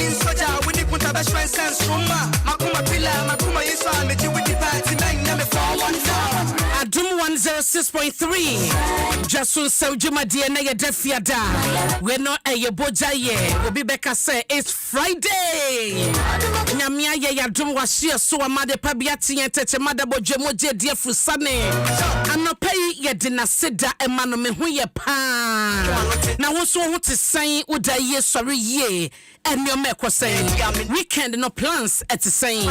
in soja with the punta best friend sense rumba. Makuma pila, makuma yiso ameji with the party man na me 414. Adom 106.3. Dwaso Nsem juma die na ye defia da. We no eye boja ye. Obi beka say it's Friday. Nyamia ye Adom wa share so amade pa bia tie tete mada boje moje die frusane. Anopai ye de na seda ema no me ho ye pa. Na wo so ho te san uda ye sori ye. Enyo me ko say weekend no plans at saying.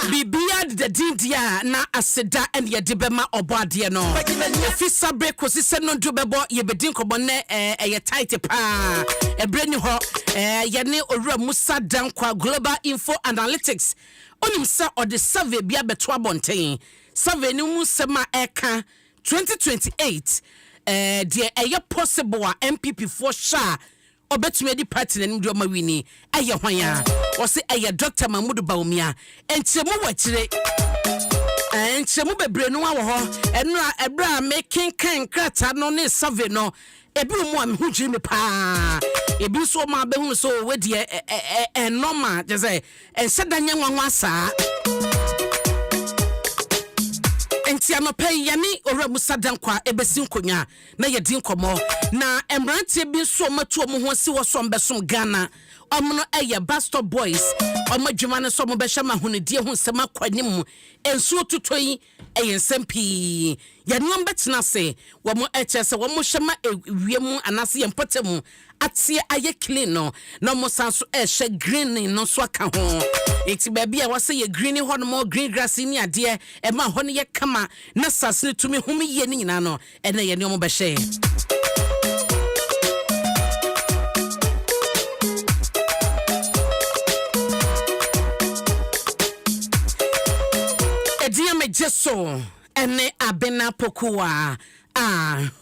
Bibia de dindia na aseda and ye debema obade no. Ofisa break was se no do bebo ye bedin kobone ye tight pa. E breni ho ye ne owura Musa Dankwa Global Info Analytics. Onim se o de survey bia beto abonten. Survey ni mu sema eka 2028 de eye possible a MPP for sure obetumi di party na ndio mawini eye hwan a wo se eye Dr. Mahmoud Baumia enchemu wachire enchemu bebre no wo ho eno a ebra making kan krata no ne survey no ebi mu am hu jimi pa ebi so ma be hu so we de normal je say ensedanya nwanwa saa enti anopai yani owura Musa Dankwa ebesi nkonya na ye din komo na emrantie bi so matu omo ho si wo so mbesom Ghana omno eye Bastard Boys omadwuma ne so mo be hama hunidie hu nsem akwanim ensuo tutoyi eye nsempi ye no mbetena se wo mo eche se wo mo hama ewiem anase ye mpotemu atie aye clean no na mo sanso ehye green no so aka ho enti baby a wase ye green ho no mo green grass ni ade e ma ho ne ye kama na sase tumi humi ye ni nyina no ene ye ne mo be hye Edia me jeso ene abena pokuwa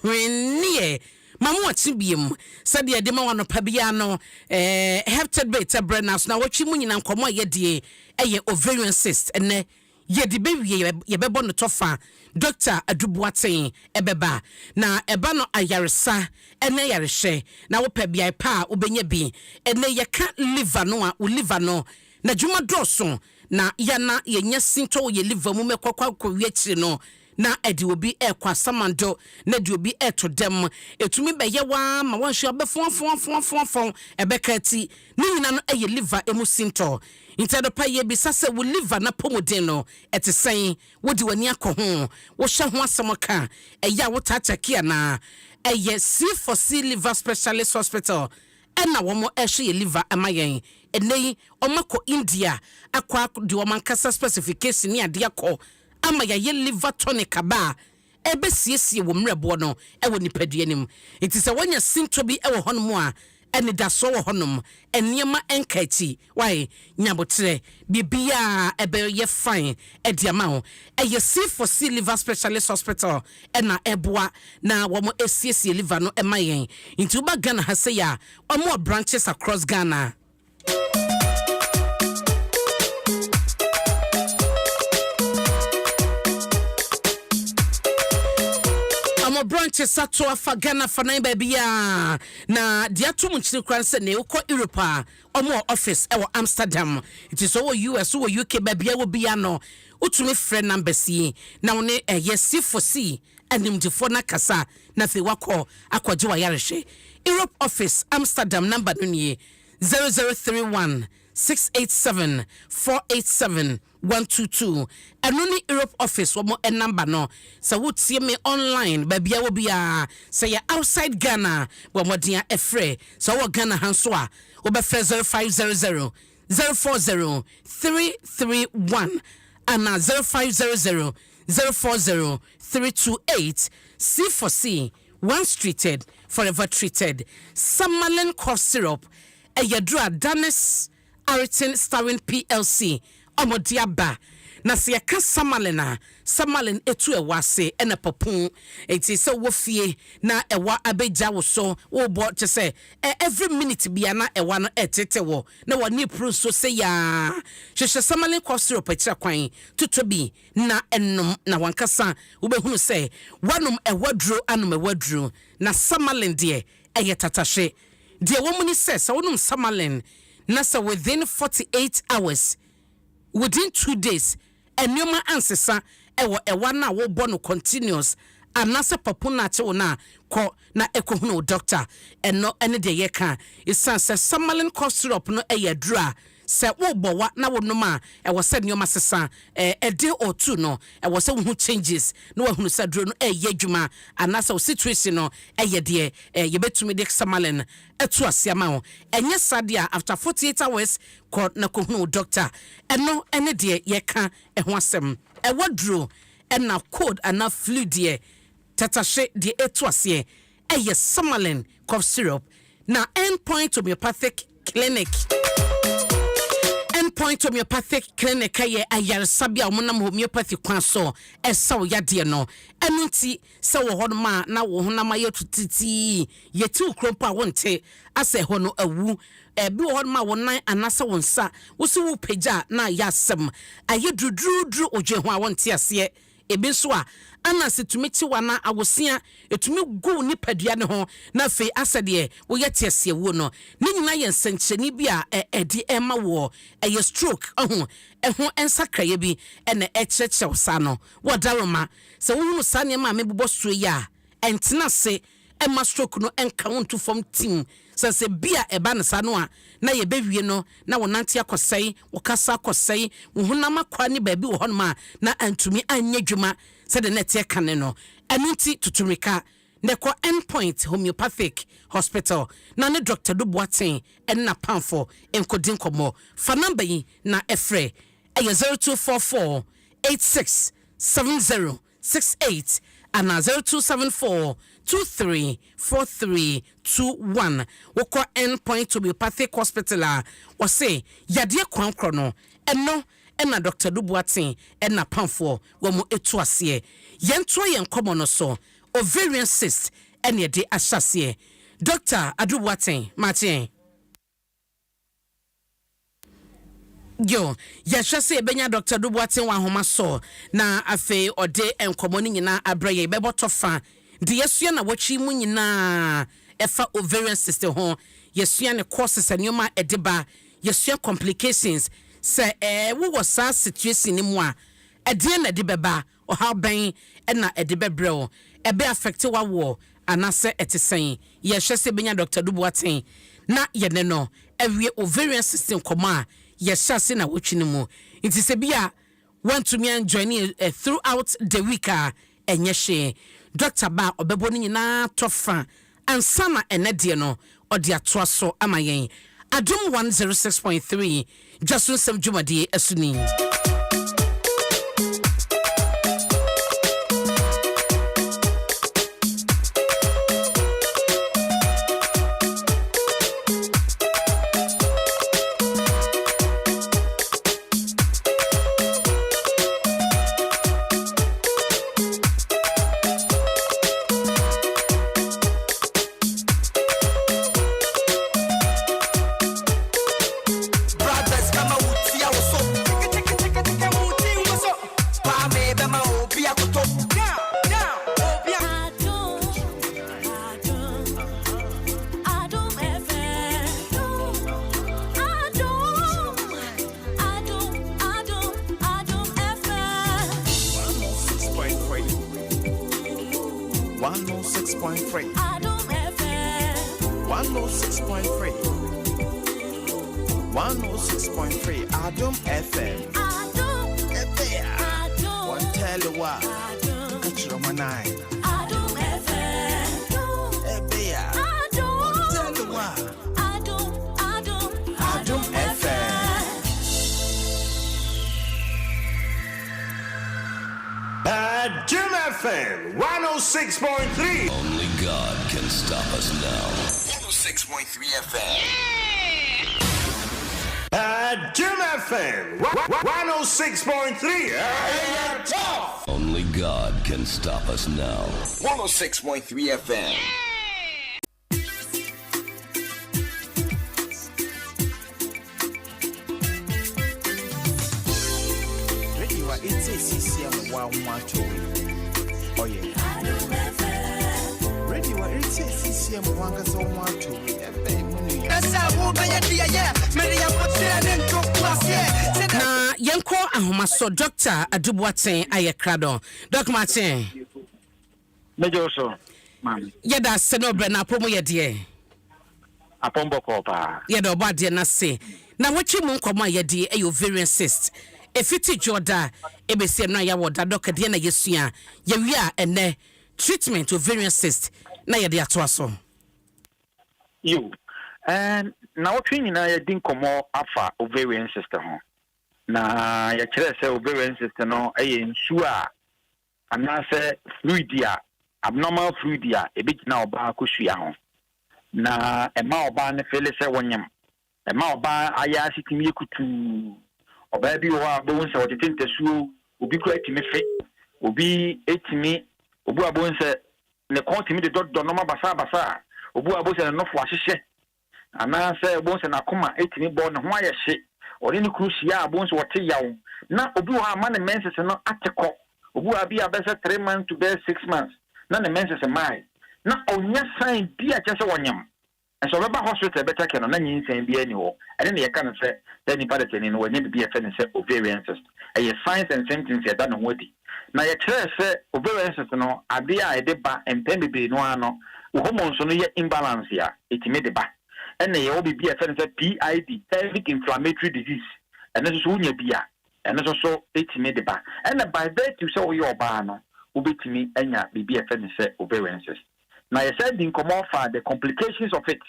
hwenie mamu atibiem sabe de ma wano pabia no hefted beta brenas na watchi mu nyina nkomo ye de eye ovarian cyst ene ye de bewie ye bebo no tofa Dr. Adubuaten ebeba na eba no ayaresa ene yarehye na wo pabia pa obenya bi ene ye ka liver no a liver no na dwuma droso na yana ye nya sinto ye liver mu mekokwa kowie kire no na edi obi ekwa samando na di obi eto dem etumi beye wa ma wanhwe obefon ebekati ni nyina no eye liver emu sinto intedo pa ye bi sase wo liver na pomodin no etesen wodi wani akoho wo hye ho asemoka eya wo tataki na eye C4C liver specialist hospital ena womo ehye liver amayen enei omako India akwa di womankasa specification ni ade akọ ama ya ye liver tonic ba ebe siesie wo mrebo no ewo nipadua nim enti se wonya symptom bi ewo honom a ene da so wo honom eniema enkachi why nyabotre bibia ebe ye fine ediama ho eye C4C liver specialist hospital ena eboa na wo mo esiesie liver no emayen enti uba Ghana ha se ya omo branches across Ghana. Branches sato afa Ghana fa nan baby ya na dia tum nchini kranse ne ukọ Europe omo office ewo Amsterdam it is over US or UK baby ya wo bia no utumi friend number C na one yes C4C anim de for na kasa na fe wakọ akwaje wa yarehwe Europe office Amsterdam number no nie 0031 687 487 122 Anoni Europe office womo en number no so wotie me online babia wo bia say ya outside Ghana womo dia efre so wo Ghana hanso a wo be 0500 040 331 ana 0500 040 328 C4C once treated forever treated Samalen cough syrup Ayadra Danis Ariton Starring PLC Omodiaba na se yaka Samalen etu ewase ena popon enti se wo fie na ewa abeja wo so wo bo che se every minute bia na ewa no etete wo na woni pro so se ya hwehwe Samalen cough syrup akira kwan tutobi na ennom na wankasa wo behunu se wanom ewadro anom ewadro na Samalen de eye tatashe The woman says, I want Summerlin, Nasa within 48 hours, within 2 days, and your ancestor, a 1 hour bono continuous, and Nasa Papuna Chona, call na ekohuno doctor, and no any day ye can. It sounds a Summerlin cough syrup no a dra. Se wo bo wa na wo no ma e wo se nyoma sesa a day or two no e wo se wo changes no wo hunu se dro no e ye dwuma anasa situation no e ye de ye betumi de Samalen etu asiama ho enye sadia after 48 hours ko na ko hunu doctor eno ene de ye ka e ho asem e wodro e na code ana flu de tatashe de etu asie e ye Samalen cough syrup na endpoint homeopathic clinic Point homeopathic clinic aye ayaresabia omonam homeopathy kwan so esaw yade no enunti se wo ho ma na wo honam ayetutiti yeti ukropa wonte ase ho no awu bi wo ho ma wo nan anase wo nsa wo se wo pagya na yasem aye drudru odwe ho a wonte ase ebi so a ana setumeti wana awosia etumi gu ni padua ne ho na fe asede wo yete ase wo no ni nyina ye nsenkyeni bi a edi ema wo eye stroke ho ensakraye bi ene echechew sa no wodaroma se wo hunu sa ne ma mebubo so ya entena se ema stroke no enka wonto fom team se bia eba ne sa no a na ye bewie no na wonante akosai wo kasa akosai wo hunama kwa ni ba bi wo honma na antumi anya dwuma se de net ye kane no enunti tutumika neko endpoint homeopathic hospital na ne Dr. Duboaten en na pamfo enkodin komo fa number yi na efre 0244 867068 and 0274 234321 woko endpoint homeopathic hospital wa say yade kwankro no eno ena Dr. Duboaten ena pamfo wo mu etu ase yento yen komo no so ovarian cyst ene de ahyase Dr. Duboaten Martin yo yahwese benya Dr. Duboaten wa homa so na afe ode enkomo ni nyina abraye beboto fa de yesua na wachi mu nyina efa ovarian cyst ho yesua ne causes anyoma edeba yesua complications se wo wasa situation ni mu a ede na de beba o ha ban na ede bebreo ebe affect wa wo anase etesen yahwese benya Dr. Duboaten na yene no ewie ovarian system koma yeshase na wotwini mu nti se bia want to me and join throughout the week enye hye Dr. Ba obebo ni nyina tofa ansana enede no ode atoa so amayen Adom 106.3 Dwaso Nsem Dwumadi asuni Adom FM. Adom FM. One tell you what. Catch your manai. Adom FM. Adom. One tell you what. Adom FM. Adom FM 106.3. Only God can stop us now. 106.3 FM. Adom FM 106.3. Only God can stop us now. 106.3 FM. Radio it's a CCM 112. Oh yeah. Radio it's a CCM 112. na yenko ahoma so Dr. Adubuaten ayekrado Doc Martin Major so man yeda se no bre na promo yede apombo ko pa yeda obade na se na wotwe mu nkomo yede e ovarian cyst efiti joda ebesi no ya woda doc de na yesua ye wi a ene treatment ovarian cyst na yede atoaso you and na wotwe nyina ye din komo afa ovarian cyst ho na ya kire se ovarian cyst no eye nsu a anase fluid a abnormal fluid a ebegina oba akosua ho na ema oba ne fele se wonyam ema oba aya sitimi ekutu oba bi wo abon se wotete suo obi ko etimi fe obi etimi obu abon se ne kontimi de dot normal basa obu abon se no fo ahyehe anase abon se na koma etimi bo ne ho ayehye ori ne krusia abon se wote yawo na obi wo ama ne menses no ateko obu abi abese 3 months to be 6 months na ne menses mai na onya sign bi a chese wonyam enso beba hospital better ke no na nyin sign bi ani ho ene ne yeka no se da ni pada teni no wanya bi e fe ne se ovarian cyst e signs and symptoms ya da no hodi na ye kire se ovarian cyst no ade a ede ba empem bebe no ano hormones no ye imbalance ya etime de ba ene ye obi bi e fe ne se PID pelvic inflammatory disease ene so unya bia ene so etime de ba ene by virtue se wo ye oba no ubetimi enya bibi e fe ne se ovarian cyst na ye said in come for the complications of it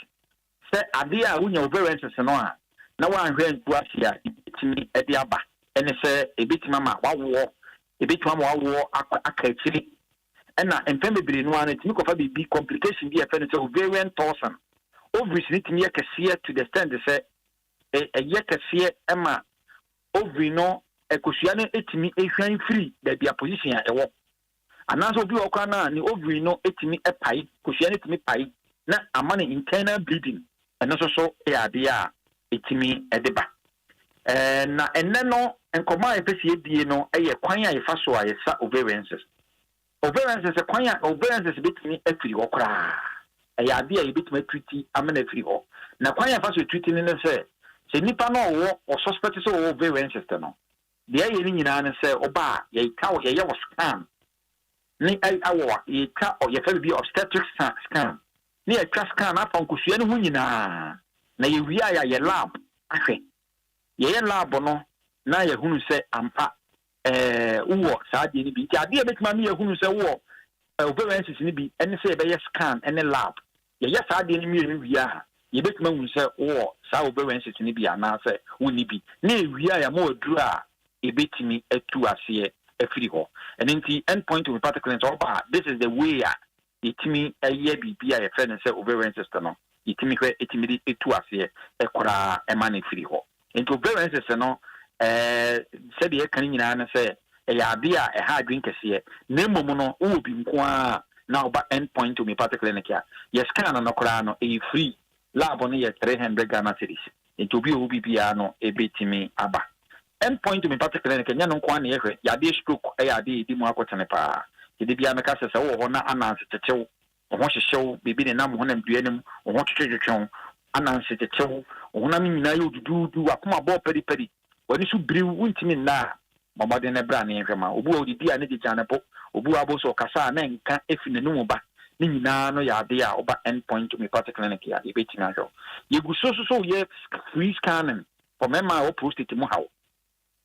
say ade a unya ovarian cyst no a na wa hwe ntu asia etimi e de aba ene se ebetimi ma wawo ebetimi ma wawo akachiri ena empembe biri no an etimi kofa bibi complication bi e fe ne se ovarian torsion ovaries ni timi yakase to the stand say yakase ema ovary no ekosua no etimi ehwan free da bia position a ewo anaso obi okwa na ni ovary no etimi epai kosua no etimi pai na amane internal bleeding eno so ade a etimi edeba na enne no enkoma efesi ebie no eye kwan a yefa so a yesa ovarian cyst kwan a ovarian cyst betimi afiri okra eye ade a yebetimi treat amana afiri ho na kwan a yefa so treat ni ne se nipa no wo suspect so ovarian cyst no de aye ni nyina ne se oba ye ka wo ye wo scan ni ai awo ye ka o ye fa bi obstetric scan ni e ka scan afa nkosua ne hu nyina na ye wi aya ye lab ahwe ye lab no na ye hunu se ampa uwo saade ni bi ti ade betima mi ye hunu se wo ovarian cyst ni bi ene se ye be ye scan ene lab ye saade ni mi wi a ye betima hunu se wo sa ovarian cyst ni bi ana se woni bi na e wi aya mo aduru a e betimi atu ase afiri ho and the end point of particular this is the way itimi aye bibia ye friend say ovarian cyst no itimi hwe itimi etu ase ekora emane firi ho into ovarian cyst no said ye kan nyina na say ya ade a ha adwin kese na mmom no wo bi nko a na oba end point to me particular clinic ya yes scan no kora no e free lab no ye 300 Ghana cedis into bi obi bia no e betimi aba end point to me particular Kenya no kwa na yehwe ya de stroke ya de di mu akotene pa de bia meka se wo ho na ananse tetew ho hyehyew bibi ne nam ho na mduanem ho twetwetwetwen ananse tetew ho na nyina yo dududu akoma bo pedi wani su biri wuntimi na mamade na bra na yehwe ma obu odi bia ne gigane po obu abo so kasa na nka efine no ba ni nyina no ya de a oba end point to me particular clinic ya ebeti na hwo yeguso so ye free scanning for mema o prostate mu hawo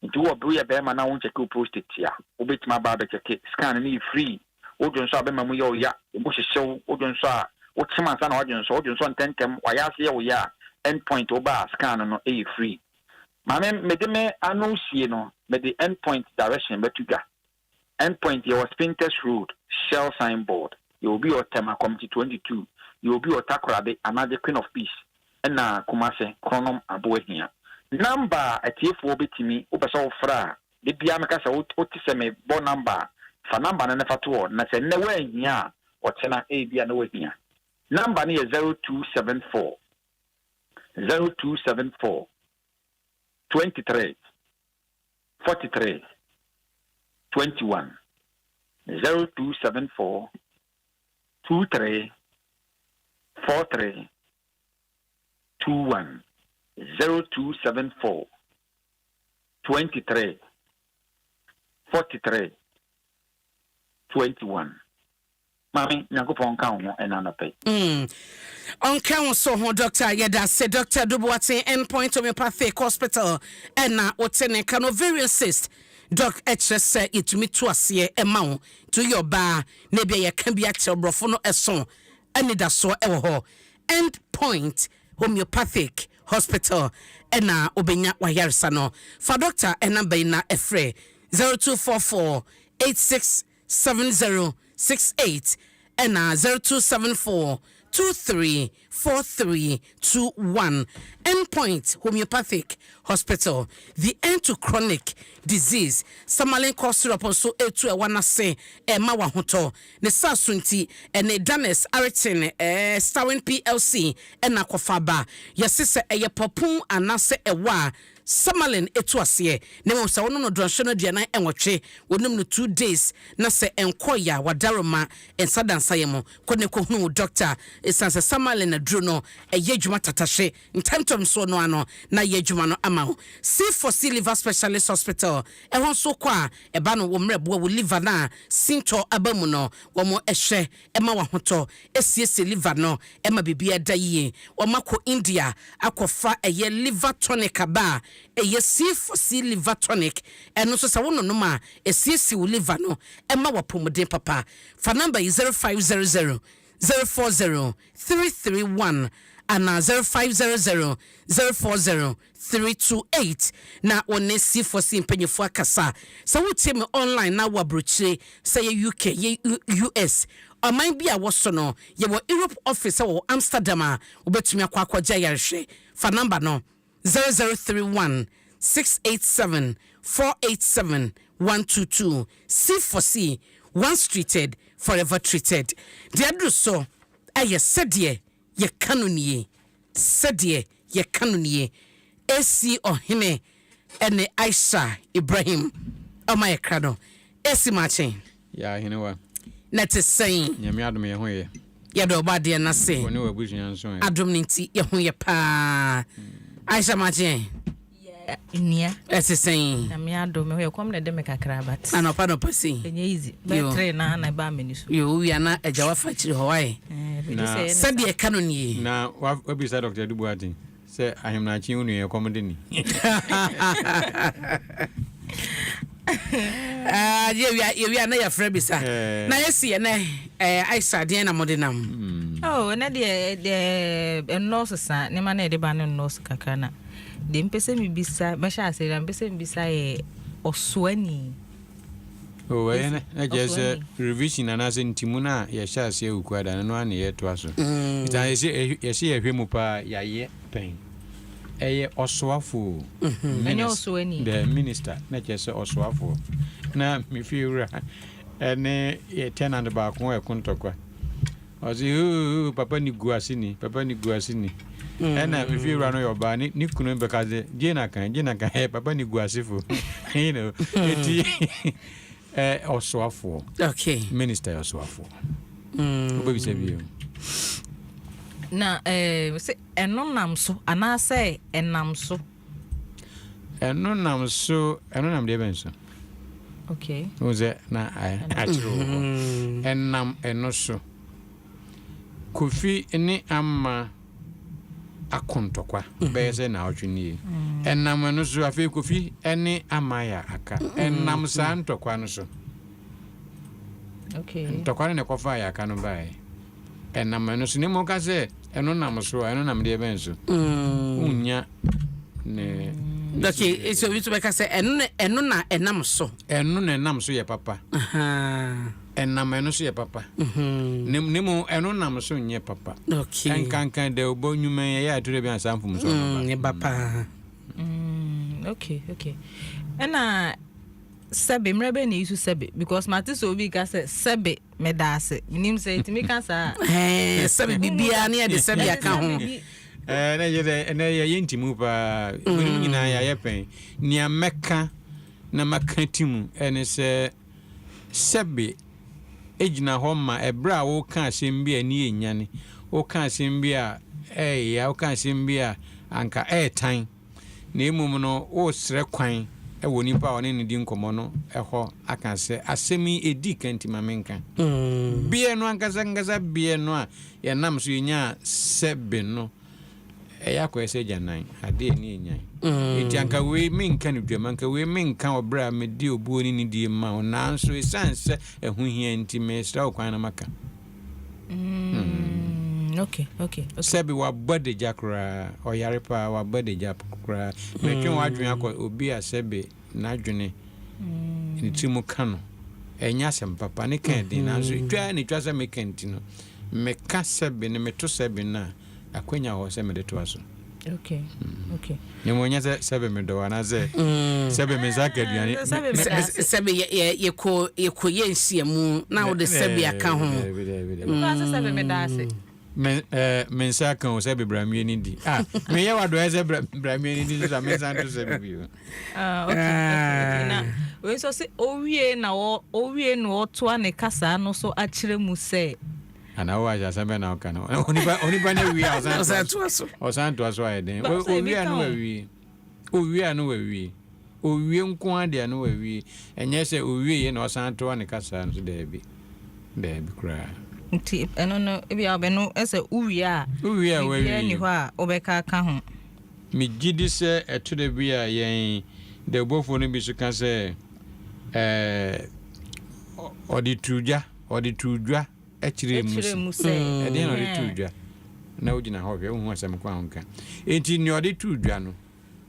nti wo be be ma na won check prostate ya obetima ba be check scan ni free odun so abema mu yo ya bo hyehyew odun so a wo chima sa na odun so ntentem wa ya se ye wo ya end point oba scan no e free mame medeme anu sie no me the end point direction betuga end point your Spintex Road Shell signboard you will be or Tema Committee 22 you will be or Takorabe another Queen of Peace and na Kumase Chronom Aboe here number atiefo betimi obeso fra de bia meka se otise me bo number fa number na nefa to na se ne wa hia otena e bia na wa hia number ne 0274 23 43 21 0274 23 43 21 0274 23 43 21. Mami, Nyankopon ka ho enanape. Onka wo so ho doctor yeda se Dr. Dubuate Endpoint Homeopathic Hospital na otene can ovarian cyst. Doc HS itumi to ase ema to your bar na bia ye kan bia che brofo no eso ani da so e wo ho. Endpoint Homeopathic Hospital na obenya wayarsa no fa doctor number na efre 0244 867068 and 0274 234321. Endpoint Homeopathic Hospital. The end to chronic disease. Samalin cost upon so a wana say a mawa hoto. Ne sasunti and a danes aritin Starwin PLC and aquafaba. Yasisa a yapopun and nase a wa. Samalin etuasie nemo sa wono no dronhwe dia na enwotwe wonum no 2 days na se enkoya wadaroma ensadansa yemo kone ko hu doctor esanse Samalin na dro no eyedwuma tatashe ntemtom so no ano na yedwuma no ama ho C4C liver specialist hospital ehon so kwa eba no wo mrebo wo liver na sinto abamu no wo mo ehwe ema wa hoto esiese liver no ema bibia daye wo mako India akofa eye liver tonic aba eye C4C liver tonic eno so sa wono no ma esiese wo liver no ema wa pomode papa fa number is 0500 040 331 and 0500 040 328 na one C4C mpenyefo akasa so wotie me online na wabrochire say UK US oman bia woso no ye wo Europe office wo Amsterdam a obetumi akwa yarehwe fa number no 0031 687 487 122 C4C once treated forever treated. The address so aye sedie ye kanonie sedie ye kanonie AC ohene ene Aisha Ibrahim oma ekrano AC machin ya hene wa na te saying nyame adom ye ho ye ya do ba de na say woni wa busuan so ye adom nti ye ho ye pa Aisha machin Nia ese saying na me ado me ho kom na de me kakra bat anopa no pasi enye easy betre na na ba me ni so yo wi ana ejawa fa chiri ho wai sedie kanonie na wa bisa Dr. Dubuati se ahemna chi unu ye kom de ni ye wi ana ya fra bisa na yesi na Aisha de na modinam oh na de nurse sa ne ma na de ba no nurse kakra na de mpese mi bisa ba sha se na mpese mi bisa e oswani o we na je revision na se ntimu na ye sha se ukuada no ana ye to aso ita ye se ye hwemu pa ya ye pen eye oswafo enye oswani the minister na je se oswafo na mi fi ura ene ye tenant ba ko e kontokwa ozi papa ni guasini ena if you run your bani ni kunu bekaze jena kan papa ni guasifo you know oswafo okay minister oswafo obi se bi na se enonam so anase enam so enonam de benso okay oze na achiro enam enoso kofi ni amma akontokwa beze na otwini enam no so afi kofi ene amaya aka enam sa ntokwa no so okay ntokwa ne kofa ya aka no bai enam no so ne mo ka se eno nam so eno nam de benso unya ne okay so we to make say eno na enam so ye papa enam eno so ye papa nemu eno nam so nye papa okay enkankan de obo nyuma ye ature bi asamfum so no ne papa okay ena sebe mrebe ne isu sebe because matis obi ka say sebe medase minim say itimi ka sa sebe bibia ne de sebe aka ho na ye yentimu pa minim nyina ya ye pen nia meka na makatimu ene se sebe ejina homa ebra wo ka asem bia ni enyane wo ka asem bia ya wo ka asem bia anka time na emum no o sre kwan e woni pa one ne di nkomo no eho aka se asemi edi kanti mamenka bie no anka bie no a ye nam so nya sebe no eya ko ese janan ade ni nyan eti anka we menka ne dwam anka we menka obra me di obuo ni di ma o nanso esanse ehu hia nti me sra okwan na maka okay. Sebi wa body jakra o yarepa wa body jakra me twen wa dwen akọ obi a sebi na dwene ni timu kano enya sem papa ne kan din na so twa ni twa se me kanti no me ka sebi ne me to sebi na akwenya ho se me de to aso okay ni mo nya se sebi me do wana se sebi me zaka duane sebi ye ko yensia mu na wo de sebi aka ho ba sebi me da ase mensa kan o se bebramie ni di me ye wado ese bebramie ni di so mensa to se bibi okay na we so se owie no to ane kasa no so akire mu se ana wa ja se be na oka no onipa na wi o san to aso ayeden owie anu wi owie nko ade anu wi enye se owie ye na o san to ane kasa no so debi kra nti eno no ebi abeno ese uwia we ni ho a obeka ka ho mi gidi se etude bi a yen de bofo no bi so ka se oditudwa akire mu se eden oditudwa na ojina ho hwe hu asem kwa honka enti ni oditudwa no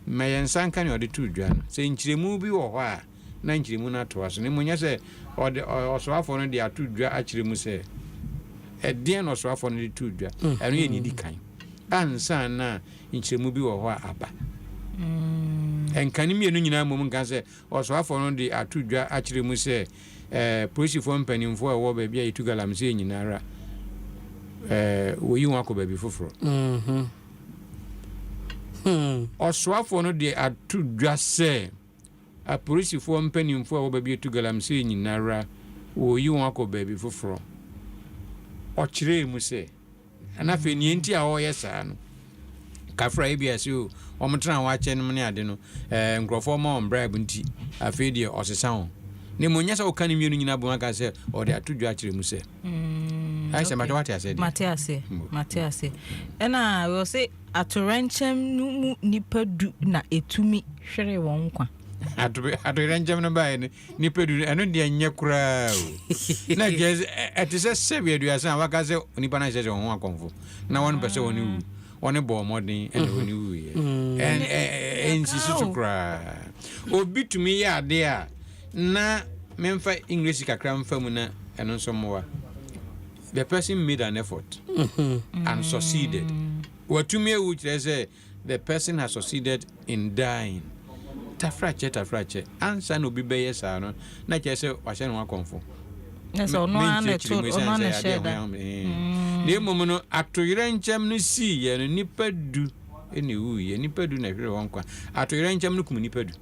meyen sanka ni oditudwa no se nkiremu bi wo ho a na nkiremu na to aso ne munya se osoafo no de atudwa akire mu se edien no so afọ no tudwa eno ye ni di kan ansa na nchemu bi wo ho aba enkani mienu nyina mum nka se oso afọ no de atudwa akire mu se polisi fo mpanimfo e wo ba bia itugalam se nyinara wo yi won akọ ba bi foforo oso afọ no de atudwa se a polisi fo mpanimfo e wo ba bia itugalam se nyinara wo yi won akọ ba bi foforo ochire mu se ana fe ni enti a oye saa no kafra ebia se o omtra wa che no ne ade no nkrofo ma on bribe nti afi de osesa ho ne monya sa okani mienu nyina bo aka se o de atudwa achire mu se ai se matawati ase de matiase ena we se atoranchem mu nipadu na etumi hwere won kwa atoranchem no bae ni pedu eno de anye kura o na je etise sebi aduasa waka se nipa na je ho akonfo na won pese woni wu woni bo modern ene woni wu ye ensi so kura obi tumi ya ade a na memfa English kakra mfa mu na eno nso mowa the person made an effort and succeeded watumi ewu kire say the person has succeeded in dying tafrache ansa no bi beye sa no na kire say wa hye no akonfo so no ana to ono na sheda ne mum no atoyere nkyem no si ye no nipadu eni wu ye nipadu na hwere won kwa atoyere nkyem no kum nipadu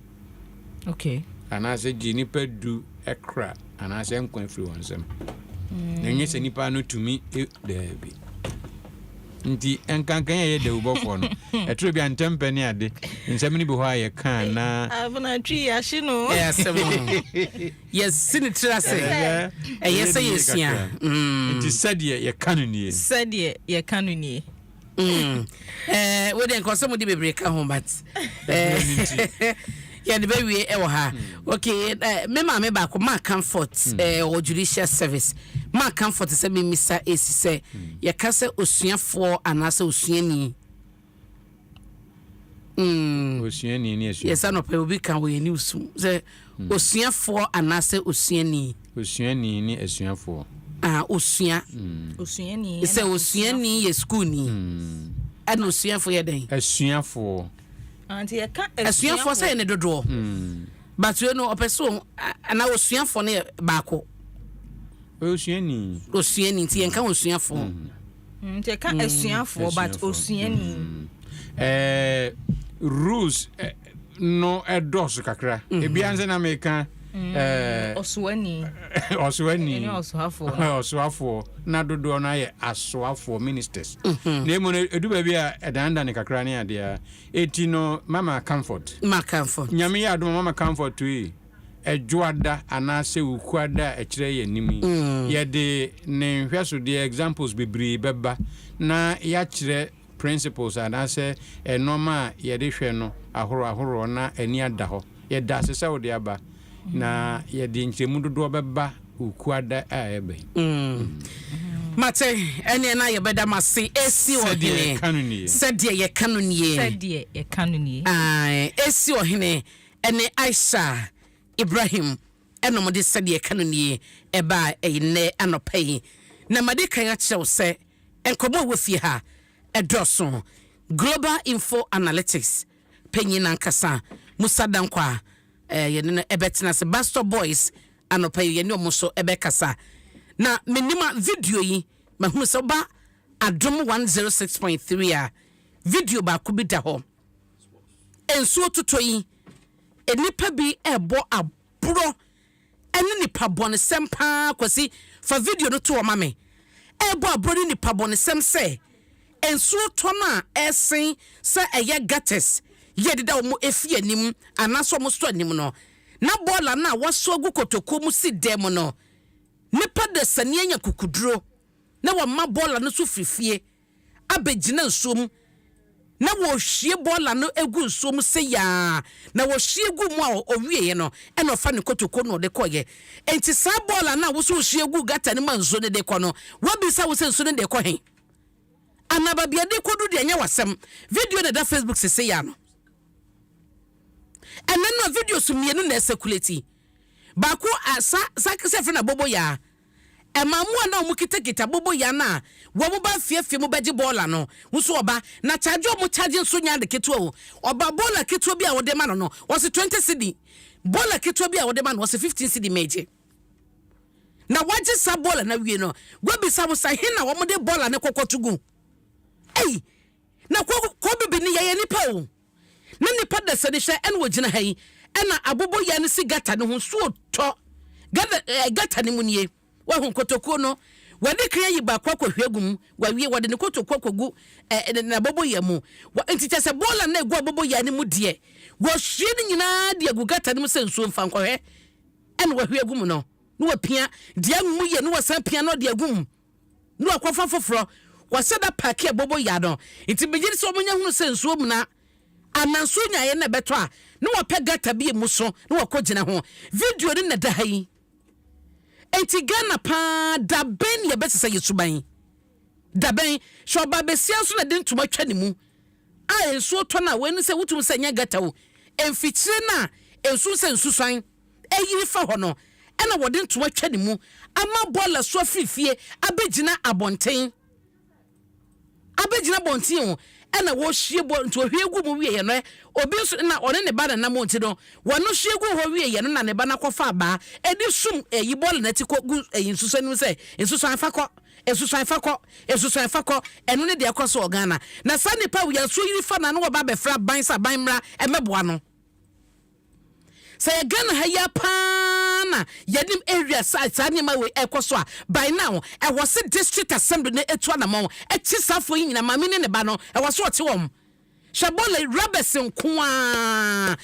okay ana se ji nipadu ekra ana se nkwan firi won sem na nye se nipa no tumi debi nti enkankan ye de ubofo no etro bia ntempe ne ade nsem ni bi ho aye kan na abuna twi ya shi no yes sinitra se yes yesia nti sadie ye kanu ni we den ko some di bebre ka ho but yeah the baby e wo ha okay me ma me ba ko ma comfort o judicial service ma comfort se me misa esi se ye ka se osuafo anase osuani osuani ni esu yes no pe obi kan we ni usu se osuafo anase osuani ni esuafo osuani se osuani ye school ni ana osuafo ye den esuafo anti ye ka esuafo say ne dodo but you know opeso ana osuafo ne baako osuani nti ye kan osuafo nti ye ka esuafo but osuani rules no edos kakra ebianze na meka Oswani Oswafo na dodo na ye aswafo ministers na mu edu ba bi a edanda ne kakra ne ade a eti no mama comfort nyame ya adom mama comfort to yi edwoada anase ukuada ekire ye nimi ye de ne hweso de examples bebree beba na ya kire principles anase enoma ye de hwe no ahoro na ani ada ho ye da sese wo de aba na ye de nchemu dodo beba ukuada a ebe mate ene na ye beda mase esi ohene sedie ye kanoniye esi ohene ene Aisha Ibrahim eno mo de sedie kanoniye eba ene anopai na made kan ya chew se enkobo wofie ha edoso Global Info Analytics penyi na nkasa musada nkwa ye ne ebetina se Basto Boys anopai ye ne omoso ebekasa na minima video yi mahunu se ba Adom 106.3 a video ba ku bi da ho ensuo tutoyi enipa bi ebo aburo ene nipa bone sempa kwasi fa video no to o mame ebo aburo nipa bone sem se ensuo to na esen se eye gates ye dida o mu efi anim anaso mo sto anim no na bola na waso gu kotoko mu si dem no nipa de sane anya kukuduro na wa ma bola no so fifie abegina nsom na wo hwie bola no egu nsom se ya na wo hwie gu mu a owie no e no fa ne kotoko no de koye enti sa bola na wo so hwie gu gata ne manzo ne de ko no wo bi sa wo se nso ne de ko hen anaba bia de kodu de anya wasem video na da Facebook se ya no eneno video so mienu na circulate bako asa sakse fe na bobo ya emamu na mu kitakita bobo ya na wo mu ba fiefie mu beji bola no nso oba na charge mu charge nso nya de keto o oba bola keto bi a wo de ma no was 20 cedi bola keto bi a wo de ma no was 15 cedi meje na waje sa bola na wie no go bi sa wo sa hina wo mu de bola ne kokotugu ei na ko bibi ni ye nipa o na nipa da sane hwe en wo gina hai ena abobo ya ne sigata ne ho so to gata ne munie wa hu kotoko no wade kan yi ba kwa hwegum wa wie wade ne kotoko kogu na bobo ya mu enti se bola na egu abobo ya ne mu de wo hwie ne nyina de egu gata ne mu se nsuo mfa nkɔhwe en wa hwegum no no wa pia de amu ye no wa san pia no de agum no akɔfa foforo wa sada pack e bobo ya no enti begiri so omunya hunu se nsuo mu na ananso nya ye na beto a no wa pegata bi mu so no wa kogina ho video ni na da hai enti Ghana pa da ben ye betisa yesuban da ben sho ba besia so na de ntuma twa ne mu a enso to na we ni se wutum se nya gata wo emfikire na enso se nsusuan eyiri fa ho no ena wode ntuma twa ne mu ama bola so afifie abegina abonten o ena wo hwie bo nto hwie gu mu wie ye no obi so na one ne ba na mo nti no wono hwie gu ho wie ye no na ne ba na kofa aba edi sum yi bol na ti ko gu nsuso ni se nsuso afakọ eno ne de akoso Ghana na sa ne pa wo ya so yiri fa na no ba be fra ban sa ban mra emeboa no say Ghana ha ya pana yadim area sa ni ma we ekoso a by now e was district assembly na etu na mo e chisafo yi nyina mame ne ba no e was ote wom shabole rabes nkoa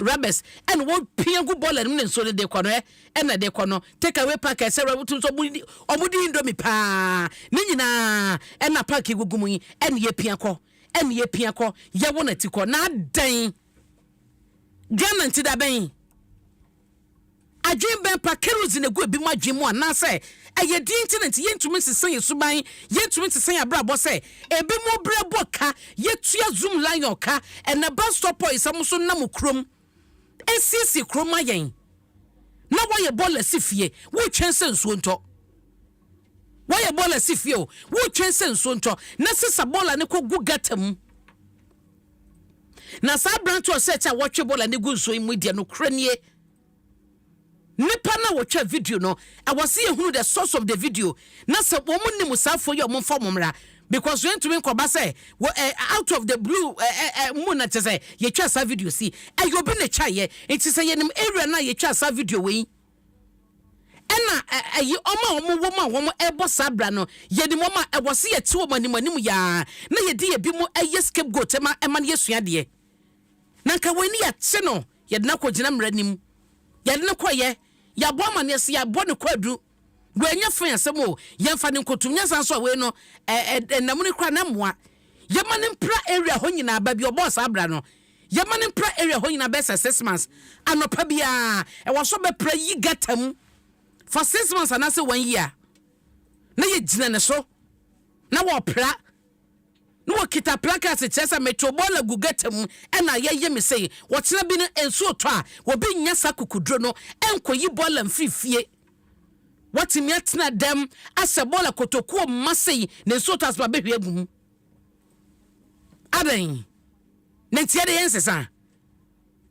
rabes and wo pia gu bola ne nso de ko no e na de ko no take away pack e se rabutum so omudi indomi pa ne nyina e na pack gugumu yi e ne ye pia ko ye wona ti ko na dan Ghana nti da ben adwen ben pa kerozi na gu ebi mu adwen mu anase eye din nti nti yentumi sesan yesuban yentumi sesan abrabo se ebi mu brabo ka yetua zoom lion ka and na bus stop boy sam so na mukrom esisi krom ayen na waye bola sifie wo twense nsuo nto waye bola sifie o wo twense nsuo nto na sisa bola ne ko gu gatam na sa branch o search a watch bola ne gu nsuo mu dia no kranie nipa na watch video no I was see who the source of the video na se wo munni musafo ye omfa momra because when to me ko ba say out of the blue moon na say ye twa sa video see e yo be na twa ye it say ye nim area na ye twa sa video we ena ayi oma ebo sabra no ye di moma e wo se ye ti wo manim ya na ye di ye bi mu aye scapegoat ema ne yesua de na nka wani ya tse no ye de na ko gina mranim ye de na ko ye ya bo ma ne se ya bo ne kwadu gwanya fan asem o ye mfa ne nkotum nya san so we no namuni kra na moa ye ma ne mpra area ho nyina ba bi obo sabra no ye ma ne mpra area ho nyina be 6 months anopa bia e wo so be pra yi gatam for 6 months and I say 1 year. Na ye jina ne so. Na wo pra. Na wo kita plaka se chesa metrobola gugatam e na ye me say wo tena bi no enso to a wo bi nya sakukudro no enkoyi bola mfifie. Watimi atena dem ase bola kotokuo masei ne enso to asba behwe agum. Adan. Ne tie de yensesa.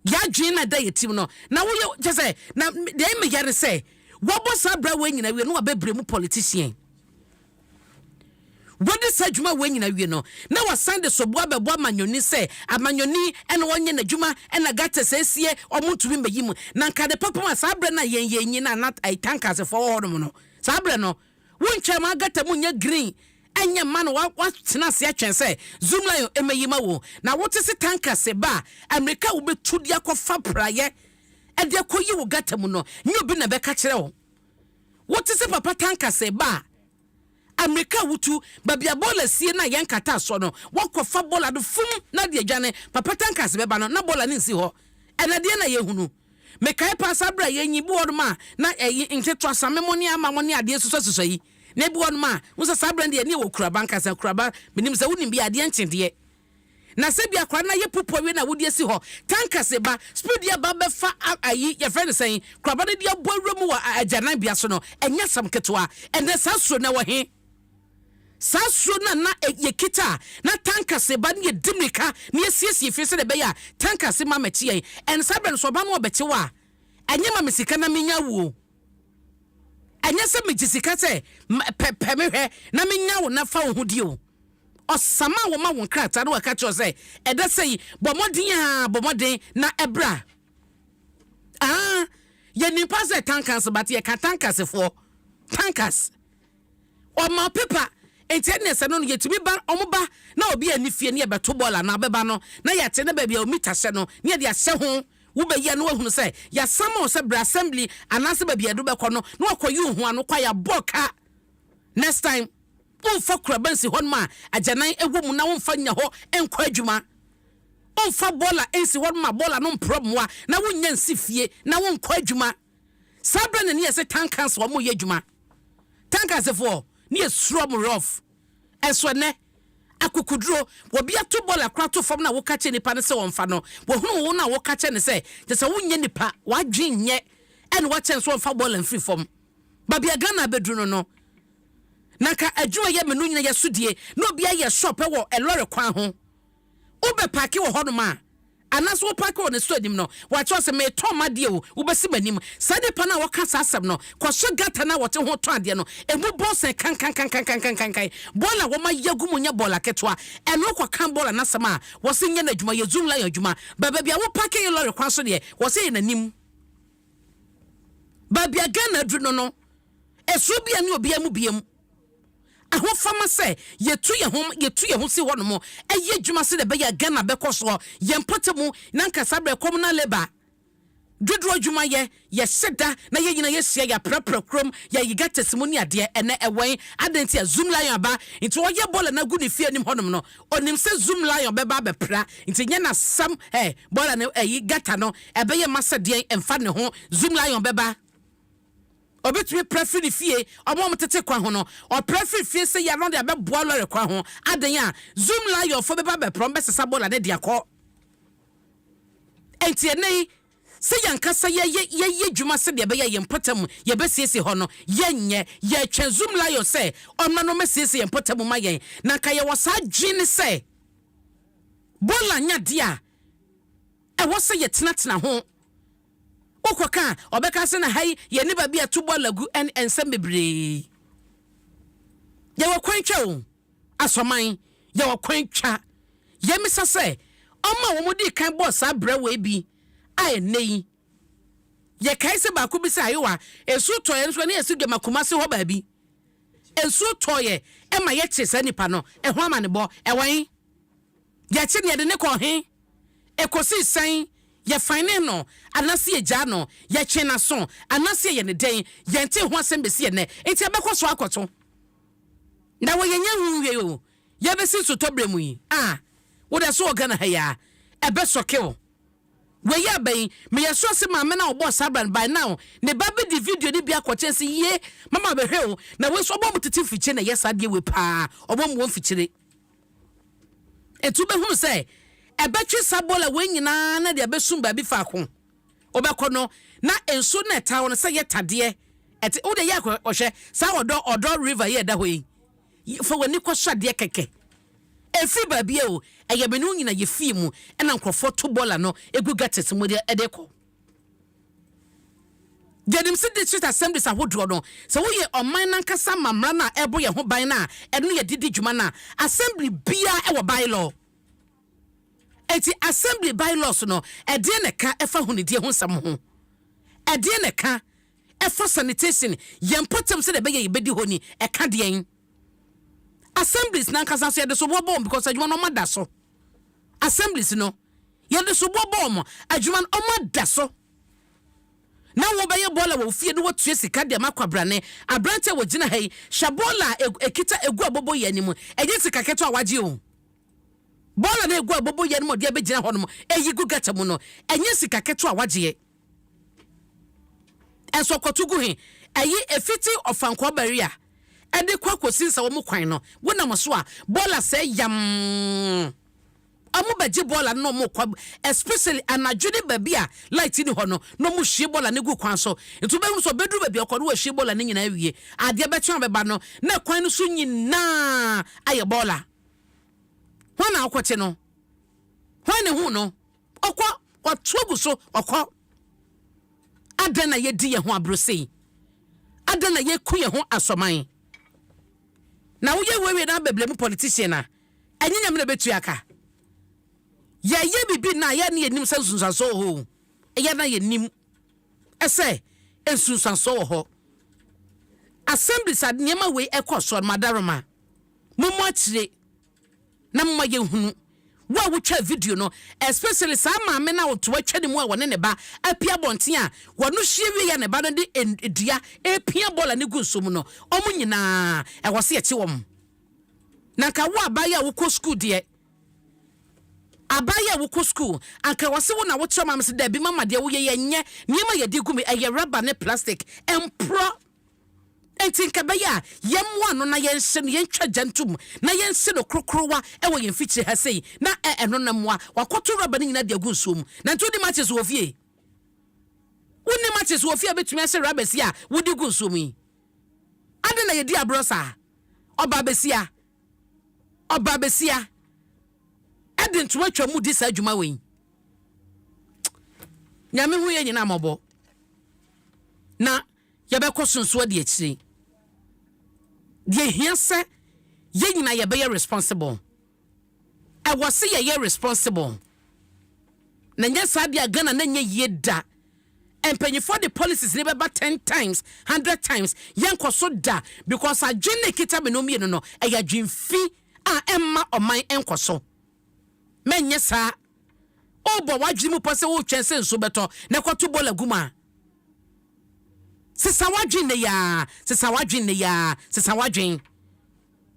Ya dwen na da yetim no. Na wo ye chese na de me yare say Wabo sabra we nyina we no abebre mu politician. Wodi sajuma we nyina we no. Na wa sande sobo abebo amanyoni se amanyoni ene wonye na djuma ene gata sesie omuntu bi mbeyimu. Na nka de papa ma sabra na yenyenyi na nat ai tankase for hodom no. Sabra no. Wonche ma gata mu nya green. Enya man wa tena se atwen se zoom lion emeyima wo. Na wote se tankase ba America wo betudi akofa praye. E de koyi wo gata mu no nyo bi na be ka kire wo what is papa tanka se ba America wutu babia bola sie na yen kata so no wakofa bola do fum na de adwane papa tanka se be ba no na bola ni si ho ena de na ye hunu me kai pa sabra ye nyi bo ma na nketo asamemoni ama woni ade suso yi na bi won ma wo sabra de ne wo kura banka se kura ba minim se woni bi ade nchede na se bia kwa na ye popo we na wodi asi ho tanka se ba speed ya ba be fa ayi ye friend saying kraba de dia boawra mu wa ajanan bia so no enya sam ketwa ene saso na wo he saso na ye kita na tanka se ba ne dimika ne siesie fi se de be ya tanka se ma machi yen en sabre so ba no obechi wa enya ma misika na menya wo enya se mijisika se pe me hwe na menya wo na fa wo hudi o osama wo ma won krata na waka cho say e da say bomodin na ebra ye ni pass tankers but ye ka tankers for tankers o ma paper internet no ye tumi ba omoba na obi anifie ne ye beto bola na beba no na ye te na ba bia o mita hye no ne ye de ahye ho wo be ye no ahunu say ya sama o say bra assembly anase ba bia do be ko no na okoyi hu ano kwa ya boka next time Onfa krabansi honma ajanan ewom na wonfa nya ho enkwa adwuma onfa bola ensi honma bola no problem na wonya nsifie na wonkwa adwuma sabra ne ye se tankans wo mo ye adwuma tankans fo ne esrom rough eso ne akukudro wo bia to bola krato fam na wo ka che nipa ne se wonfa no wo hunu wo na wo ka che ne se je se wonya nipa wadwen nye ene wo chen so wonfa bola mfiri fam ba bia Ghana bedru no Naka adwuma ye menu nyina ye sudie no bia ye shop wo elore kwan ho ube paki wo hono ma anaso wo paki wo ne stadium no wa cho se me ton made o wo besi manim sade pa na wo kasa asem no kwaso gata na wote ho to ade no emu boss kan bola wo ma yagumu nya bola ketwa eno kwa kan bola na sama wo se nya na adwuma ye zoom la ya adwuma baba bia wo paki ye lore kwan so de wo se ye nanim babia Ghana dru no esu bia ne obia mu bia mu aho fama se yetu ye ho si hono mo eye dwuma se de be ya Ghana be koso ye mpotemu na nkasa bre communal labor dudro dwuma ye seda na ye nyina ye sia ya prapra krom ya yiga testimony ade ene ewen adenti ya zoom lion aba nti wo ye bola na gu ne fie nim honom no onim se zoom lion be ba be pra nti nya na sam bola na gata no ebe ye masade emfa ne ho zoom lion be ba obetumi prefer fie omo mtete kwa ho no o prefer fie se ya no de abeboa lore kwa ho adan ya zoom lion fo be ba be prom be sesa bola de akọ enti enei se yankasa ye dwuma se de be ye mpotam ye be siese ho no ye twa zoom lion se omna no mesiese ye mpotam ma ye na ka ye wasa dwine se bola nya dia e wo se ye tenatena ho okoka obeka se na hai ye ne ba bia to bola gu ensem bebre ye wo kwantwa o asoman ye wakwancha ye misa se oma wo mudi kan boss abra we bi ai nei ye kai se ba ku bi se ayewa esu to ye nso na esu dwama kumase ho ba bi esu to ye e ma ye che sa nipa no e ho ama ne bo e wan ye che ne de ne ko he e kosi san ye fine no anase ye gya no ye che na so anase ye ne den ye nte ho asem be se ye ne enti e be ko so akoto na wo ye nya hu wie o ye be sin so to bremu yi wo de so organ ha ya e be so kill we ya ben me ye so se ma me na obo sabran by now ne ba be di video ni bia kwache se ye mama be hwe o na we so obo mutiti fiche na yes ade we pa obo mo fichire etu be hu se e be twi sabola we nyina na de be sum ba bi fa ko obekọ no na enso na ta won se ye tade eti wo de ye ohwe sa odo river ye da hoyi fo wani ko swade keke efi ba bia o eye be no nyina ye fi mu na nkrofo to bola no egu gates mu de edeko Jedim si district assembly sa hodo no so wo ye oman nan kasa mamra na ebo ye ho ban na eno ye didi dwuma na assembly bia e wo bylaw eti assembly bylaws no ede ne ka efa hunidie ho nsam ho ede ne ka efa sanitation ye mpotem se de be ye bedi ho ni e ka de en assemblies nan kasa so ye de so bomb because adwuma no ma da so assemblies no ye de so bomb adwuma no ma da so na wo be ye bola wo fie de wo tue sika de makwabrane abrante wo gina hai shabola ekita egu abobo ye ni mu eje sika keto awaje o bola na egu abobo ye ni mo de be gina ho no eyi gu gata mu no enye sika keto awaje enso kotugu he eyi efiti ofanko barrier ede kwa kosinsa wo mu kwan no wona moso a bola se yam amu beji bola no mo kwa especially anadwene baby a light ni ho no mu hie bola ne gu kwan so ntu be hu so bedru baby okọ no hie bola ne nyina awie ade be twa beba no na kwan no so nyina aye bola hona okote no hone hu no okọ otuogu so okọ adana ye di ye ho abrosei adana ye ku ye ho asoman na wo ye wewe na beblem politician na anyanyam na betu aka ye bibi na ye ne nim sansunsanso ho ye na ye nim ese ensunsanso ho assembly sad nyema we ekoso madaroma mumu akire na mma ye hunu wo twa video no especially sa ma me na wo to atwa mu a wone ne ba apia bonten a wono hie wi ya ne ba no de edua epia bola ne gu nsom no omu nyina e wo se ye che wom na ka wo abaya wo ko school de abaya wo ko school anka wo se wo na wo twa ma se da bi mama de wo ye nye niema ye di gumi e rubber ne plastic empro entinka baya yemwa no na yenhye no yentwa jantum na yenhye no krokrowa e wo yemfichi ha sei na eno na mwa wakoto rubber ne nyina de agu nsom na nto di matches wo fie woni matches wo fie betumi ase rubber sia wo di gu nsom yi ade na ye di abrosa oba besia ede ntuma twa mu di sa adwuma wen nyame hu ye nyina mobo na ye be kosonso de akire de hiase ye nyina ye be responsible e wose ye responsible na nya sadia gana na nya ye da empanyifo the policies ne beba 10 times 100 times yen koso da because adwene kita be no mie no e ya dwemfi a emma oman enkoso menye sa obo wadwene mu pose wo twense nso beto na kwato bola guma sisa wadwin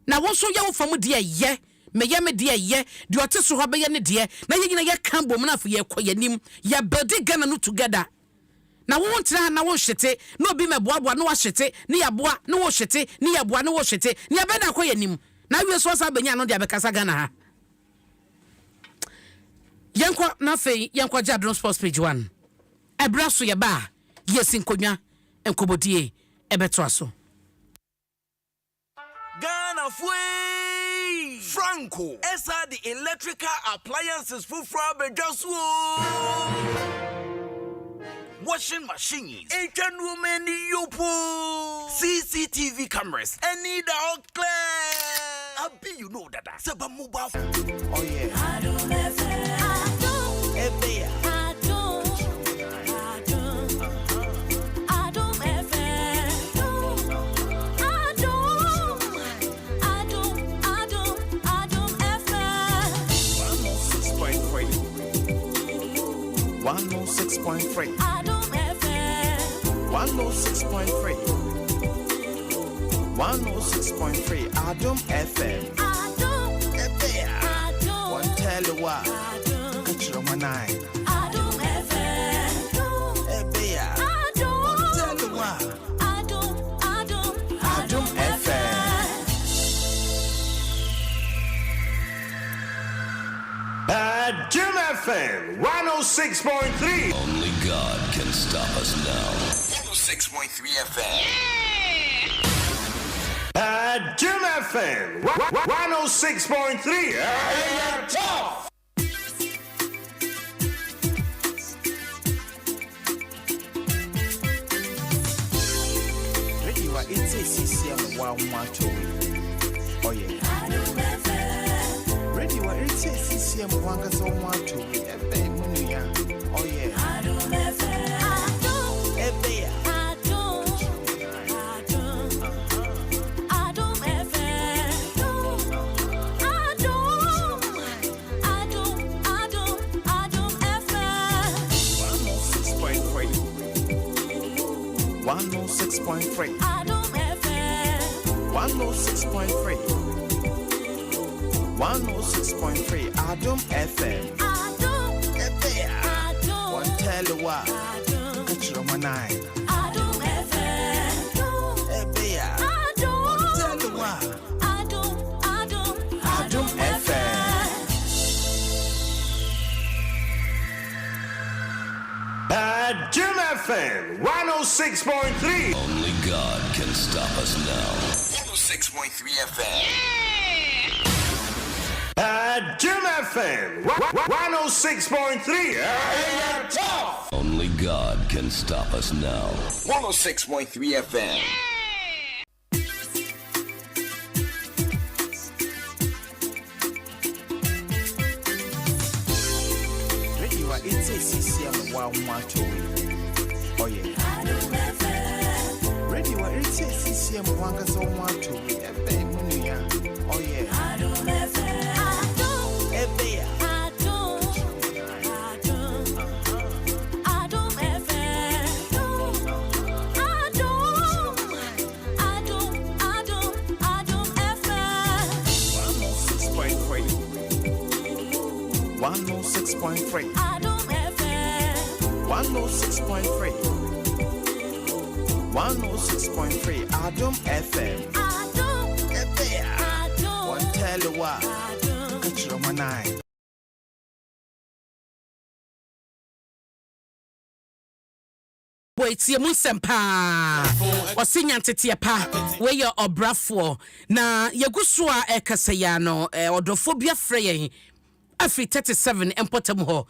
na wo so ye wo fam de ye meye me de ye de oteso ho be ye ne de na ye nyina ye kan bom na afo ye koyanim ya build Ghana no together na wo ntra na wo hyete na obi meboaboa na wo hyete ne ya boa na wo hyete ne ya boa na wo hyete ne ya be na koyanim na wi so sa benya no de abekasa Ghana ha yenkwa na fei yenkwa Adom Sports page 1 ebra so ye ba yesin konwa enkobodie ebeto aso Ghana Fui Franco esa the electrical appliances for just washing machines, Asian women yopo, CCTV cameras, and need all clear. Abi, you know that. Seba mobile. Oh yeah. Adom FM. Adom. Ebea. Adom. Adom FM. Adom FM. 106.3. Adom FM. 106.3. 106.3. Adom FM. Adom. Ebea. Adom. One tell you what. Adom. Catch your man eye. Adom FM. Ebea. Adom. One tell you what. Adom FM. Adom FM 106.3. Only God can stop us now. 106.3 FM. Adom FM 106.3. Tough. Ready, what it's a CCM 112. Oh yeah. Adom FM. Ready, what it's a CCM 112. Oh yeah. Adom FM. Adom. Ebea. Adom. Adom FM. Adom FM. 106.3. Adom FM. 106.3. 106.3. Adom FM. Adom. Ebea. Adom. One tell you what. Adom. Catch your man eye. Adom FM. Ebea. Adom. One tell you what. Adom FM. Adom FM 106.3. Only God can stop us now. 106.3 FM. Adom FM 106.3. Tough. Only God can stop us now. 106.3 FM. Ready, what it's a CCM 112. Oh yeah. Adom FM. Ready, what it's a CCM 112. Oh yeah. Adom FM. Adom. Ebea. Adom. Adom FM. Adom FM. 106.3. Adom FM. 106.3. 106.3. Adom FM. Adom. Ebea. Adom. One tell you what. Adom. Catch your man eye. Wait, mu nsɛm paa ɔse nyanteteɛ pa weyɛ ɔbrafoɔ na yɛgu so a ɛkasa ya no ɔdɔfoɔ bi afrɛ yɛn afiri 37 mpɔtam hɔ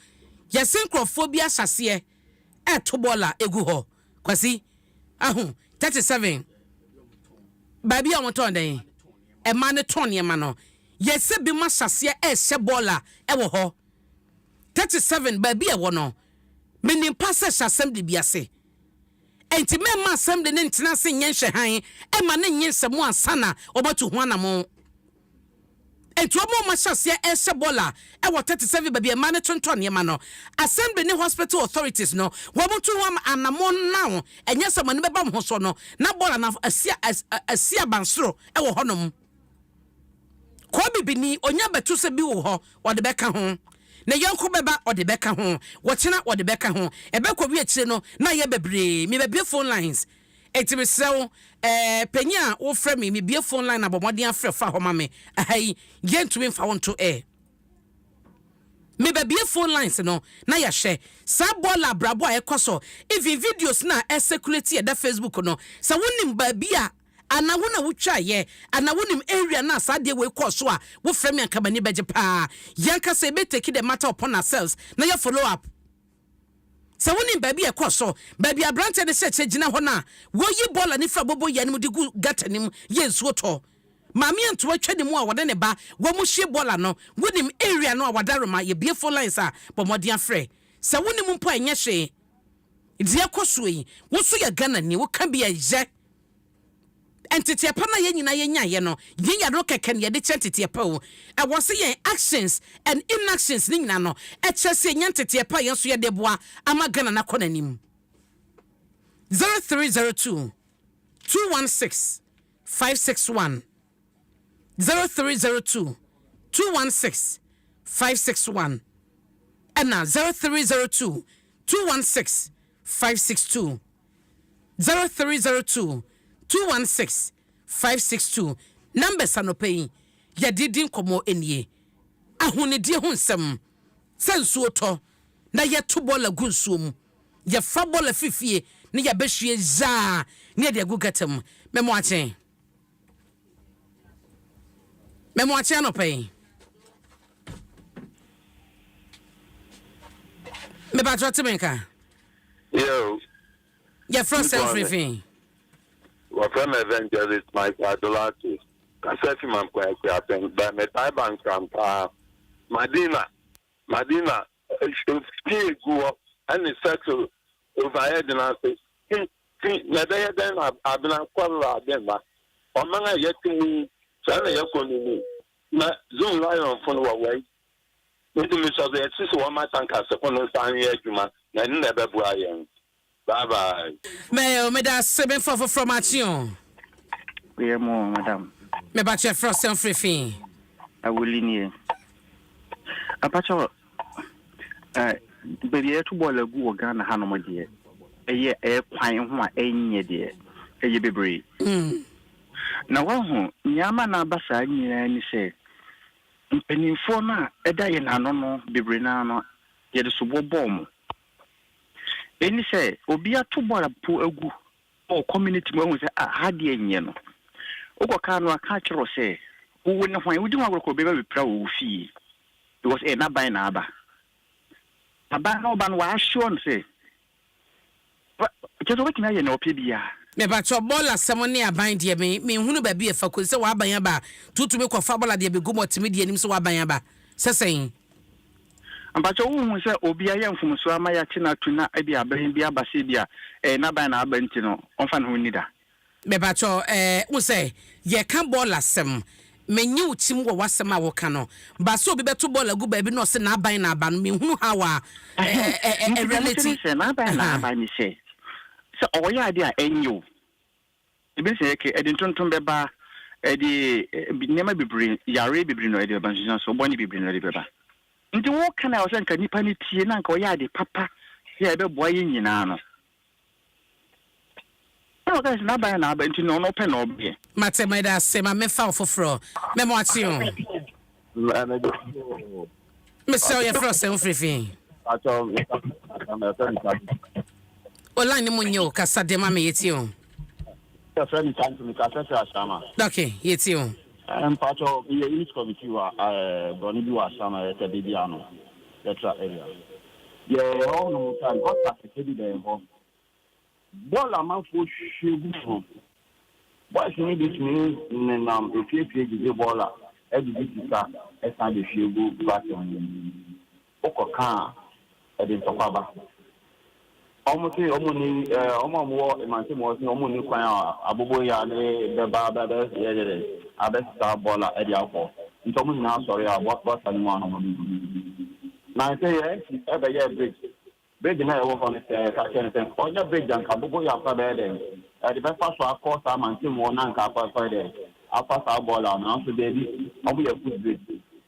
yɛse nkurɔfoɔ bi ahyɛseɛ ɛto bɔɔla egu hɔ kwasi aho 37 baabi a wɔtɔn dɛn ɛma ne tɔn nneɛma no yɛse bi ma hyɛseɛ ɛhyɛ bɔɔla ɛwɔ hɔ 37 baabi a ɛwɔ no menim pa sɛ hyɛsɛm de bi ase enti mema asɛm de ne ntena se nyɛ hwɛ han ɛma ne nyɛ nsɛm ansana ɔbɛto ho anamo enti ɔmo ma hyɛseɛ ɛhyɛ bɔɔla ɛwɔ 37 baabi ɛma ne tontɔn nneɛma no asɛm de ne hospital authorities no wɔmo to ho anamo now ɛnyɛ sɛ mo ne bɛba mo ho so no na bɔɔla na asia bansoro ɛwɔ hɔ nom kɔ bibini onya betu sɛ bi wo hɔ wɔde bɛka ho na yɛnko bɛba ɔde bɛka ho wɔkyena ɔde bɛka ho ɛbɛkɔ wi akyire no na yɛ bebree me bɛbie phone lines ɛtimisew panyi a wo frɛ me bie phone line abɔmɔden afrɛ fa hɔ ma me ahai yɛntumi mfa wo nto me bɛbie phone lines no na yɛhwɛ saa bɔɔla abrabɔ a ɛkɔ so even videos na ɛcirculate yɛda Facebook no sɛ wonim baabi a ana wona wutwa ye ana wonim area na asade we kɔ so a wo frɛ me ankabani bɛgye paa yanka sɛ be take the matter upon ourselves na ya follow up sɛ wonim baabi ɛkɔ so baabi abrante de hyɛ gyina hɔ na wo yi bola ni fra bobo ya nim de gu gata nim ye nsuo tɔ Mami anto atwa ne mu a wode ne ba wo mu hye bola no wonim area no a wadaroma ye beautiful lines a bomodian frɛ sɛ wonim mpo enye hye die koso yi wo so ya Ghana ni wo ka bia je entity pa na ye nyina ye nya ye no yin ya no keke ne ye de entity pa o e wo se yen actions and inactions ni nyina no e che se yen entity pa ye so ye de boa ama Ghana na kɔ nanim 0302 216 561 0302 216 561 and now 0302 216 562 0302 216 562 numbers anopai ya didin komo enie ahonedie ho nsem sensuo to na ye to bola gunsuom ye fa bola fifie ne ya behwie za ne de agugatam memo achen anopai me ba trot menka yo ya frost everything wa from evangelist Mike Adolati kasefi man kwa apen ba me tai bank campa Madina still go and settle overhead na say na dey den abina kwala den ba o manga yetin sana yakoni na zone lion fon wa wai nti mi so dey sisi wa ma tanka se kono san ye adwuma na ni na bebu ayen bye bye me da seben from action we mo madam me ba che frost and free awulini apacho baby e to bola gu o Ghana ha no mo de eye kwan ho a enye de eye bebre na wa ho nyama na abasa nyina ni se mpenimfo na eda ye na no bebre na no ye de so bobom eni se obi ato bola po agu o community mo ho se ha de enye no ugoka no aka kiro se wo ne hwan wudi wa ko beba bepra wo fi because na ban na aba no ban wa sure say kezo wetin aye na opebia me ba cho bola semone aban de me hunu ba bi e fa ko se wa aban aba tutumi ko fa bola de be gumo timi de anim se wa aban aba sesen ambacho hu se obi aye mfumso ama ya tina tuna abi aban bi abase bia na ban na aba ntino onfa no nida me ba cho wo se ye kan bola sem menyi utim wo wasem a wo ka no ba so obi beto bola gu ba bi no se na aban na aba no me hunu hawa reality na ban na aba ni se so oya ade a enyo ibe se ke edin tonton beba edi nema bibiri yare bibiri no edi banjin so boni bibiri no edi beba nti wo kana o se nka nipa ni tie na nka oya ade papa ya ebe boa yin nyina no no guys na ban na aba nti no no pe no be mate me da se ma me fa ofofro me mo ati o me se o ye fro se free acho online mo nyo kasa de ma me yeti o ya friend kan to mi kasa se asama okay yeti o pacho ye unit committee wa boni bi wa asama e te bibi ano letra area ye ho no kan o ta se bi de ho bola man fo shegu fo boys ni this means nam if you the bola e di tika e san de shegu back on okoka e de tokaba almost omuni omo imante mo ni omuni kwan abobo ya ne beba beba ye abesta bola e di afọ ntomu na sorry about what ani mo no na say e be ye break na e wo for ne ka chen onya break dan ka abobo ya fa be de e be fa so akọ sa mante mo na nka fa de afa sa bola na so de bi omo ye foot break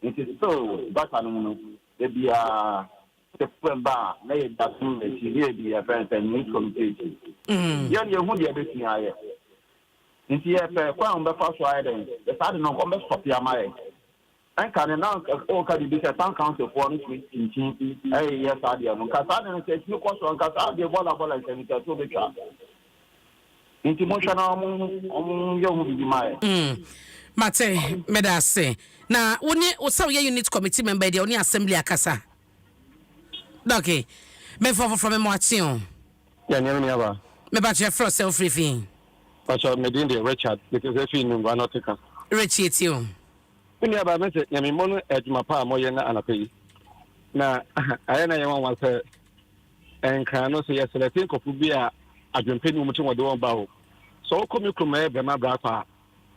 it is so that anu e bia September na ye da tun le ti ye bi friends and meet committee yan ye hu de be fi aye nti ye pe kwa on be fa so aye den the side no ko be stop ya mai an kan na o ka di be town council for no twin eh yes adia no ka sa na se ti ko so ka sa de bola se ni ka to be twa nti mo sha na mo ye hu bi mai mate me da se na woni o sa ye unit committee member de oni assembly akasa. Okay. Me for from me action. Ya nyame ni aba. Me ba che fro self free. Pacho me din de Richard because if you know not take. Richie you. When you have a message, Yamimono at my palm or yana anapi. Now, I know one was and can also yes, I think of Ubia. I've been paying much more doing bow. So come you come here, my brother.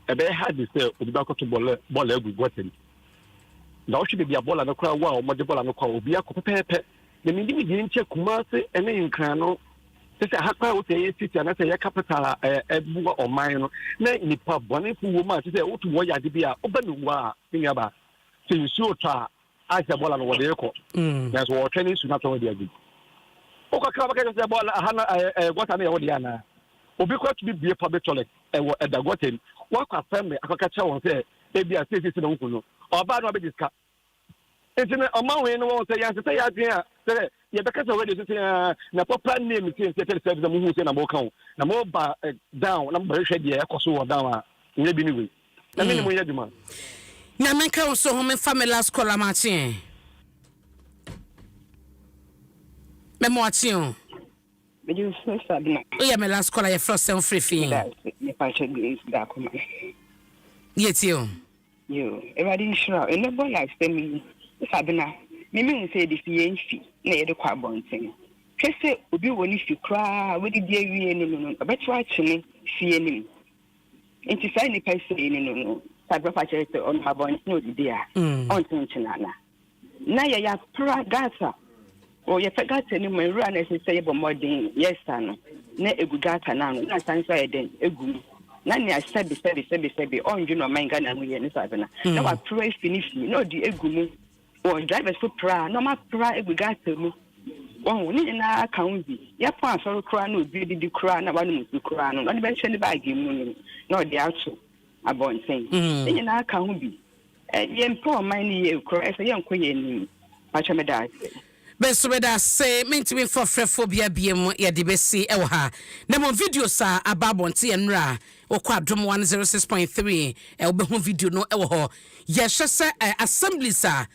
A bear had this day with the back of the ball with gotten. Now should be a ball and a crowd, wow, what the ball and a call, be a pepe. The meaning didn't check Kumasi and then Crano. This is a hacker with a city and I say a capital, a book or mine. Nay, in the pub, one woman to say, oh, to what I did be a open war, thing about. So you sure try, I said, well, what they call. That's what training should not already agree. Okay, say about what I mean, Odiana. Because to be a public toilet at the Gotten, what a family, I catch on say, maybe a city in Uncle, or bad rabbit is cut. It's in a mountain, no one say, I say, yeah, yeah, because already the proper name is service the moon in a book. The more down, I'm very sure, yeah, or down, maybe anyway. The minimum, yeah, demand. Namaka also home and family last call a matching. Memoation. You say, yeah, my last call I first and free fee. Yet you. Everybody sure. And the boy likes me. Sabina, Mimi say the fee, near the carbon thing. Kesse would be when if you cry, what did you a better watching, seeing. And to find the person, no, Sabra on her boy, no, dear, on Tinchana. Now you have Pragasa. Oh, you forgot any my run as you say about more than yes, son. Ne a good gata now, not answer then, a good. None I said, on you know, my gun and we in Savannah. Now I pray finish me, no, the egg. Or driver so proud, no matter pride we got to me. Oh, need an account be. Your pass or crown would be the crown, one to crown, not eventually by game, no, the outside. A born thing. In our account be. Yen poor money, cry a young queen. Much of a best with us say, meant to be for phobia BM, ya debesi ewa. Nemo video sa ababon ti and ra, or Adom 106.3, elbow video no ewa. Yes, assembly sa.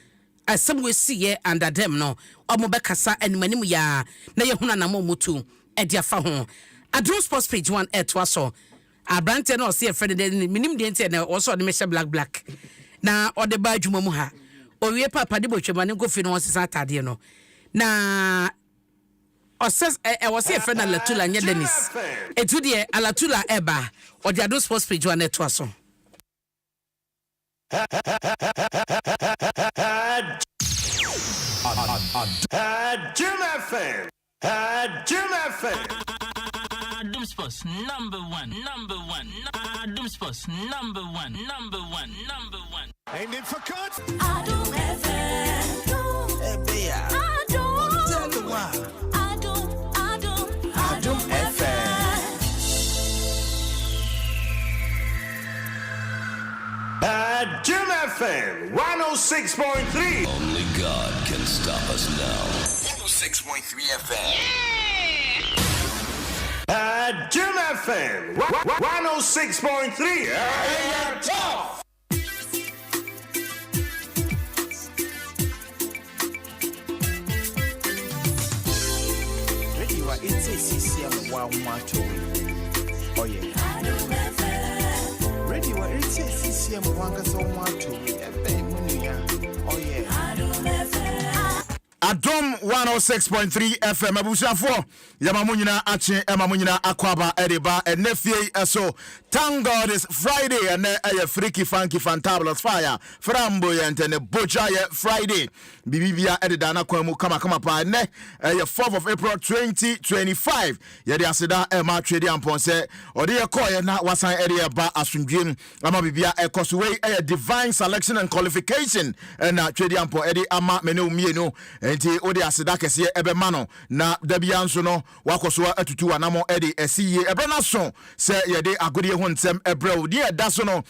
Some we see ye under them no omobekasa and manimu ya na ye huna na momutu e dia fa ho Adom Sports page 1 Dwaso abrante no see friend de minim de ente na also de mesha black na ode ba adwuma mu ha owie papa de botwema ne gofi no sisa atade no na oses e was see friend Alatula nya Dennis etu de Alatula eba ode Adom Sports page 1 Dwaso Adom FM. Adom FM. Adom Sports number one. Adom Sports number one. Aimed in for cut. Adom FM. Adom FM. Adom FM 106.3. Only God can stop us now. 106.3 FM. Adom FM 106.3. AM Tough. Radio it's a CCM 112. Oh yeah. Radio it's a CCM 112. Oh yeah. Adom 106.3 FM abusafo yamamunyina ache emamunyina akwaba edeba enefie eso. Thank God it's Friday and a freaky funky fantabulous fire framboyant and a boja Friday bibibia edidana kwemu kama pa ne 4th of April 2025 yede aseda ema twede ampon se ode ye koye na wasan ede ba asundwem ama bibia ekoswe divine selection and qualification na twede ampon ede ama mene umienu enti ode aseda kese ebe mano na dabia nso no wakoso atutu anamo ede esiye ebe na so se yede agode Nsem Ebrel dia daso no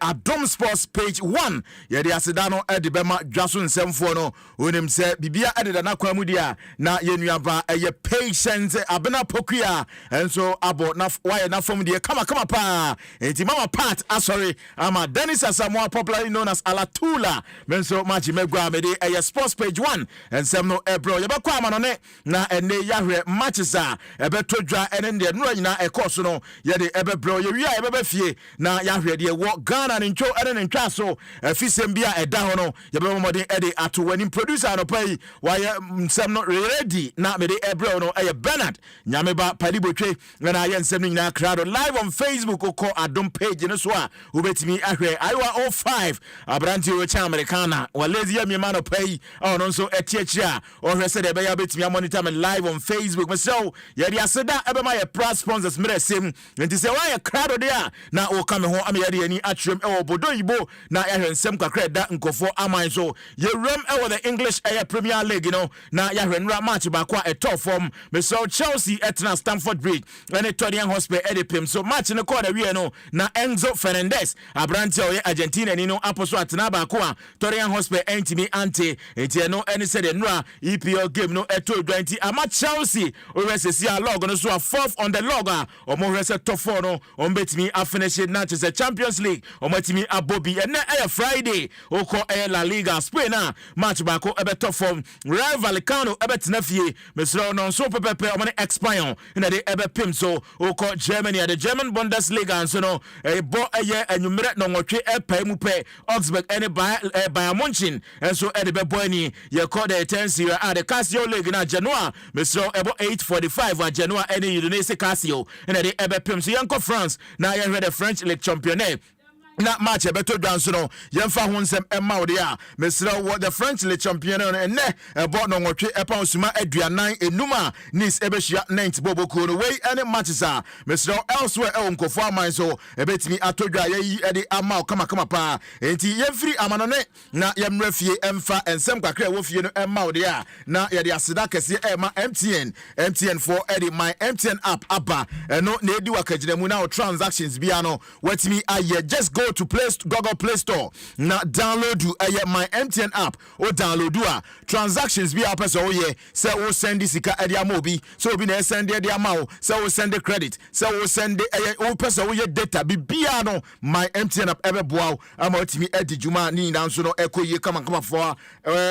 Adom Sports page 1 yede aseda no ede bema Dwaso Nsem fo no onim se bibia ede da na kwamu dia na yenuaba patient abena pokuya enso abo na why na from dia kama pa enti mama part sorry ama Dennis Asamoah popularly known as Alatula menso maji megwa mede sports page 1 and nsɛm no ɛbrɛ yɛbɛkɔ ama no ne na ɛnɛ yɛahwɛ matches a ɛbɛtɔ dwa ɛne deɛ nnora nyinaa ɛkɔɔ so no yɛde ɛbɛbrɛ yɛwie a yɛbɛbɛ fie na yɛahwɛ deɛ wɔ Ghana ne ntwo ɛne ne ntwa so afisɛm bi a ɛda hɔ no yɛbɛbɔ mmɔden ɛde ato w'anim producer anɔpa yi wayɛ nsɛm no ready na mede ɛbrɛ no ɛyɛ Bernard Nyameba Padibotwe na yɛ nsɛm no nyinaa krado live on Facebook wokɔ Adom page no so a wobɛtumi ahwɛ Iowa 05 abrante wɔkyɛ Americana walezi ya miema no pay ɔno nso ɛtiakyiri a ɔhwɛ sɛ deɛ ɛbɛyɛ wobɛtumi monitor me live on Facebook mesɛw yɛde aseda ɛbɛma yɛ pra sponsors mmerɛ sɛm nti sɛ woayɛ krado de a na woka me ho ama yɛde yɛni atwerɛm ɛwɔ bodo yibo na yɛhwɛ nsɛm kakra da nkɔfoɔ aman so yɛwuram ɛwɔ the English ɛyɛ Premier League no na yɛhwɛ nnura match baako a ɛtɔ fam mesɛw Chelsea ɛtena Stamford Bridge ɛne Tottenham Hotspur ɛde pim so match no kɔɔ na wie no na Enzo Fernandez abrante a ɔyɛ Argentina ni no apɔ so atena baako a Tottenham Hotspur ɛntimi ante enti no ɛne sɛ de nnura EPL game no ɛtɔ dwa nti ama Chelsea ɔhwɛ sɛsi a log no so a fourth on the log a ɔmo hwɛ sɛ top 4 no ɔmbɛtumi afinish na kyerɛ sɛ Champions League ɔmatumi abɔ bi ɛnɛ ɛyɛ Friday ɔkɔ ɛyɛ La Liga Spain a match baako ɛbɛtɔ fam Rayo Vallecano ɛbɛtena fie mesrɛ no nso pɛpɛpɛ ɔmo ne expire na de ɛbɛpem so ɔkɔ Germany the German Bundesliga nso no ɛbɔ ɛyɛ anwummerɛ na ɔnwɔtwe ɛpae mu pɛ Augsburg ɛne Bayern Munchen nso ɛde bɛbɔ ani yɛkɔ the 10 Serie A the Casio League na Genoa mesrɛ ɛbɔ 8:45 a Genoa ɛne Udinese Casio na de ɛbɛpem so yɛnkɔ France na yɛhwɛ the French League Championnat na match beto dwan so no yɛmfa ho nsɛm ɛma wo de a mesrɛ wɔ the French Le Champion no ɛnɛ ɛbɔ no nwɔtwe ɛpa nsuma aduanan enum a Nice ɛbɛhyia Nantes bɔbɔkuo no wei ɛne matches a mesrɛ elsewhere ɛwɔ nkɔfoɔ aman so ɛbɛtumi atɔ dwa yɛyi ɛde ama wo kamakama paa enti yɛmfiri amanone na yɛmmrɛ fie ɛmfa nsɛm kakra ɛwɔ fie no ɛma wo de a na yɛde aseda kɛseɛ ɛma MTN for ɛde my MTN app aba ɛno na ɛdi wakagyinamu na wo transactions bia no watumi ayɛ just go to Google Play Store na download my MTN app o download a transactions bi a pese o ye say o send sika e dia ma obi so obi na send e dia ma o say o send credit say o send o pese o ye data bi bia no my MTN app ebe boa ama otimi edi juma ni na nso no ekoye kama for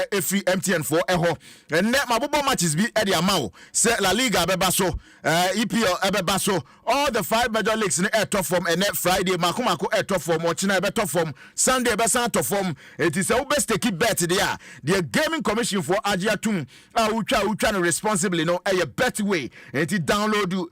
every MTN for eho enne mabobo matches bi e dia ma o say La Liga beba so EPL beba so all the 5 major leagues in air top form and Friday makomako air top form China better form Sunday better top form it is a best take bet there the gaming commission for Agia Tum ucha responsibly no a betway and it download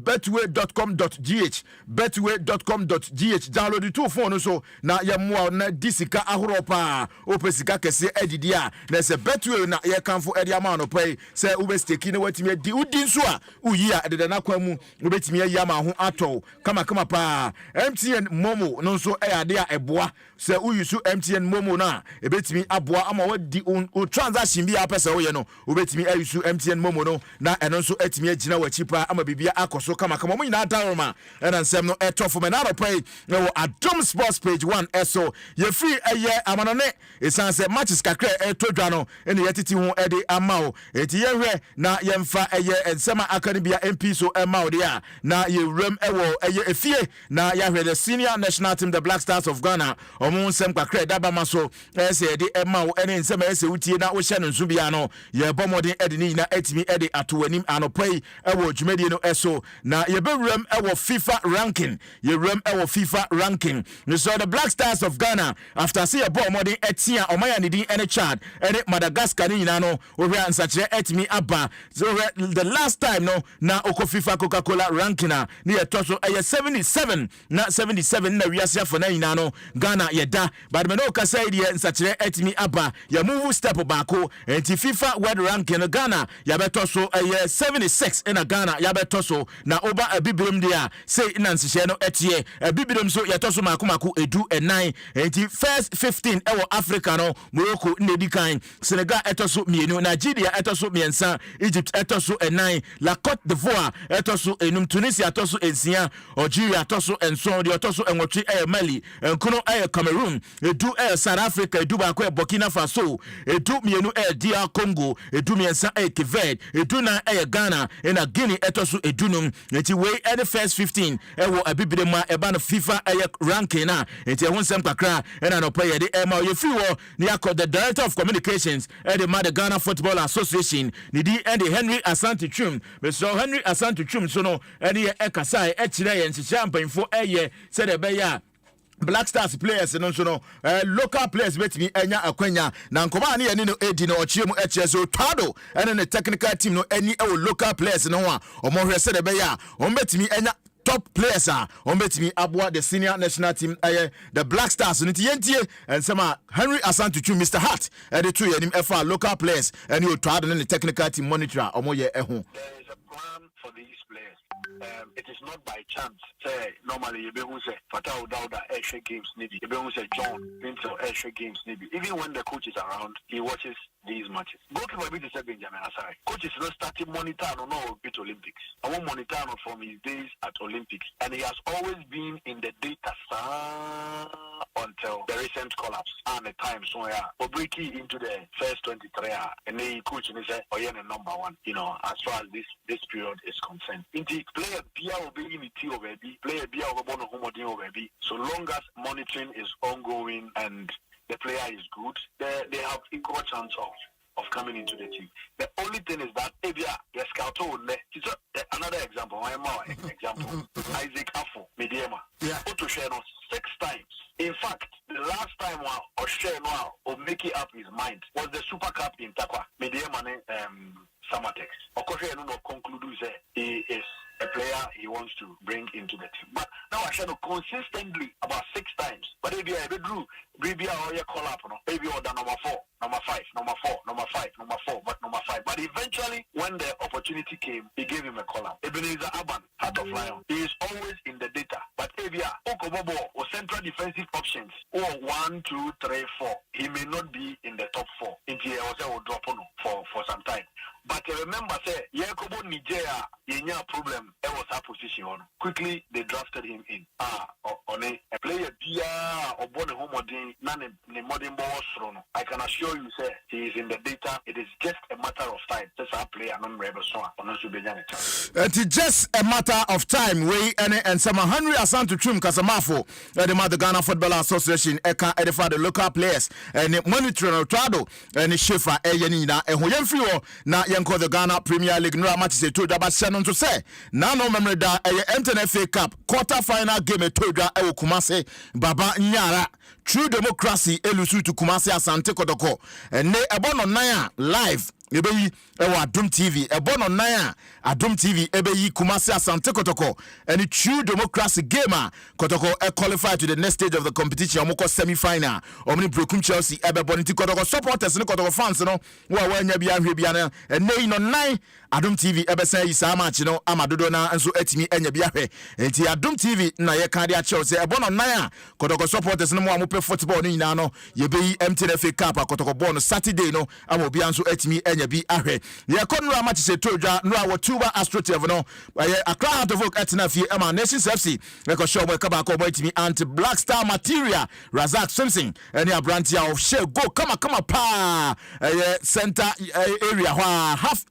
betway.com.gh betway.com.gh download the two phone so na ya mo na disika ahoropa opesika kese edidia na se betway na ye kan for edia ma no pay say ubesteki na watimi di udin so a uyi a de na kwamu ubetimi ya ma ho ato kama pa MTN Momo no so ade a eboa se uyusu MTN Momo na ebetimi aboa ama wadi transaction bi apese wo ye no obetimi ayusu MTN Momo no na eno so etimi agina wachipa ama bibia akoso kama mo nyina daroma ena nsem no etofo me na ropai na wo Adom Sports page 1 eso ye free eye amanone esan se matches kakra etodwa no ene yetiti ho ede amao enti ye hwe na ye mfa eye ensema akademia MP so emao de a na ye rem ewo eye efie na ya hwe the senior national team the Black Stars of Ghana omo nsem kakra daba maso ese de emao ene nsem ese utie na wo hye no nso bia no ye bomodin ede ni na etimi ede atowanim anopai ewo dwumedie no eso na ye bewrem ewo FIFA ranking ye rem ewo FIFA ranking so the Black Stars of Ghana after see a bomodin etia omaya ne din ene Chad ene Madagascar ni nyina no wo hwe ansakire etimi aba so the last time no na oko FIFA Coca-Cola ranking na ye toso 77 na 77 na wiase afọ na nyina no Ghana yeda but me no kasa ide nsakire etimi aba ya move step baako enti FIFA world ranking no Ghana ya beto so 76 na Ghana ya beto so na oba abibirem dia say na nsihye no etie abibirem so ya toso makomako edu 9 enti first 15 ewo Africa no Morocco ndedi kan Senegal etoso mienu Nigeria etoso miensa Egypt etoso 9 La Côte d'Ivoire etoso enum Tunisia etoso ensia Algeria etoso enso de etoso enwotwe Mali nkono Cameroon edu South Africa edu baako Burkina Faso edu mienu DR Congo edu miensa Cape Verde edu na Ghana na Guinea etoso edunum enti we any first 15 ewo abibire ma eba no FIFA ranking na enti ehun sem kakra na no pay de ema ye fi wo ne yakọ the director of communications the Ghana Football Association ni di and Henry Asante Twum Mr. Henry Asante Twum so no ene ekasa kire ye nchicha mpanfo said the beya Black Stars players no so no local players bet me enya akwanya na nkoma ne ye no edi no ochie mu so twado ene ne technical team no eni local players no a omo said the beya ombetimi enya top players on betimi aboa the senior national team the Black Stars unity yentie and some Henry Asante Twum Mr. Hart the two yenim FR local players and you twado ne technical team monitor omo ye ehu. There is a plan for these players. It is not by chance. Say normally you be who say Fatah Dauda extra games needy. You be who say John Pinto extra games needy. Even when the coach is around, he watches these matches. Goalkeeper be the say Benjamin Asare. Coach is not starting monitor no bit Olympics. I want monitor from his days at Olympics, and he has always been in the data until the recent collapse and the times where Obriki into the first 23 and the coach and say oh yeah number one. You know as far as this period is concerned. Indeed, player Bia will be in the T already. Player Bia will be on already. So long as monitoring is ongoing and the player is good, they have equal chance of coming into the team. The only thing is that if you are scout another example, Isaac Afo, Mediema, to share 6 times. In fact, the last time Osheno or make it up his mind was the Super Cup in Takwa, Mediema Samatex. Okoshe no conclude say he is a player he wants to bring into the team. But now I shall consistently about 6 times. But if you ever drew, maybe I call up, maybe order number 4, number 5, number 4, number 5, number 4, but number 5. But eventually, when the opportunity came, he gave him a call up. Ebenezer Aban, Heart of Lion, he is always in the data. But if you are Okobobo or central defensive options, or 1, 2, 3, 4, he may not be in the top 4. Until he will drop on for some time. But remember, say, Yakobo Nigeria, yenya problem, it was our position on. Quickly, they drafted him in. On a player, or born a homodin, none modern boss. I can assure you, say, he is in the data. It is just a matter of time. That's our player, non rebel song. It is just a matter of time. We and some Henry Asante Twum Kasamafo, the Ghana Football Association, Eka edify the local players, and monitoring Trado, and the Shefa, Eyanina, and Huyemfio, na yanko the Ghana Premier League no match say to but Shannon to say now no memory da FA Cup quarter final game to da Kumase Baba Nyara True Democracy elusu to Kumase Asante Kotoko and ne ebono naya live ebeyi ewa Adom TV ebono naya Adom TV ebeyi Kumase Asante Kotoko and the True Democracy gamer Kotoko qualified to the next stage of the competition omoko semi-final omni brokum Chelsea ebe boniti Kotoko supporters ne Kotoko fans no wa nya bia hwe bia and ne no 9 Adom TV ebe say isa match no amadodo na nso atimi enya bia hwe enti Adom TV na ye kan dia Chelsea ebono naya Kotoko supporters no mo amope football no nyina no ye beyi FA Cup Kotoko ball no Saturday no amobi anso atimi enya bi ahwe ye konra match se todwa no a Tuba Astrotev no Accra Heart of Oak etina fie Emma Nations FC reko show boy kaba ko boy timi anti Black Star Material Razak Simpson any abrantia of share go come pa center area half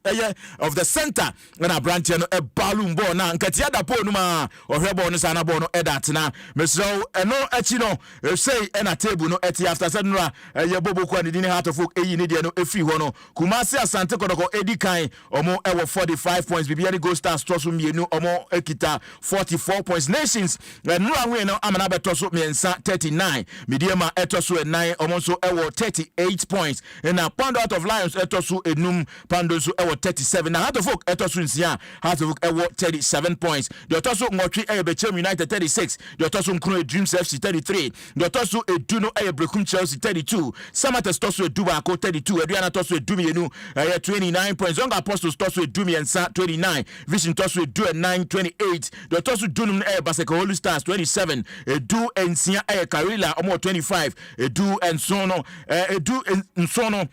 of the center when abrantia no a balloon ball na nkatia da po no ma ohwe ball no sana ball no edat na mesro eno echi no say na table no eti after said no ye bobo ko ni Heart of Oak eyi ni de no efi ho no Kumasi Asante Kotoko edi kan omo ewo 45 points Bibiani Gold Stars toso mienu omo ekita 44 points Nations no anwe no amana betoso miensa 39 Mediema etoso 9 omo so ewo 38 points na Pound Out of Lions etoso enum Pando so ewo 37 na Heart of Oak etoso nsia Heart of Oak ewo 37 points the toso ngotwi Bechem United 36 the toso Nkunu Dreams FC 33 the toso Eduno Brekum Chelsea 32 Samates toso Eduba ko 32 Eduana toso Edumienu 29 points Young Apostles toso Edumiensa 29 Vision toso Edu 9 28 the toso Dunum Baseka Holy Stars 27 Edu Ensia Karila omo 25 Edu Ensono Edu Ensono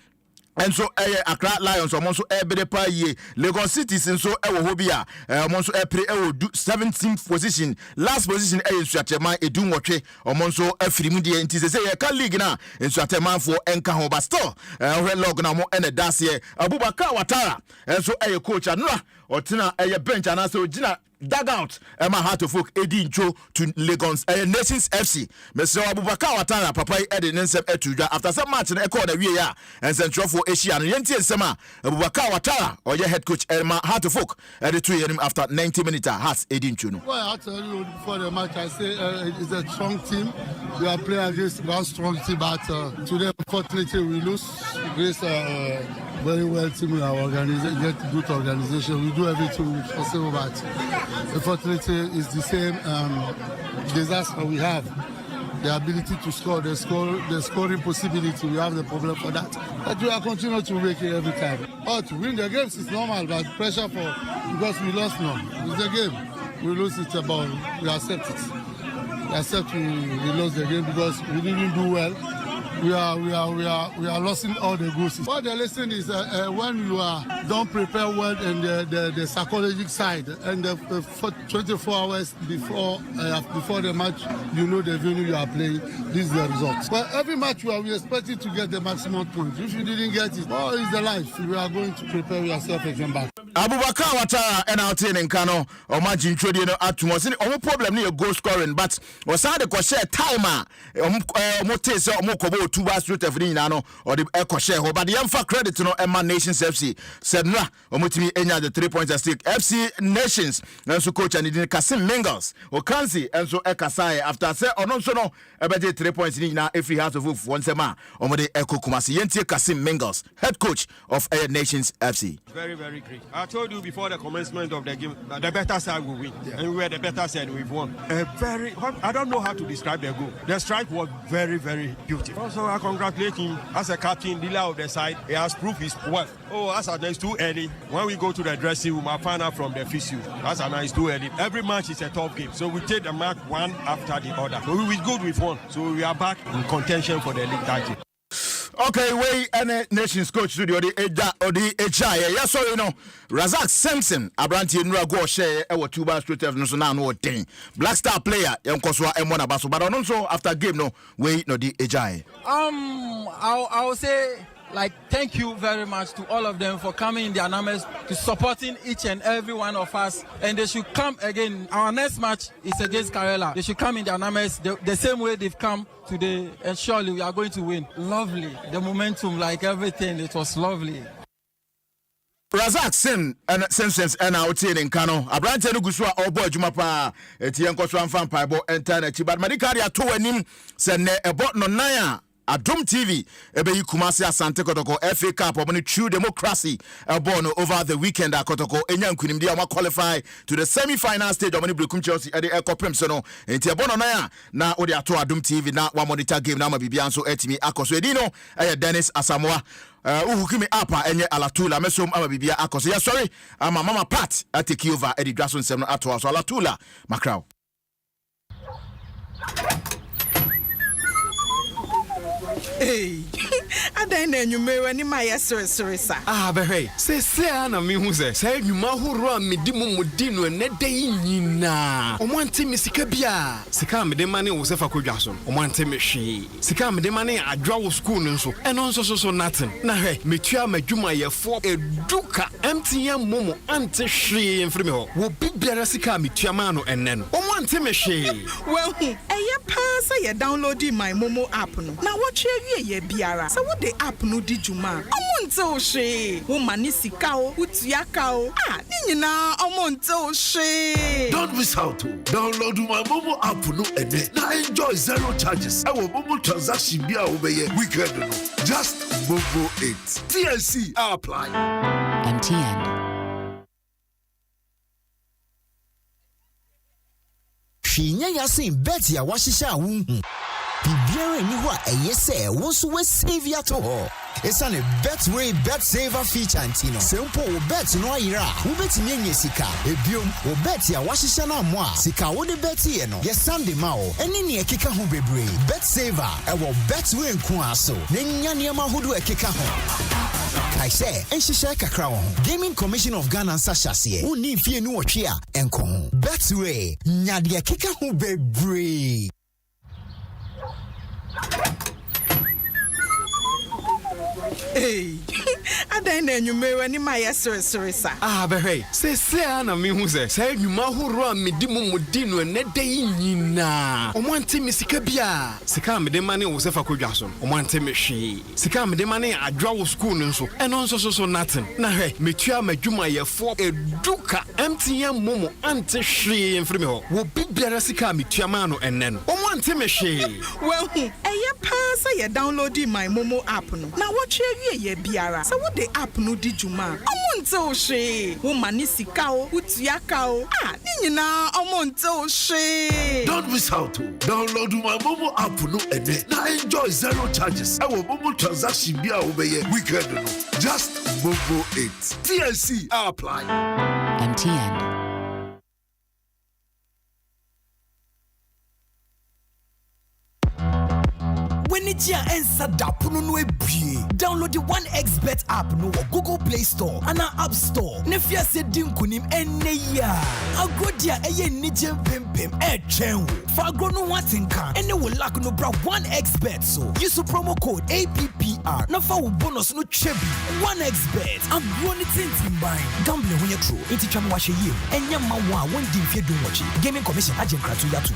and so Accra Lions or Monso Ebedepa ye Lagos Cities and so Hobia Monso Epre 17th position last position Suatema Edunwoche or Monso Efrimudi and Tise a league now in Suatema for Enka Basto log now and a dasie Abubakar Watara and so a coach Anra or Tina a bench and also Gina dugout Emma Heart of Folk Eddie Intro to Lagos Nations FC. Mr. Abubakar Watara Papa Eddie Nsem Etuja after some match in Echo the Via and Central for Asia and Yenti and Sema Abubakar Watara or your head coach Emma Heart of Folk Eddie 2 him after 90 minutes has Eddie Intro. Well, I tell you before the match I say it's a strong team. We are playing against one strong team, but today unfortunately we lose against very well team in our organization, get good organization. We do everything possible, but unfortunately, it's the same disaster we have. The ability to score, the scoring possibility, we have the problem for that. But we are continuing to make it every time. Or to win the games is normal, but pressure because we lost now. It's the game. We lose it about, we accept it. We accept we lost the game because we didn't do well. We are losing all the goals. What the lesson is when you don't prepare well and the psychological side and the 24 hours before the match, you know the venue you are playing. This is the result. Well, every match we expect you to get the maximum points. If you didn't get it, it's the life. We are going to prepare yourself again back. Abubakar Watara and out in Kano or Margin Trading at Tumos. Only problem near goal scoring, but was had a crochet timer Motes or Mokobo 2 bars with Evinano or the Echo share. But the Emfa credit to no Emma Nations FC said no, or Mutimi any the 3 points at stake. FC Nations and so coach and it didn't Kasim Mingles or Kansi and so Ekasai after say or no so no about 3 points in now if he has to move once a man or the Echo Kumasi Yentie Kasim Mingles, head coach of Air Nations FC. Very, very great. I told you before the commencement of the game that the better side will win. Yeah. And we were the better side, we've won. I don't know how to describe the goal. The strike was very, very beautiful. Also, I congratulate him as a captain, leader of the side. He has proved his worth. It's too early. When we go to the dressing room, I find out from the physio. It's too early. Every match is a tough game. So we take the match one after the other. So we good with one. So we are back in contention for the league title. Okay, we and Nations coach studio the HI. Yes, so you know, Razak Simpson, Abranti Nura go share our 2 bars straight no so now no thing. Black Star player, Yankoswa M1 Abaso, but also after game no we no the HI. I'll say like thank you very much to all of them for coming in their numbers to supporting each and every one of us, and they should come again. Our next match is against Karela. They should come in their numbers the same way they've come today, and surely we are going to win. Lovely, the momentum, like everything, it was lovely. Razak Sim and Simpsons and out in Kano. Abrante Guswa or boy Jumapa, Tianko Swan Paibo and Tanachi, but Madikaria to an him send a bot no naya. Adom TV, Ebe Kumasi Asante Kotoko, FA Cup, or True Democracy, born over the weekend at Kotoko, Enyan Kunimdia qualify to the semi-final stage of Brukum Chelsea at the Echo Primsono, and Tiabonaya, now Odia to Adom TV, now one monitor game, now Bibianso Etimi Akoswedino, Dennis Asamoah. Uhukimi apa enye alatula mesom ama bibia akose ya sorry ama mama Pat atake over Eddie Dwaso Nsem ato so alatula makraw. Hey, adan na nyumewe ni ma yesere sa. Behwe. Se ana me hu se. Say nyuma horo a medi mumudi no ne dey nyina. Omonte misika bia. Sika mede mane wo se fa kodwa so. Omonte me hwe. Sika mede mane adwa wo school nso. Eno nso so nothing. Na hwe, metua madwuma yefo eduka MTN momo ante hwe mfiri me ho. Wo bibiara sika metua ma no enne no. Omonte me hwe. Well, eye pa say you downloading my Momo app no. Na what ye biara. So what the app no di juma. Omonte o hwe. Wo mani sika o, utuaka o. Ni nyina omonte o hwe. Don't miss out. Download my Momo app no ene. Na enjoy zero charges. Our Momo transaction bia obeye weekend no. Just Momo 8. TNC apply. MTN. Shinya yasin beti ya washisha wunhu. biara ni ho a ɛyɛ sɛ wo so we save ya to ho. Esa ne Betway Bet Saver feature antino. Sempo wo bet no ayira. Wo betimi anya sika. Ebiom wo bet ya wahyehyɛ na mo a sika wo de bet ye no. Ye Sunday ma wo. Eni ne ekeka ho bebre. Bet Saver ɛwɔ Betway nko aso. Ne nya nneɛma hodo ekeka ho. Kai say enhyehyɛ kakra wo ho. Gaming Commission of Ghana nsahyaseɛ. Woni fie ni wɔtwe a enko ho. Betway nya de ekeka ho bebre. Hey, I don't know you may when my sorry, sir. Ah, but hey, say, Anna, me who says, say, you ma who run me dimudino and net day in na. On one team, Miss Cabia. Sikam, the money was a Fakujason. On one team, she. Sikam, the money I draw school and also so nothing. Now, hey, me tia me juma for a duca, empty momo, anti she and frimo. Will be better Sikam, Tiamano and then. On one team, she. Well, a pass, I downloading my Momo app. Now, what ye biara. So what the app no di juma. Omonto she. Woman is sikao, utiakao. Ah, nina omonto she. Don't miss out to download my Momo app no and now enjoy zero charges. Our Momo transaction be obey weekend no. Just Momo 8. TLC apply. MTN. Nitia ensa dapuno no ebie. Download the 1xBet app no Google Play Store and App Store. Nefia se dinkunim enne ya. Agodia eye nije pimpim chen. Fagro no watinka. Ene wo lak no bra 1xBet so. Use promo code APPR. Na fa wo bonus no chebi. 1xBet. Agro ni tintimban. Gamble when you true. Enti twam wa hye yim. Enya ma wo a won di mfie do watch. Gaming Commission agent kratu ya to.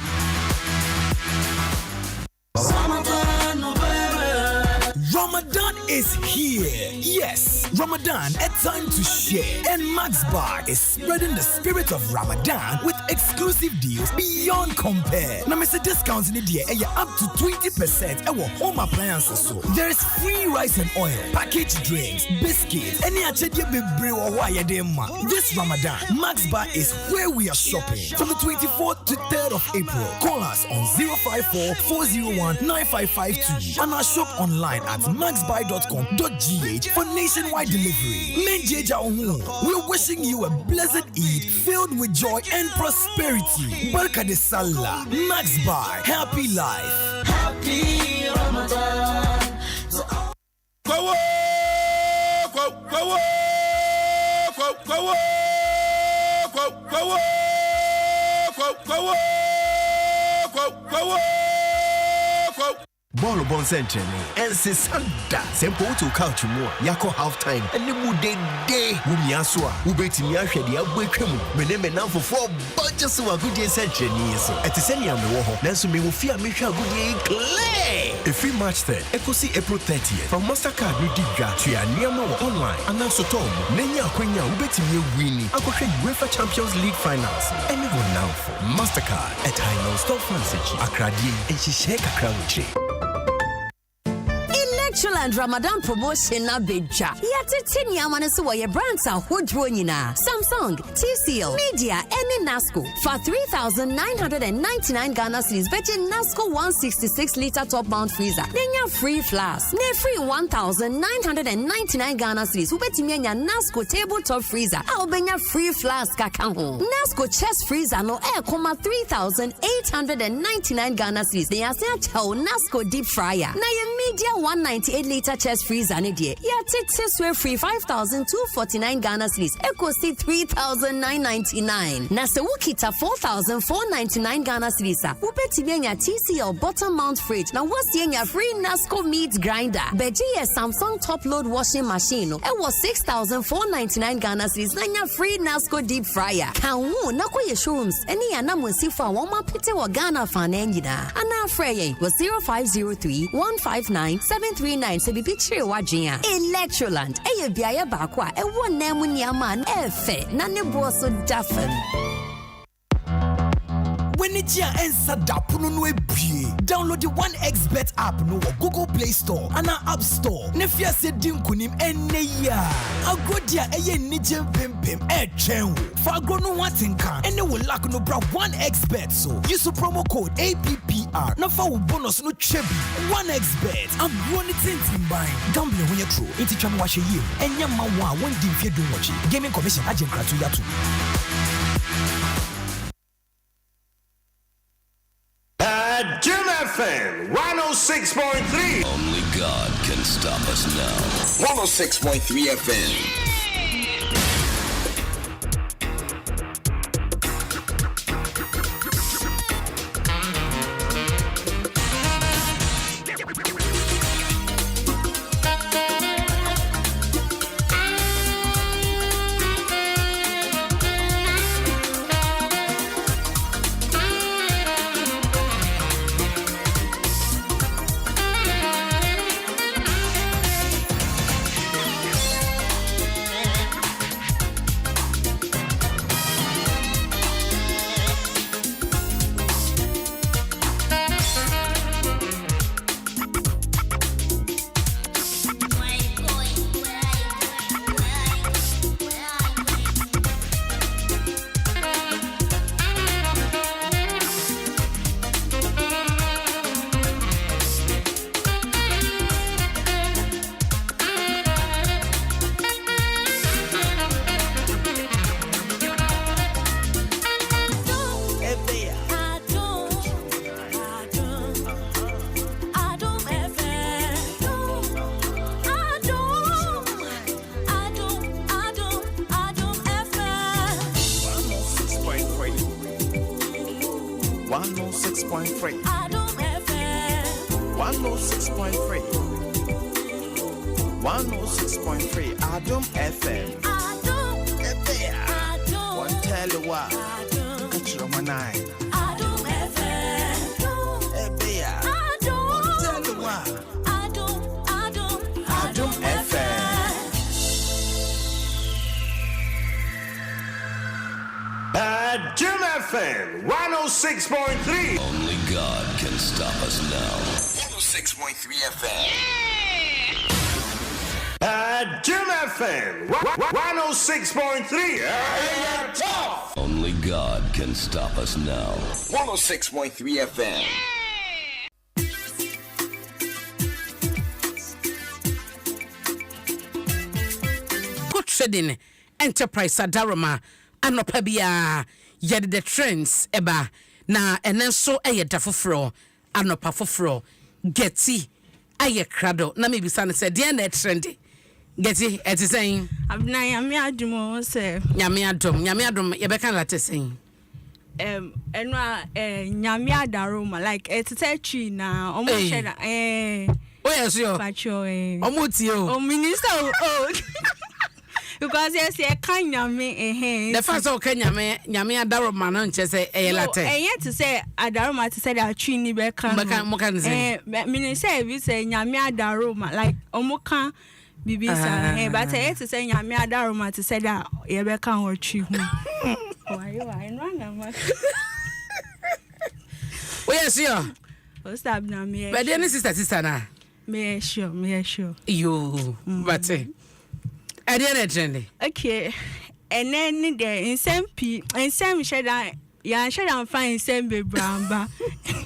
Ramadan is here. Yes, Ramadan, a time to share. And Max Bar is spreading the spirit of Ramadan with exclusive deals beyond compare. Now, Mr. Discounts in the day, up to 20% our home appliances. So there is free rice and oil, packaged drinks, biscuits, any achedia baby or wire dem. This Ramadan, Max Bar is where we are shopping. From the 24th to 3rd of April, call us on 054-401-9552 and our shop online at maxbuy.com.gh for nationwide delivery. We're wishing you a blessed Eid filled with joy and prosperity. Barka de Salah. Max Buy. Happy life. Happy Ramadan. Ball bon century and sisanda sempo to couch mo yako half time and the mood day wumiaswa ubeti mi ahwe de abwetwam me na for budget so a good century ni so etisenia me wo ho nanso me wo fi a me hwa good clear every March 3rd ekosi April 30th from Mastercard no digwa to ya niam online and also tom nenya akwanya ubeti mi wini akohwe UEFA Champions League finals anyone now for Mastercard at high no stop fancy akradi ehihye kakra wuche. Excellent Ramadan promotion na beja. Yate tini amane so your brands are hodro nyina. Samsung, TCL, Media, and Nasco for 3,999 Ghana cedis. Virgin Nasco 166-liter top mount freezer. Then free flask. Ne free 1,999 Ghana cedis. Ubetimi nya Nasco tabletop freezer. Albenya free flask akaho. Nasco chest freezer no air 3,899 Ghana cedis. They are saying Nasco deep fryer. Na your Media 198-liter chest freezer ne die. Ya tete swear free 5,249 Ghana cedis. Ekosti 3,999. Na se wukita 4,499 Ghana cedis. Ubetimi nya TCL bottom mount fridge. Na what's nya free Nasco meat grinder. Beji ye Samsung top load washing machine. No. It was 6,499 Ghana cedis. Na nya free Nasco deep fryer. Kanwu na kwa ye showrooms. Eni ya na mwesifa wama pite wa Ghana fan enjina. Ana freye was 0503-159-739. Se bibi chire wajia. Electroland. Eye biaya bakwa. Ewo nemu niyaman. Efe. Na ne boso dafen. When it's your answer dapuno no ebie. Download the 1xBet app no Google Play Store and App Store. Nefia se din kunim ene ya. Agodia eye nijem pim chen. For agro no watinka ene wo lack no bra 1xBet so. Use promo code APPR. Na fa wo bonus no chebi. 1xBet. Agro ni tintin buy. Gambling when you true. Inti chama wa shey. Enya ma wa won di fie do watch. Gaming Commission agent kratu ya tu. Adom FM 106.3. Only God can stop us now. 106.3 FM. Adom FM. One tell you what. Catch your man eye. Adom FM. One tell you what. Adom FM. Adom FM 106.3. Only God can stop us now. 106.3 FM. Adom FM 106.3. Only God can stop us now. 106.3 FM. Good trading enterprise Adaroma anopa bia yede the trends eba na enenso eye dafofro anopa fofro geti aye krado na mebisa ne se de na trendy geti eti saying abna nyame adumo se nyame adom ye beka late saying eno nyame adaroma like etete na omo sheda oh yes yo pacho omo ti o minister oh because yes e kan nyame the first o kan nyame adaroma no nche se late to say adaroma to say that twi ni beka mo kan say minister bi say nyame adaroma like omo kan bibisa but to say nyame adaroma to say that ye beka ho twi hu why no ngama oh yes yo o stab na me but then sister na me sure yo but I didn't trend. Okay. And then the Nsem sheda ya sheda find Nsem be bramba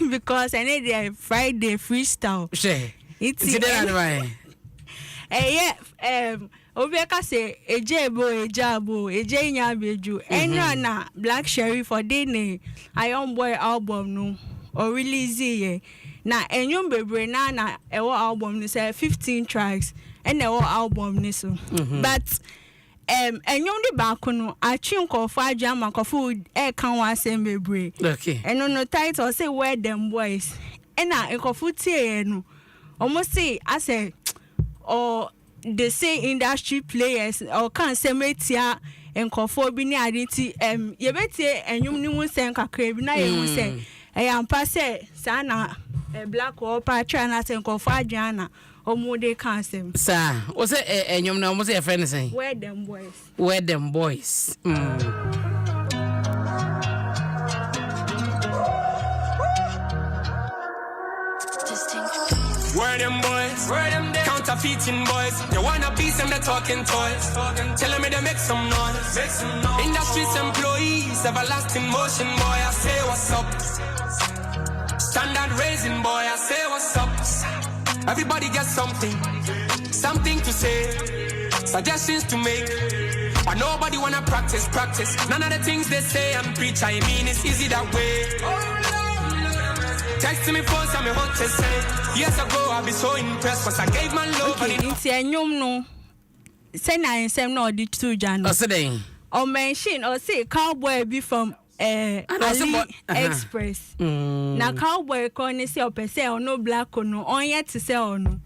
because I need the Friday freestyle. She. It's that way. Obeka say ejabo eje nyabeju. Enra na Black Sherry for day Iron Boy album no or release ye. Na enyum bebre na ewo album ni say 15 tracks. And the whole album ni so but enyom de ba ko no achi nkofo ajama nkofo kan wa assemble okay and no title say where them boys and na nkofo tie no almost say I say or they say industry players or can say metia nkofo bi ni adenti ye betie enyom ni hu sen kakra bi na ye hu say ampa say sa na black or pa try na say nkofo ajana Omude Kansem. Sir, was it enyom na almost a friend saying? Where them boys? where them boys? Counterfeiting boys. They wanna be some they talking toys. Telling me they make some noise. Industry's employees, everlasting motion boy. I say what's up. Standard raising boy. I say what's up. Everybody gets something to say, suggestions to make. But nobody wanna practice. None of the things they say and preach, I mean it's easy that way. Text me first, I'm a hot to say. Years ago, I'll be so impressed, cause I gave my love. Okay, it's a no. Say na Nsem no di two Jano. Oh, say or mention or say cowboy be from Ali Express. Na cowboy kon say o pese o no black no on yet to say no.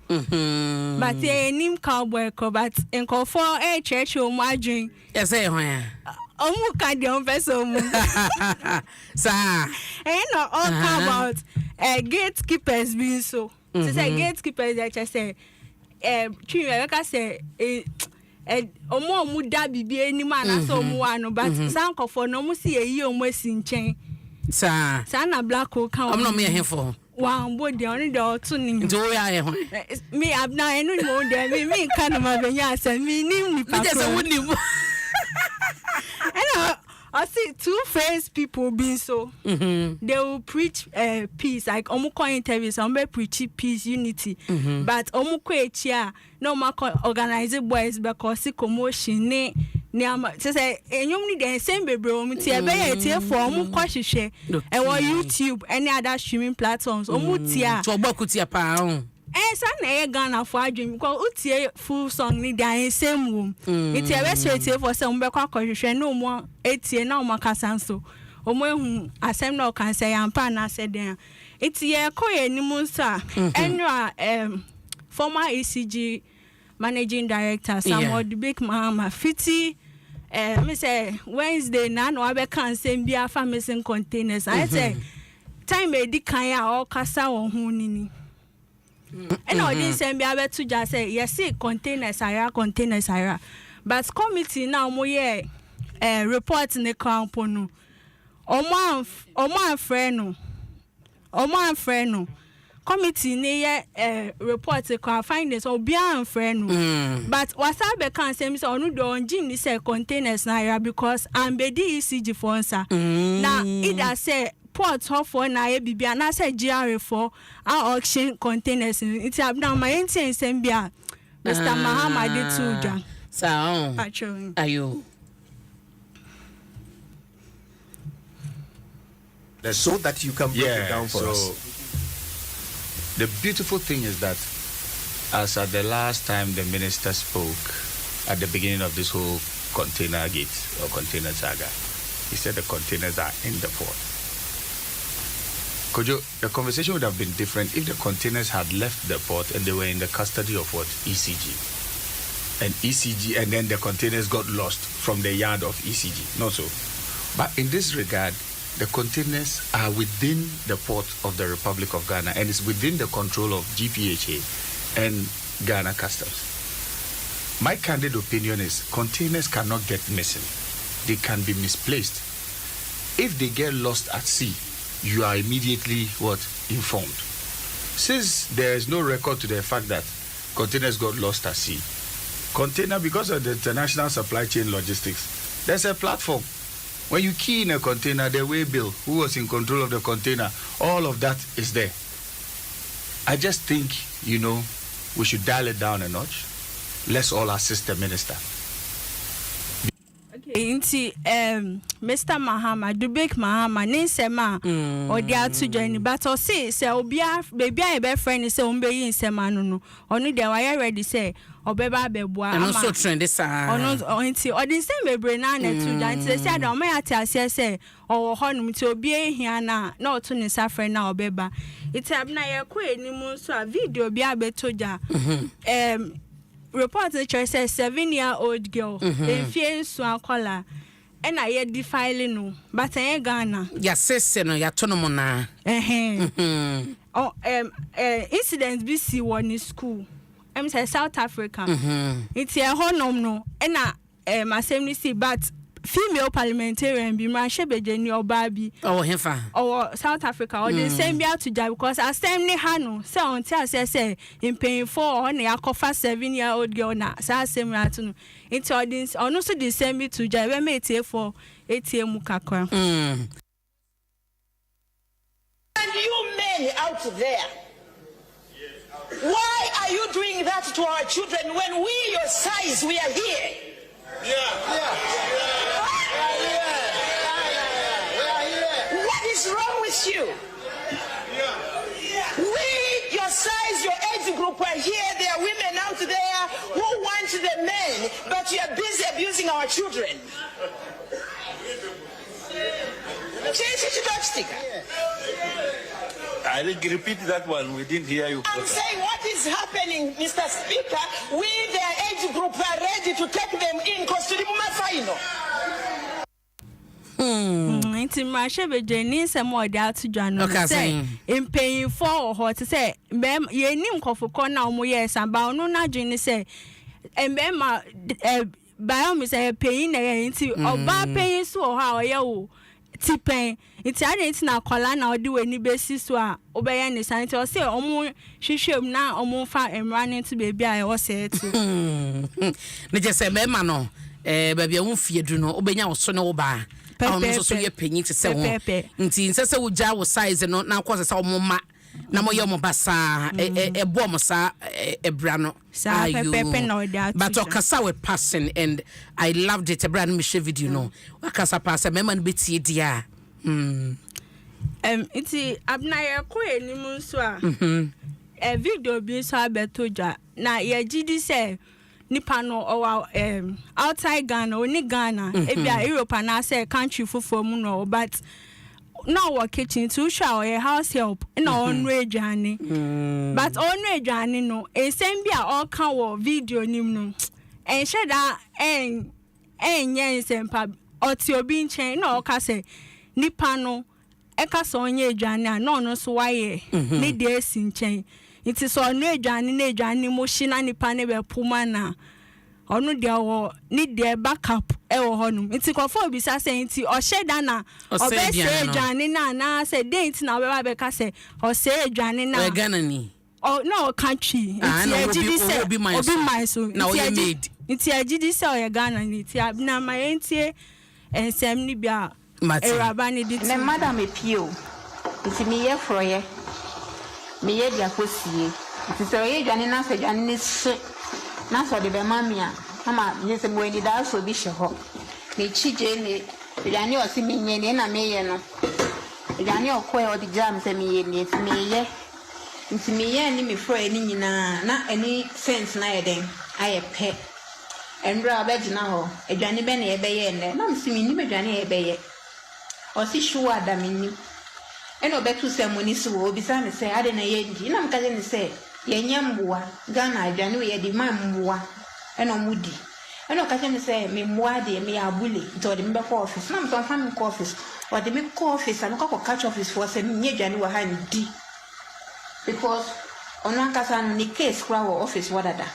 But nim cowboy ko but enko for church o mu adwen. Yes say hwan. Omu ka de on person mu. Sa. No all about gatekeepers being so. To say gatekeepers I just say twi ka say omu da bibi anim ana so omu wa no but sankofo no mu si eyi omu asi nchen sa na black hole kan omu no me ehefo wa mbo de oni de otu ni nti wo ya ye ho me abna enu ni mo de me kan ma benya asa me nim ni pa me just woni mo and I see two-faced people being so. They will preach peace, like omuko interviews, ombe preach peace, unity. But omuko echia no mako organize boys because see commotion ne ama. So say enyom ni the same baby omuti ebe ye tie for omuko hwehwe. E wo YouTube any other streaming platforms omutia. So obokutia pa Sa na Ghana for adwin because utie full song ni the same room. It e straight for say umbe kwa hwehwe no mo etie na o makasa so. Omo ehu asem na o kan say ampa na say den. It ye koye ni mu sa enra former ECG managing director Samuel the Big Mama Fiti me say Wednesday na no abe kan say bia fa missing containers. I say time e di kan ya o kasa won hu ni. And all this and be able to just say yes, see containers are. But committee now mo ye report in the camp no. Omo friend no. Committee ne ye report the findings obi an friend no. But wasabe kan say me say onu do onjin ni say containers na because am be di ECG for answer. Now either say port for na ye bibia na say GR for our auction containers it abna my Nsem bia Mr. Mahama de tuja so ayo so that you can break it down for us. The beautiful thing is that as at the last time the minister spoke at the beginning of this whole container gate or container saga, he said the containers are in the port. Kojo, the conversation would have been different if the containers had left the port and they were in the custody of what? ECG. And then the containers got lost from the yard of ECG. Not so. But in this regard, the containers are within the port of the Republic of Ghana and it's within the control of GPHA and Ghana Customs. My candid opinion is containers cannot get missing. They can be misplaced. If they get lost at sea, you are immediately informed. Since there is no record to the fact that containers got lost at sea, container, because of the international supply chain logistics, there's a platform. When you key in a container, the way bill, who was in control of the container, all of that is there. I just think, we should dial it down a notch. Let's all assist the minister. Inti Mr. Mahama the Big Mahama Nsema or the atu join but or say obia baby I be friend say umbe yi Nsema no onu de why ready say obeba beboa and also trend this onu inti or the same bebre na na tu dan say say da o ma ati ase say o ho no ti obi ehia na otu ni sa friend na obeba iti abna ye ko enimu so a video bi abetoja report the church says 7-year-old girl in so akola and I had defiling no but I Ghana ya sese no ya tono na incidents BC one in school say South Africa it's a honor no and my same see but female parliamentarian bi Mrashe Bejeni Obabi. Oh, hefa. Or South Africa or the same be out to judge because I same ni hano say on tia say in paying for on the akofa 7-year-old girl na say same ratunu into audience or no so the same be to judge we mate for ATM kakwa. And you men out there, why are you doing that to our children when we your size we are here? What is wrong with you? We, your size, your age group are here. There are women out there who want the men, but you are busy abusing our children. I think repeat that one. We didn't hear you. I'm saying what is happening, Mr. Speaker. We, their age group, are ready to take them in because to the final. Inti Mrashe Bejeni Nsem odi atu dwano say in paying for or to say mbem ye nim kofo na omo ye samba onu na dwene say mbema bio me say paying na inti oba paying so ha oye wo tipen inti ade inti na kwala na odi weni besi so a obeye ne santi o say omo hwehwem na omo fa emra ne to bebi a wo say ti ne je say mbema no baby a wo fie du no obenya wo so ne wo ba also so ye penyi to say nti nse se wo ja wo size no na kwose say omo ma na mo ye mo basa bo mo sa ebra no but okasa with passion and I loved it ebra no me share video no wakasa pass mema no betie dia iti abna ye ko enimu nso a video bi so abetoja na ye gidi say nipa no or outside Ghana oni Ghana ebia Europe na say country for mu no but now our kitchen to show a house help na onwe adwane but onwe adwane no ensem bia all kan wo video nim no en sheda en yen pa oti obi nchen na o ka say nipa no e ka so onye adwane a no so waye ne de esi nchen iti so onwe adwane na adwane mo hina nipa ne be puma na onu de wo ni de backup e wo honum iti kofo bi sa say iti o sheda na obe se adwane na say date na we ba ka say o se adwane na we Ghana ni oh no country iti agidi say obi my so na o ye made iti agidi say o ye Ghana ni iti na ma entie ensem ni bia eraba ni dit na madam epio iti mi ye froye mi ye dia kosie iti so ye adwane na say adwane ni se na so de be mamia ama yese mweni da so bi sheho ni chije ni yani o si minye ni na meye no yani o ko e o di jam se miye ni ntimiye ni mi fro eni nyina na eni sense na yeden aye pe enra abegina ho adwane be na ye beye ne na msimi ni medwane ye beye o si shuwa da minni eno betu se moni so obi sa me se ade na ye ndi na mkaje ni se yenye mbuwa Ghana adwane we di ma mbuwa eno mudi eno ka temi say me mbuwa de me abule to de me be ko office na mton fa me ko office o de me ko office anu ko catch office for say me adwane wa ha ndi because ono akasa no ni case kwa wo office wadada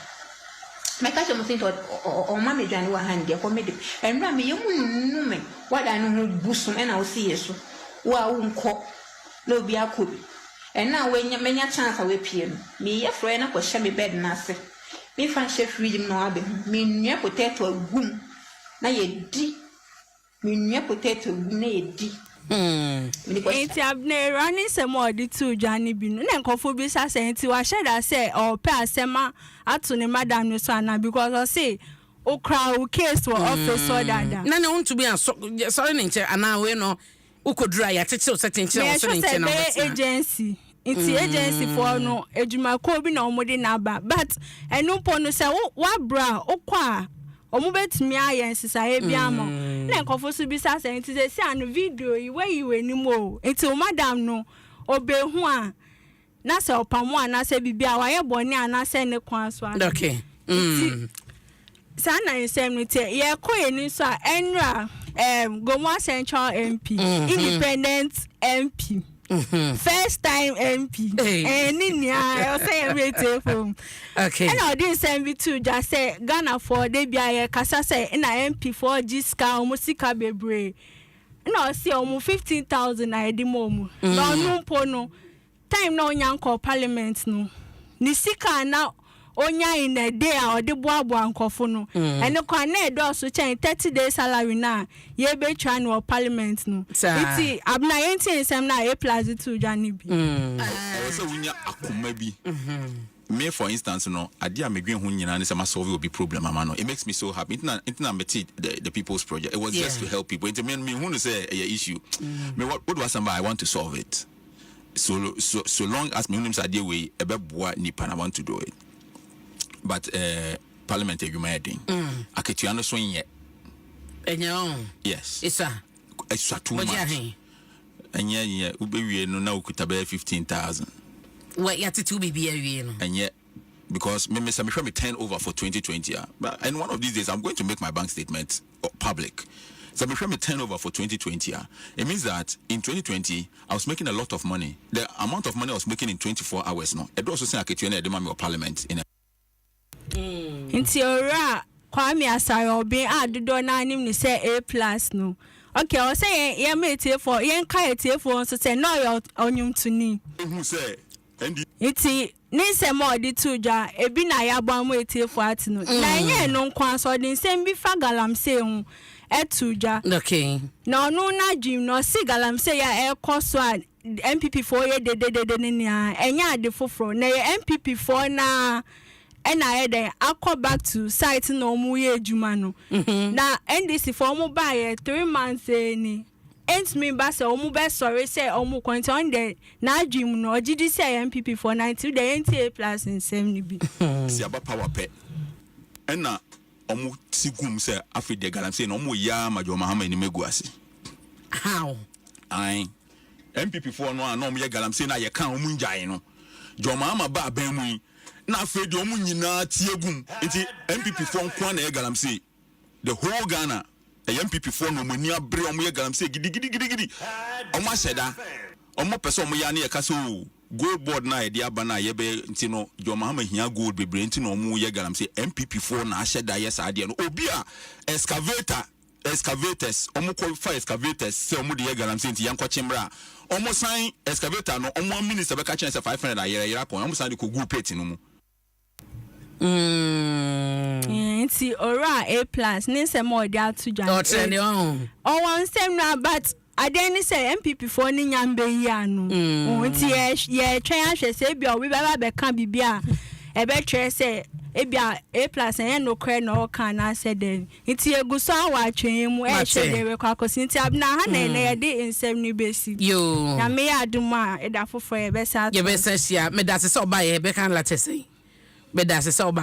me ka temi think o ma me adwane wa ha ndi ko me de enra me yemu nunu me wada no hu busum ena o si yeso wa wo nko no bi akobi ena we menya chance we pie no me ye fro na ko hye me bed na ase me fan chef reading no abe me nua potato agum na ye di me nua potato agum na ye di enti abne running some odi to Johnny bi no na nkofo bi sa say enti wa sheda say o pe asema ato ne madam no so ana because o say o crowd case for office so dada na na want to be sorry nche ana we no ukodura ya tete o certain nche o so nche na agency iti agency for no ejuma ko bi na omode na ba but enu po no say wa bra okwa omu betimi ayen sisa e bia mo na nkofo so bi sa say iti say an video yi we ni mo iti o madam no obehu a na say opamo a na say bibia wa ye boni a na say ne kwan so okay sana nsem ni te ye ko eni so a enra Gomwa Central MP independent MP First time MP. And I say every phone. Okay. And I didn't send me to just say Ghana for Debia Casa say in a MP for Giska Musika Bebre. No, see almost 15,000 I di momu. No pono. Time no yanko parliament no. Nisika now onya in a day or the boabo ankofono. And the kwane do change 30 days salary na ye be trying or parliament no. It's abna enti nsem na A+ to Johnny B. So winya akoma bi. Me for instance no ade a medwen ho nyina ne say ma solve will be problem ama no. It makes me so happy. Intina meti the people's project. It was just to help people. It me who say a issue. Me what was somebody I want to solve it. So long as me names ade we ebeboa nipa na want to do it. But parliament adwuma edin. Aketua no so nye. Enyo. Yes. It's too much. Enye ubewie no na okuta be 15,000. What you have to be here, and yet, because me turn over for 2020, and one of these days I'm going to make my bank statement public. So me turn over for 2020. It means that in 2020 I was making a lot of money. The amount of money I was making in 24 hours now. It also say I get you the parliament in. Inti ora Kwame Asare obi adodo na anim ni say A+ no. Okay, I was saying ye mate for yen kai tie for so say no your onyum to ni. Who say Iti nisemo di tuja ebi na ya gbamu etiefu ati no na enye no nkwa so di nsem bi fa galamse hu etuja. Okay. Na onu na dream no si galamse ya ekoso a MPP for ye de ni a enye ade foforo na ye MPP for na ena ye den akọ back to site na omu ye adwuma no. Na NDC for omu ba ye 3 months ni. Ent me ba say omu be sorry say omu kwanta on the na dream no ogidi say MPP for 90 the NTA plus in 70 bi. Si aba power pe. Ena omu sigum say afi de galam say no omu ya majo mahama ni meguase. How? Ai. MPP for no na omu ya galam say na ye kan omu njai no. Jo mahama ba ban mu na afi de omu nyina tiegum. Enti MPP for nkwa na ye galam say the whole Ghana a MPP for no money abre omo ye galam say gidi omo aseda omo pese omo ya na ye kaso gold board na ye dia ba na ye be nti no jo mahama hia gold bebre nti no omo ye galam say MPP for na aseda ye sa de no obi a excavators omo qualify excavators say omo de ye galam say nti yanko chimra omo sign excavator no omo minister be ka chen say 500 a yera kon omo sign ko group pet no mu. Inti ora A+ nisemo di atuja. O wan sem na but adeni say MPP for ni nyambe yi anu. Inti ye twen ahwe say bia obi baba be kan bibia e be twe say ebia A+ en no kre no kan na say den. Inti eguso awa twen mu e hwe de we kwakosi inti abna ha na na ye de nsem ni besi. Yo. Na me aduma e da fofo ye be sa. Ye be sa sia me da se oba ye be kan latese. Me da se oba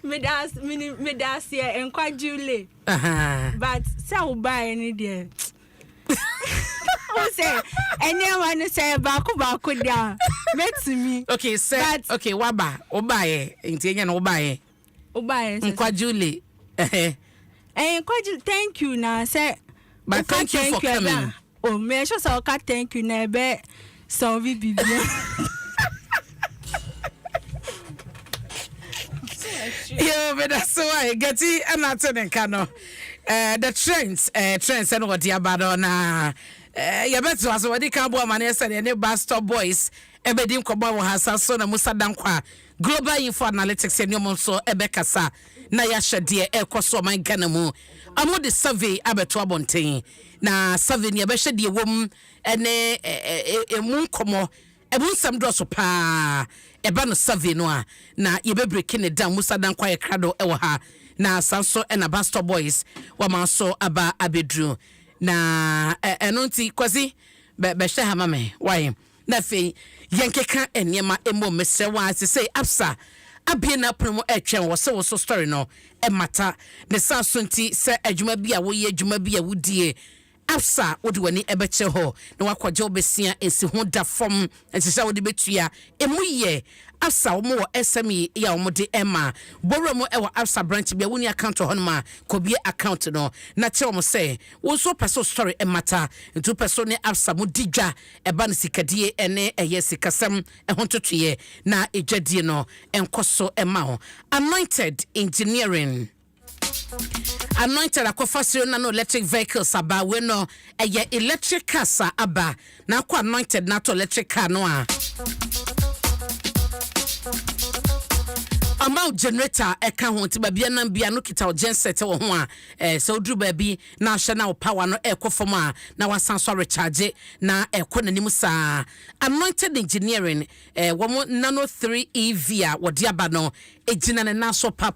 me das here and quite Julie. But so buy any dear. Say anyone say baku down. Met me. Okay, sir. Okay, waba obaye. Intenya no obaye. Nkwa Julie. Nkwa Julie, thank you na say. But thank you for coming. Oh, me sure say thank you na be so we be. Yo, but that's why Getty and Kano. The trends and what you about na you bet was what the cowboy man said and the bus stop boys ebedim kobo has so na Musa Dankwa global info analytics and your so ebekasa na ya shade ekoso man Ghana mu amo the survey abeto abonten na survey ne be shade wom ene emu komo ebun sam do so pa eba no survey no a na ye be breaking it down Musa Dankwa ye krado ewo ha na sanso na Basto Boys wa manso aba abedru na enonti kwasi be she ha mame why na fe yenkeka enema emo mesre wa say absa abie na promo etwen wo so story no e mata ne sanso nti se adwuma bia wo ye adwuma bia wo die Afsa wode wani ebeche ho na wakwaje obesia ensi ho da fom ensisa wode betua emuye Afsa omo wo SME ya omo de Emma borro mo ewo Afsa branch bia woni account ho no ma kobie account no na che omo say wo so person story emata ntu person ne Afsa mo digwa eba ne sikadie ene eye sikasem ho totoye na ejadie no enkoso ema ho Anointed Engineering Anointed akofasio na no electric vehicles aba we no eye electric cars aba na akwa anointed na to electric car no a amount generator eka ho ti babia na bia no kita o genset wo ho a so dru baby na hye na power no ekofom a na wasan so recharge na ekonanim sa Anointed Engineering wo nano 3 EV a wodi aba no ejina ne na so pa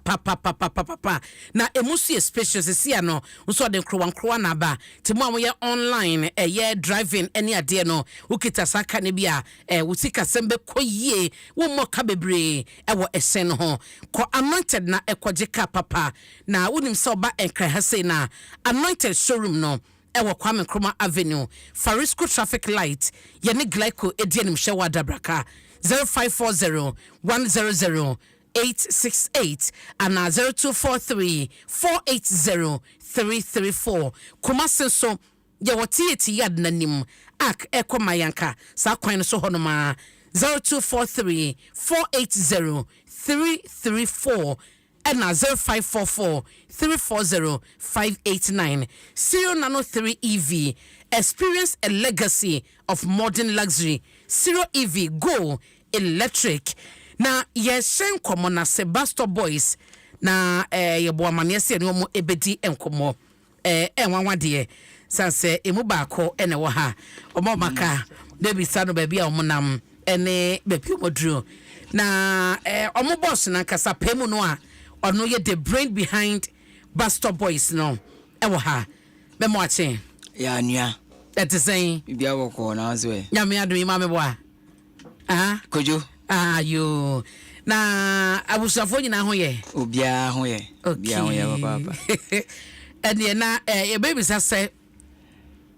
na emusu spacious sia no nso de nkrowa na ba ti mo amoye online ye driving any ade no ukita saka ne bia wutika sembe koyie wo mo ka bebre ewo esen ho ko Anointed na ekoje ka papa na wonim se oba enkra ha sei na Anointed showroom no ewo Kwame Nkrumah Avenue Farisco traffic light ye ne glyco edienim hwe dabraka 0540 100 868 and 0243 480 334 Kumasi so ye woti yad nanim ak ekomayanka sa kwan so honoma 0243 480 334 and 0544 340 589 Zero Nano 3 EV experience a legacy of modern luxury. Zero EV go electric. Na yeshen komo na Sebasto Boys na yebo amane se ne omo ebedi enkomo enwanwa de sanse emu baako ene wo ha omo maka debi sano baby a omo nam ene bepi omodru na omo boss na kasa pemu no a ono ye the brain behind Basto Boys no ewo ha be mo ache ya nua etisen bibia wo ko na zo e nyame adu ima me bo a kojo yo na abusafo nyina ho ye obia ho ye obia ho ye papa ene na e baby say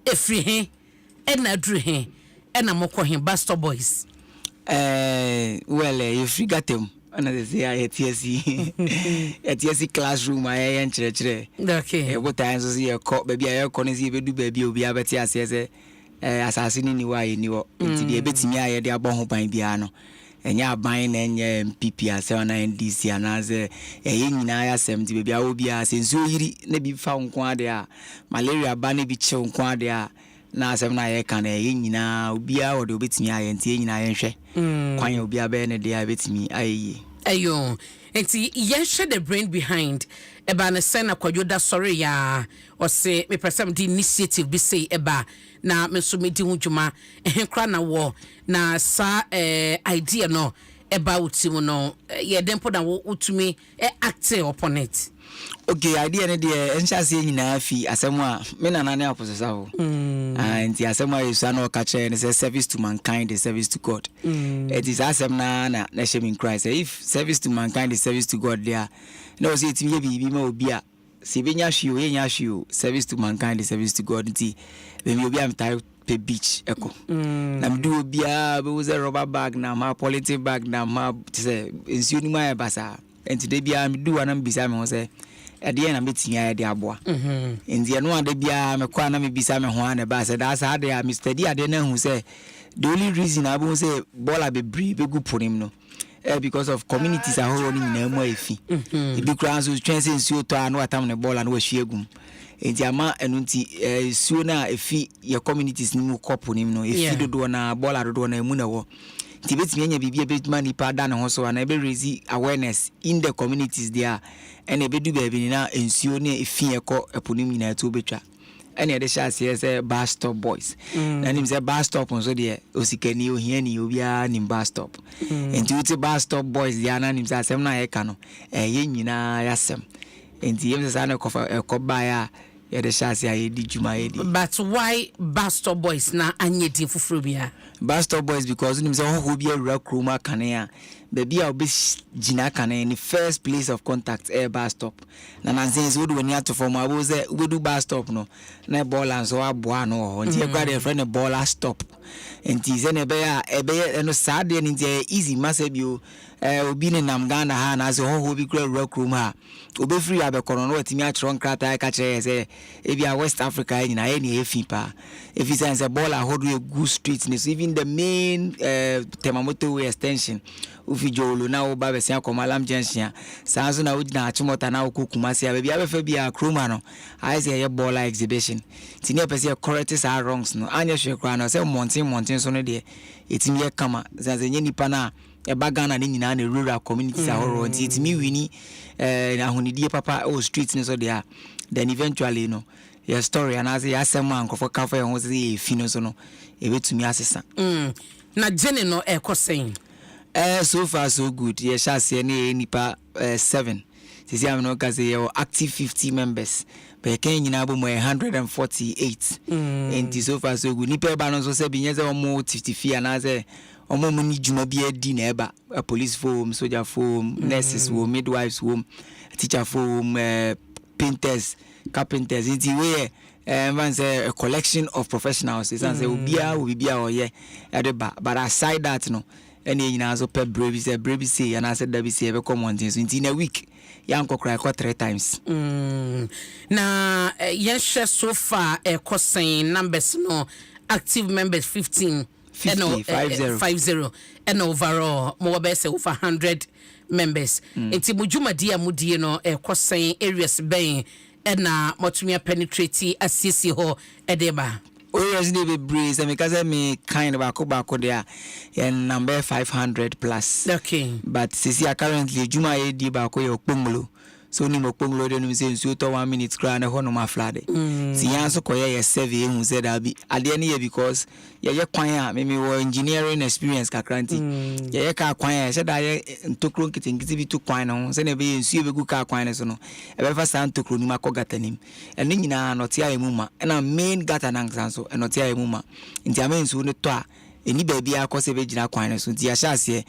efri he ena dru he ena mokọ he Basto Boys well you free gatem ana de say ATSC classroom aye nchire okay e botan so ye ko baby aye ko ne si bedu baby obi abeti ase se asase ni wa ye ni wo nti de betimi aye de abọ ho ban bia no enya aban na enye MPP ase na NDC anaze nyina ya sem ti bebia obi a senso yiri na bi fa nko ade a malaria ba na bi che nko ade a na asem na ye kan nyina obi a wode obetimi aye nti nyina ye nhwe kwan obi a be ne de a betimi aye ayo enti ye share the brain behind eba na sena kwajoda sorry ya o se me person di initiative bi say eba na me so me di hujuma enkra na wo na sa idea no eba utimu no ye dempo na wo utumi act upon it. Okay, idea ne de enchase nyina fi asemu a me na nane aposesa ho nti asemu a yesu na okache ne say service to mankind is service to God. It is asem na shame in Christ. If service to mankind is service to God there no say it me bi ma obi a se benya hwio ye nya hwio service to mankind is service to God nti be me obi am tie pe beach eko na mdu obi a be was a rubber bag na ma polythene bag na ma say ensuo ni ma e basa nti de bia mdu anam bisa me ho say ade na metia ya de aboa nti eno ade bia me kwa na me bisa me ho ana ba say da sa ade a Mr. D ade na hu say the only reason I won't say bola be brave be good for him no because of communities are holding in mo efi e bi kran so twense nsuo to anu atam ne bola na wahwie gum enti ama enu nti suo na efi ye communities ni mu kopo nim no efi dodo na bola dodo na emu na wo nti betimi anya bibia betuma ni pa da ne ho so na be raise awareness in the communities there and e be do be bi na nsuo ne efi ekọ eponim nyina to betwa and the chance here say Basto Boys. And him say Basto so there osikani ohiani obia nim Basto. And to Basto Boys the ana him say asem na ye ka no ye nyina yasem. And him say na ko ba ya ye the chance ye di juma ye di. But why Basto Boys na anye di fufuru bia? Basto Boys because him say ho bia rura kroma kanea baby a obegina kan in the first place of contact air bus stop na nansen so do near to form abo say we do bus stop no na ball and so aboa no nti e kwa dey friend ball stop nti ze na be ya no sad dey nti easy masebio obi ne nam Ghana ha na so ho bi kura room ha obe free abekono no watimi a tron krata ka kire say e bia West Africa nyina e ne efi pa if you say ball a hold a good street so even the main Temamoto way extension ufi jolo na oba be sia komalam junction sanso na ujina achimota na okukumasi ya bia befa bia kroma no I say ye ball exhibition tini pese correct are wrongs no anya hwe kra no say mountain so no de etimi ye kama zanze nye nipa na e bagana ni nyina na rural communities ahoro nti etimi wini na honidie papa o streets ni so there then eventually no your story and as ya sema nkofo kafa ye ho say e fino so no e betumi asesa na jene no e kosen so far so good yes shall ne nipa 7 sisi am no ka say active 50 members but can nyina bo 148 and so far so good nipa ba no so say binye say omo 54 na say omo mu ni juma bi adi na eba police form soldier form nurses form midwives form teacher form painters carpenters inti we man say a collection of professionals is say obia oye edeba but aside that no any nyina so pe brevi say and I said that be say be come on things in a week yanko cry 3 times na yes so far kosen numbers no active members 15 50 and overall more be say over 100 members enti mujuma dia mudie no kosen areas ben na motumia penetrate asisi ho edeba always dey be breeze and because me kind of akobako there and number 500 plus okay but sisi currently juma e di ba ko yokponglo so ni mokponglo de no say nsu to 1 minute kra na ho no ma flade ti yan so koye survey hu say that be ade ne ye because ye kwan a me wo engineering experience kakranti ye ka kwan a she da ye ntokro nkiti bi to kwan no se na be nsu be gu ka kwan ne so no e be fa san ntokro ni makogatanim ene nyina no tia emu ma na main gata na nsan so eno tia emu ma nti amen nsu ne to a eni ba bia akose be gina kwan ne so nti ya shase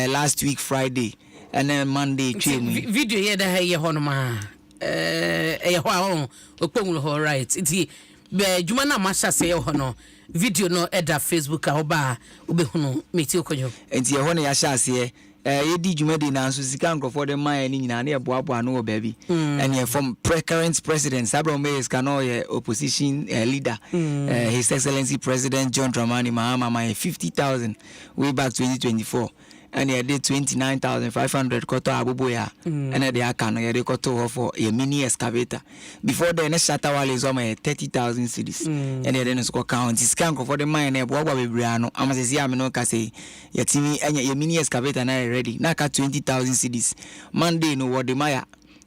last week Friday and then Monday video here da here hono ma ho a okpongulo ho right iti be juma na ma shase ye hono video no eda Facebook a oba obehunu meti okonyo enti ye hono ya shase ye di juma de na so sika nkofo de man ni nyina na ye boaboa no baby and ye from current president Sabro Mayes kano ye opposition leader His Excellency President John Dramani Mahama 50,000 way back 2024 and he did 29,500 koto abuboya and they akano ye koto for a mini excavator before the next shatawale is on 30,000 cedis and then so count scan for the mine e boagwa bebriano amasesi ameno ka say ye timi enya ye mini excavator na ready na ka 20,000 cedis Monday no word maya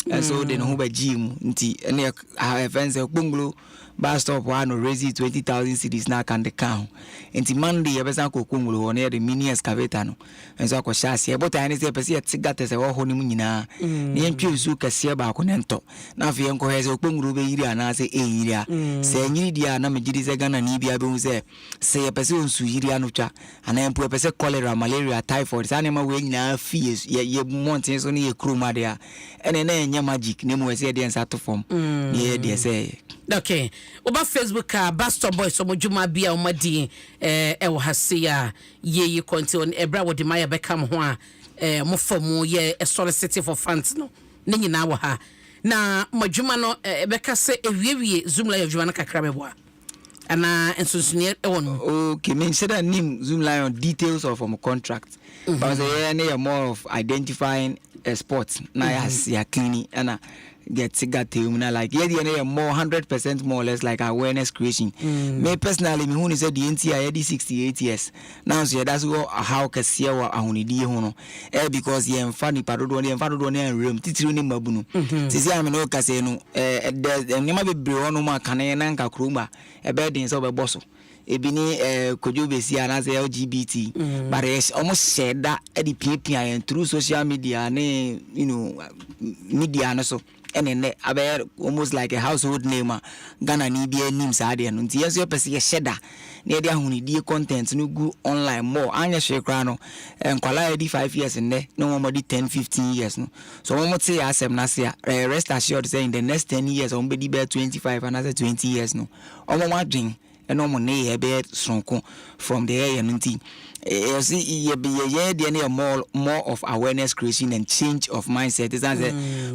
and so they no be gym nti ene fence okponglo bus stop one raise 20,000 cedis na kan de count nti Monday ye besa ko okponglo won ye the mini excavator no and so akoshase e bota ene se pese ye tigate se wo ho nim nyina ne ntwe su kase ba ko nento na afi enko he se okponglo be yiri ana se e yiri a se nyiri dia na megidi se Ghana ni bia be hu se ye pese onsu yiri anu twa ana empo pese cholera malaria typhoid sa ne ma we nyina fi ye monten so ne ye kroma dia ene na enya magic ne mo se de nsa to form ye de se okay oba Facebook bus stop boys so mojuma bia o madi wo hase ya ye konti ebra wo de maya bekam ho a mo famu ye solicity for funds no ne nyina wo ha na mojuma no beka se ewie zoom live juma na kakra beboa ana ensunsunie wo no okay me say that name zoom lion details of contract but say more of identifying sports na ya cleaning ana get na like yeah more 100% more or less like awareness creation me personally me who is the NTI 68 years now so that's how can see our ahunidi ho no because ye mfa ni padodo ne room titiri ni mabunu sisi am no ka say no nyama bebre ho ma kan na nka kroma be den so be boso ebini kojo besi anase LGBT but almost said that the PPI and through social media ne media no so and then almost like a household name Ghana ni be nim saade no nti yeso pese ye sheda na dia hunidie content no gu online more anya hwe kra no nkwala di 5 years nne no mo di 10-15 years no so mo te asem na se rest assured say in the next 10 years on be di be 25 and another 20 years no omo wadwen eno mo ne ye be sonko from the area nti you see ye more of awareness creation and change of mindset is as a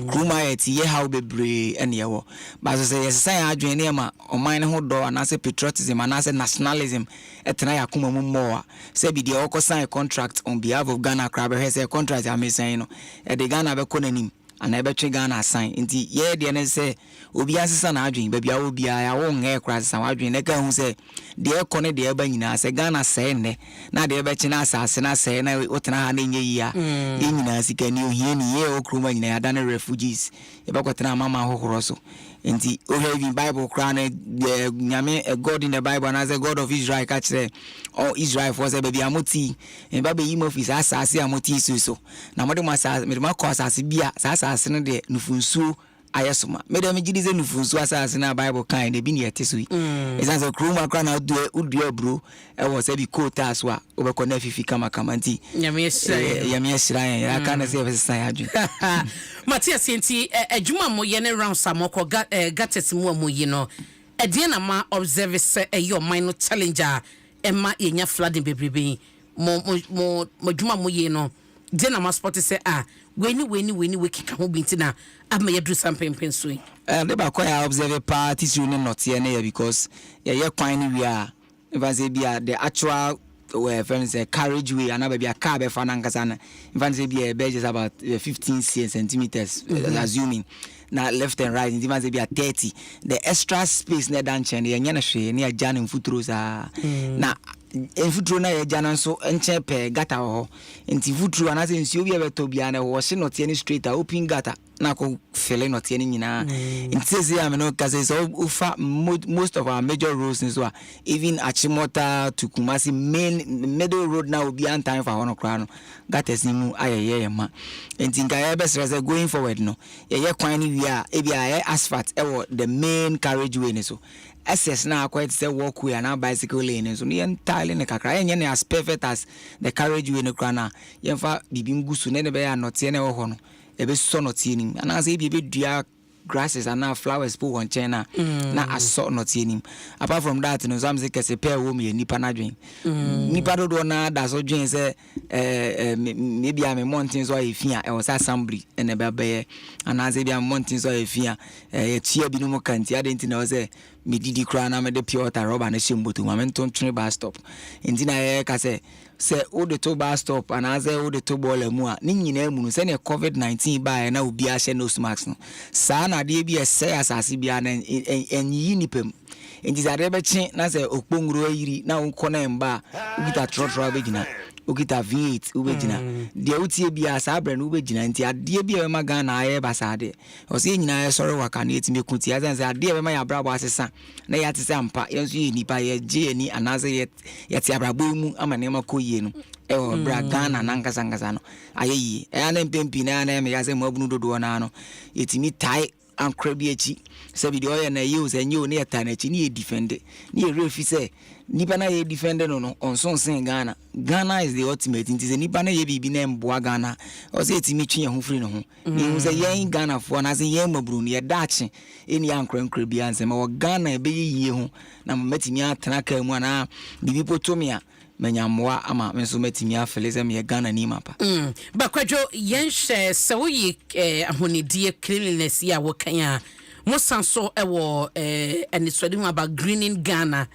kruma ye how be brave and ye wo but so say yes say adwen ne ma o mind ho do and as patriotism and as nationalism etena yakoma mu more say be the oko sign contract on behalf of Ghana crab he say contract am saying no e de Ghana be konanim and I bet you Ghana sign nti ye de ne say obi asesa na adwen ba bia obi ya wo nge kra sa adwen ne ka hu say de ekone de eba nyina say Ghana say ne na de eba china asase na say na otena ha na nye yi a ye nyina sika ni ohie ni ye okroma nyina ya da na refugees e ba kwetena mama hohoro so nti o have Bible kra na nyame a God in the Bible and as a God of Israel catch say all Israel for say baby amoti e ba be yim office asase amoti so na mo de mo asase me de mo kwa asase bia asase ne de nufunsu ayesoma me de me gidi ze nufunsu asase na Bible kan de bi ne yete so yi esan so kroma kra na udu bro e wo say bi quota so a obekọ na fifi kama nti nyame esira ya ka na say say adwen Matias enti adwuma mo ye ne round samoko gatet mu amoyi no edie na ma observe say your minor challenger emma yenya flooding bebrebe mo dwuma mo ye no de na ma sport say weni we kika ho binti na ama yadru sampempen so de ba ko ya observe party through ne not here na because ye kwan ni we a if say be the actual where friends say carriageway and be a car be fanankasa na if say be a just about 15 centimeters assuming na left and right if say be a 30 the extra space na dan chen ye nya na hwe na agya na mfuturo sa na enfuturo na ye gya na so enche pe gata ho enti futuro na se nsi obi e beto bia na ho hye not any straight open gata na ko fele not any nyina enti se am no kase so ufa most of our major roads so even Achimota to Kumasi main middle road now will be on time for one crown gata simu ayeye ma enti nka ye best going forward no ye kwan ni wi a e bia asphalt e wo the main carriageway ni so SS na quite say walkway and bicycle lane so ne entirely ne kakra enye ne as perfect as the carriageway ne krana yemfa bibim gusu ne be ya note ne wo ho no e be so note ni ana say bi be dua grasses and now flowers po on China na aso note ni apart from that no some say kese pair wo me nipa na dwen nipa do na da so dwen say maybe am mountains or efia e was assembly and be be ana say be am mountains or efia e tia bi no mo kanti adenti na say me didi kra na me de pure water rubber na shimbotu ma me ntontwene bus stop enti na ye ka say o de to bus stop and as o de to ball mu a ni nyina mu no say na COVID-19 ba na obi a hye nose mask no saa na de bi say asase bia na enyi nipem enti za de be chi na say okponguro ayiri na wonko na mba ugita trotro be gina ugita V8 ube gina de utie bia saa bre no ube gina enti ade bia ma Ghana aye basade o say nyina ye sori waka na etime kuti azan say ade be ma ya brabo asesa na ya tese ampa yenso ye nipa ye je ni anaze ye ti abrabo mu ama ne ma koyie no e o bra Ghana na nkasa no ayeyi e ana mpempi na na me ya say mabunu dodo na no etimi tai ankrabi echi se bi de oye na use enyo ne eta na echi ni e defend ni e refi say nipa na ye defend no onson sen Ghana is the ultimate nti se nipa na ye bibi na mboa Ghana o se etimi twe ho firi no ho ni se ye Ghana fo na se ye maburu ni ye dache eni ankrankra bi anse ma wo Ghana e be yie ho na matimi atena ka mu na bibi potomia menyamoa ama menso matimi afele me Ghana ni mapa bakwadwo yenhye se wo yi ahonidie cleanliness ya wo kan a mo sanso e wo aniswade mu about greening Ghana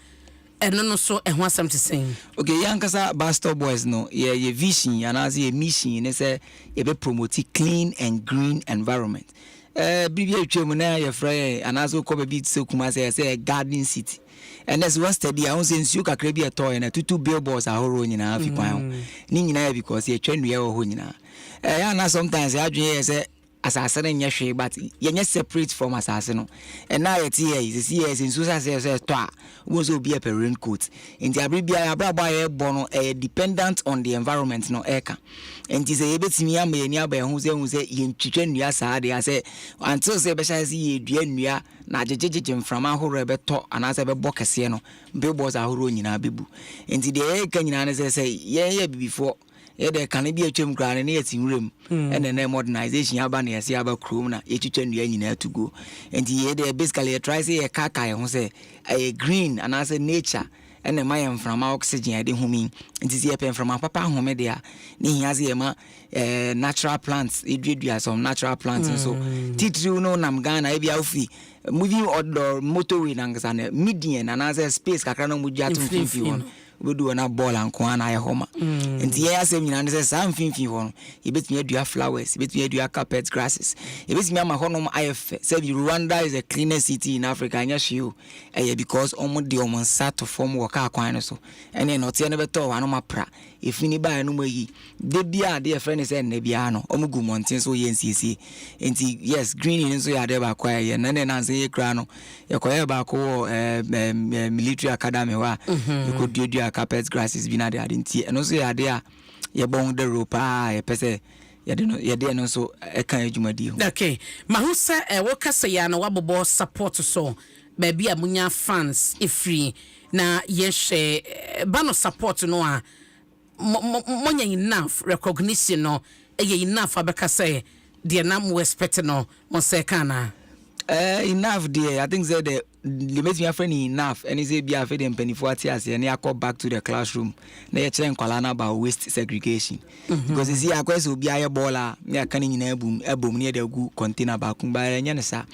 no so ho asam to sing okay yankasa Bastor Boys no ye vision anaze ye mission ne say ye be promote clean and green environment bibia twemu na ye frɛ anaze ko be bit so kuma say garden city and as one study I won say nsuo kakra bi etoy na tutu billboards ahoro nyina afi kwan ni nyina because ye twanu ye ho nyina ya na sometimes adwen ye say asase no nyɛ hwee but yɛnyɛ separate from asase no and now yɛte yɛ in social sɛ to a wo so be a raincoat nti abere bia abrabɔ a yɛbɔ no dependent on the environment no ɛka nti sɛ yɛbɛtumi ama yɛni aba yɛn ho sɛ yɛntwitwa nnua saa de asɛ until sɛ yɛbɛhyɛ sɛ yɛdua nnua na agyegyegye mframa ahorow ɛbɛtɔ anaasɛ ɛbɛbɔ kɛseɛ no billboards ahorow nyinaa bɛbu nti deɛ yɛka nyinaa ne sɛ yɛyɛ bibifoɔ yɛde kane bi atwam kraa ne yɛti nwuram ɛna na modernization aba na yɛse aba krom na yɛtwitwa nnua nyinaa to go nti yɛde basically yɛtry sɛ yɛkaka yɛ ho sɛ ɛyɛ green anaasɛ nature ɛna ma yɛ mframa oxygen yɛde homi nti sɛ yɛpɛ mframa papa home de a ne hia sɛ yɛma natural plants ɛduadua some natural plants nso titiriw no nam Ghana ebi awofi moving outdoor motorway nankasa na median anaasɛ space kakra na mugya to mfimfi hɔ obedu na ball anko ana yɛ homa nti yɛ asɛm nyina ne sɛ saa mfimfi hɔ no yɛbɛtumi adua flowers yɛbɛtumi adua carpet grasses yɛbɛtumi ama hɔ nom ayɛ fɛ sɛ Rwanda is the cleanest city in Africa anya hweo ɛyɛ because ɔmo de ɔmo nsa to form wɔ kaa kwan no so ɛne no ɔteɛ no bɛtɔ hɔ anoma pra efini ba no mayi de bia de yɛfrɛ ne sɛ nna bia no ɔmo gu mmɔnten so yɛ nsiesie nti yes green nso yɛ ade ba kwa yɛ na ne nanse yɛ kra no yɛkɔyɛ ba ko military academy hɔ a yɛkɔduadua carpet grasses bi na de ade nti ɛno so yɛ ade a yɛbɔ de rope a yɛpɛ sɛ yɛde no so ɛka adwumadi ho okay mahu sɛ ɛwɔ kasa ya no wabobɔ support so baabi a munya fans free na yɛhwɛ ba no support no a monya enough recognition no enough abɛka sɛ deɛ na mo expect no mo sɛ kana enough there I think that the limit me friend enough and is be afraid them penny for atias and ya come back to the classroom na ye chen kwala na about waste segregation because you see akwese obi aye baller na kan nyina ebom ne de gu container ba kun ba nya ne sa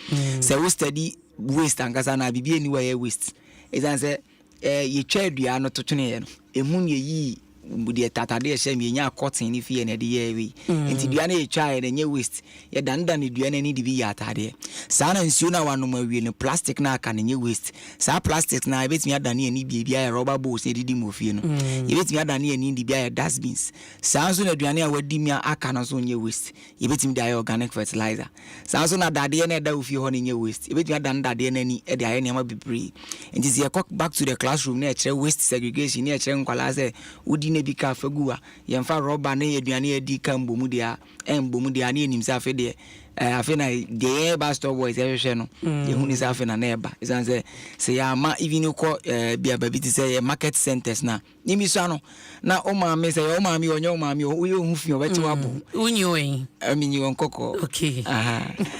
say we study waste ankasa na bibie ni wa ye waste is say ye twa dua no to twene ye no emu ye yi de tatade ye hye me nya cotton ni fie na de ye wi enti dua na ye twa ye na nya waste ye danda ne dua na ni de bi ya atade saa na nsuo na wanom awie ne plastic na aka ne nya waste saa plastic na ebetimi adane ani bia ya rubber bowls e didi mo fie no ebetimi adane ani di bia ya dustbins saa so na aduane a wadi mi aka no so nya waste ebetimi da organic fertilizer saa so na dade na da ofie ho ne nya waste ebetimi adane dade na ni e de aye ne ma bebre enti ze back to the classroom na e kire waste segregation na e kire nkwala se udi ne bi ka fagua yemfa rubber na aduane adi ka mbomu dia mbomu dia na enim se afi de afi na de ba store boys ehwehwe no ye hu ni se afi na eba isan se ya ma even ko bia ba bi ti se market centers na nimi so ano na o ma me se o ma me onyo ma me o ye hu fi o beti wabo unyo en amini won koko okay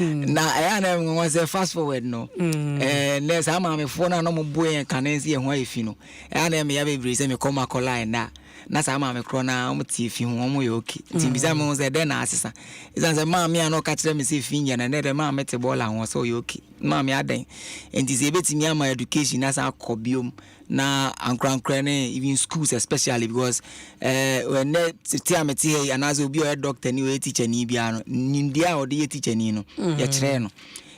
na ya na ngon se fast forward no na sa ma me fo na no mo boy kanensi ye ho afi no ya na me ya be bri se me come akola na sa ma me kro na o ti fi ho mo ye okay ti bi sa me se de na asesa isan se ma me ano ka kire me se fi nya na de ma me te bola ho so ye okay ma me adan enti se betimi ama education na sa kobiom na ankran ne even schools especially because when ti ameti here anazo obi o doctor ni o teacher ni bia no nimdia o de teacher ni no ye kire no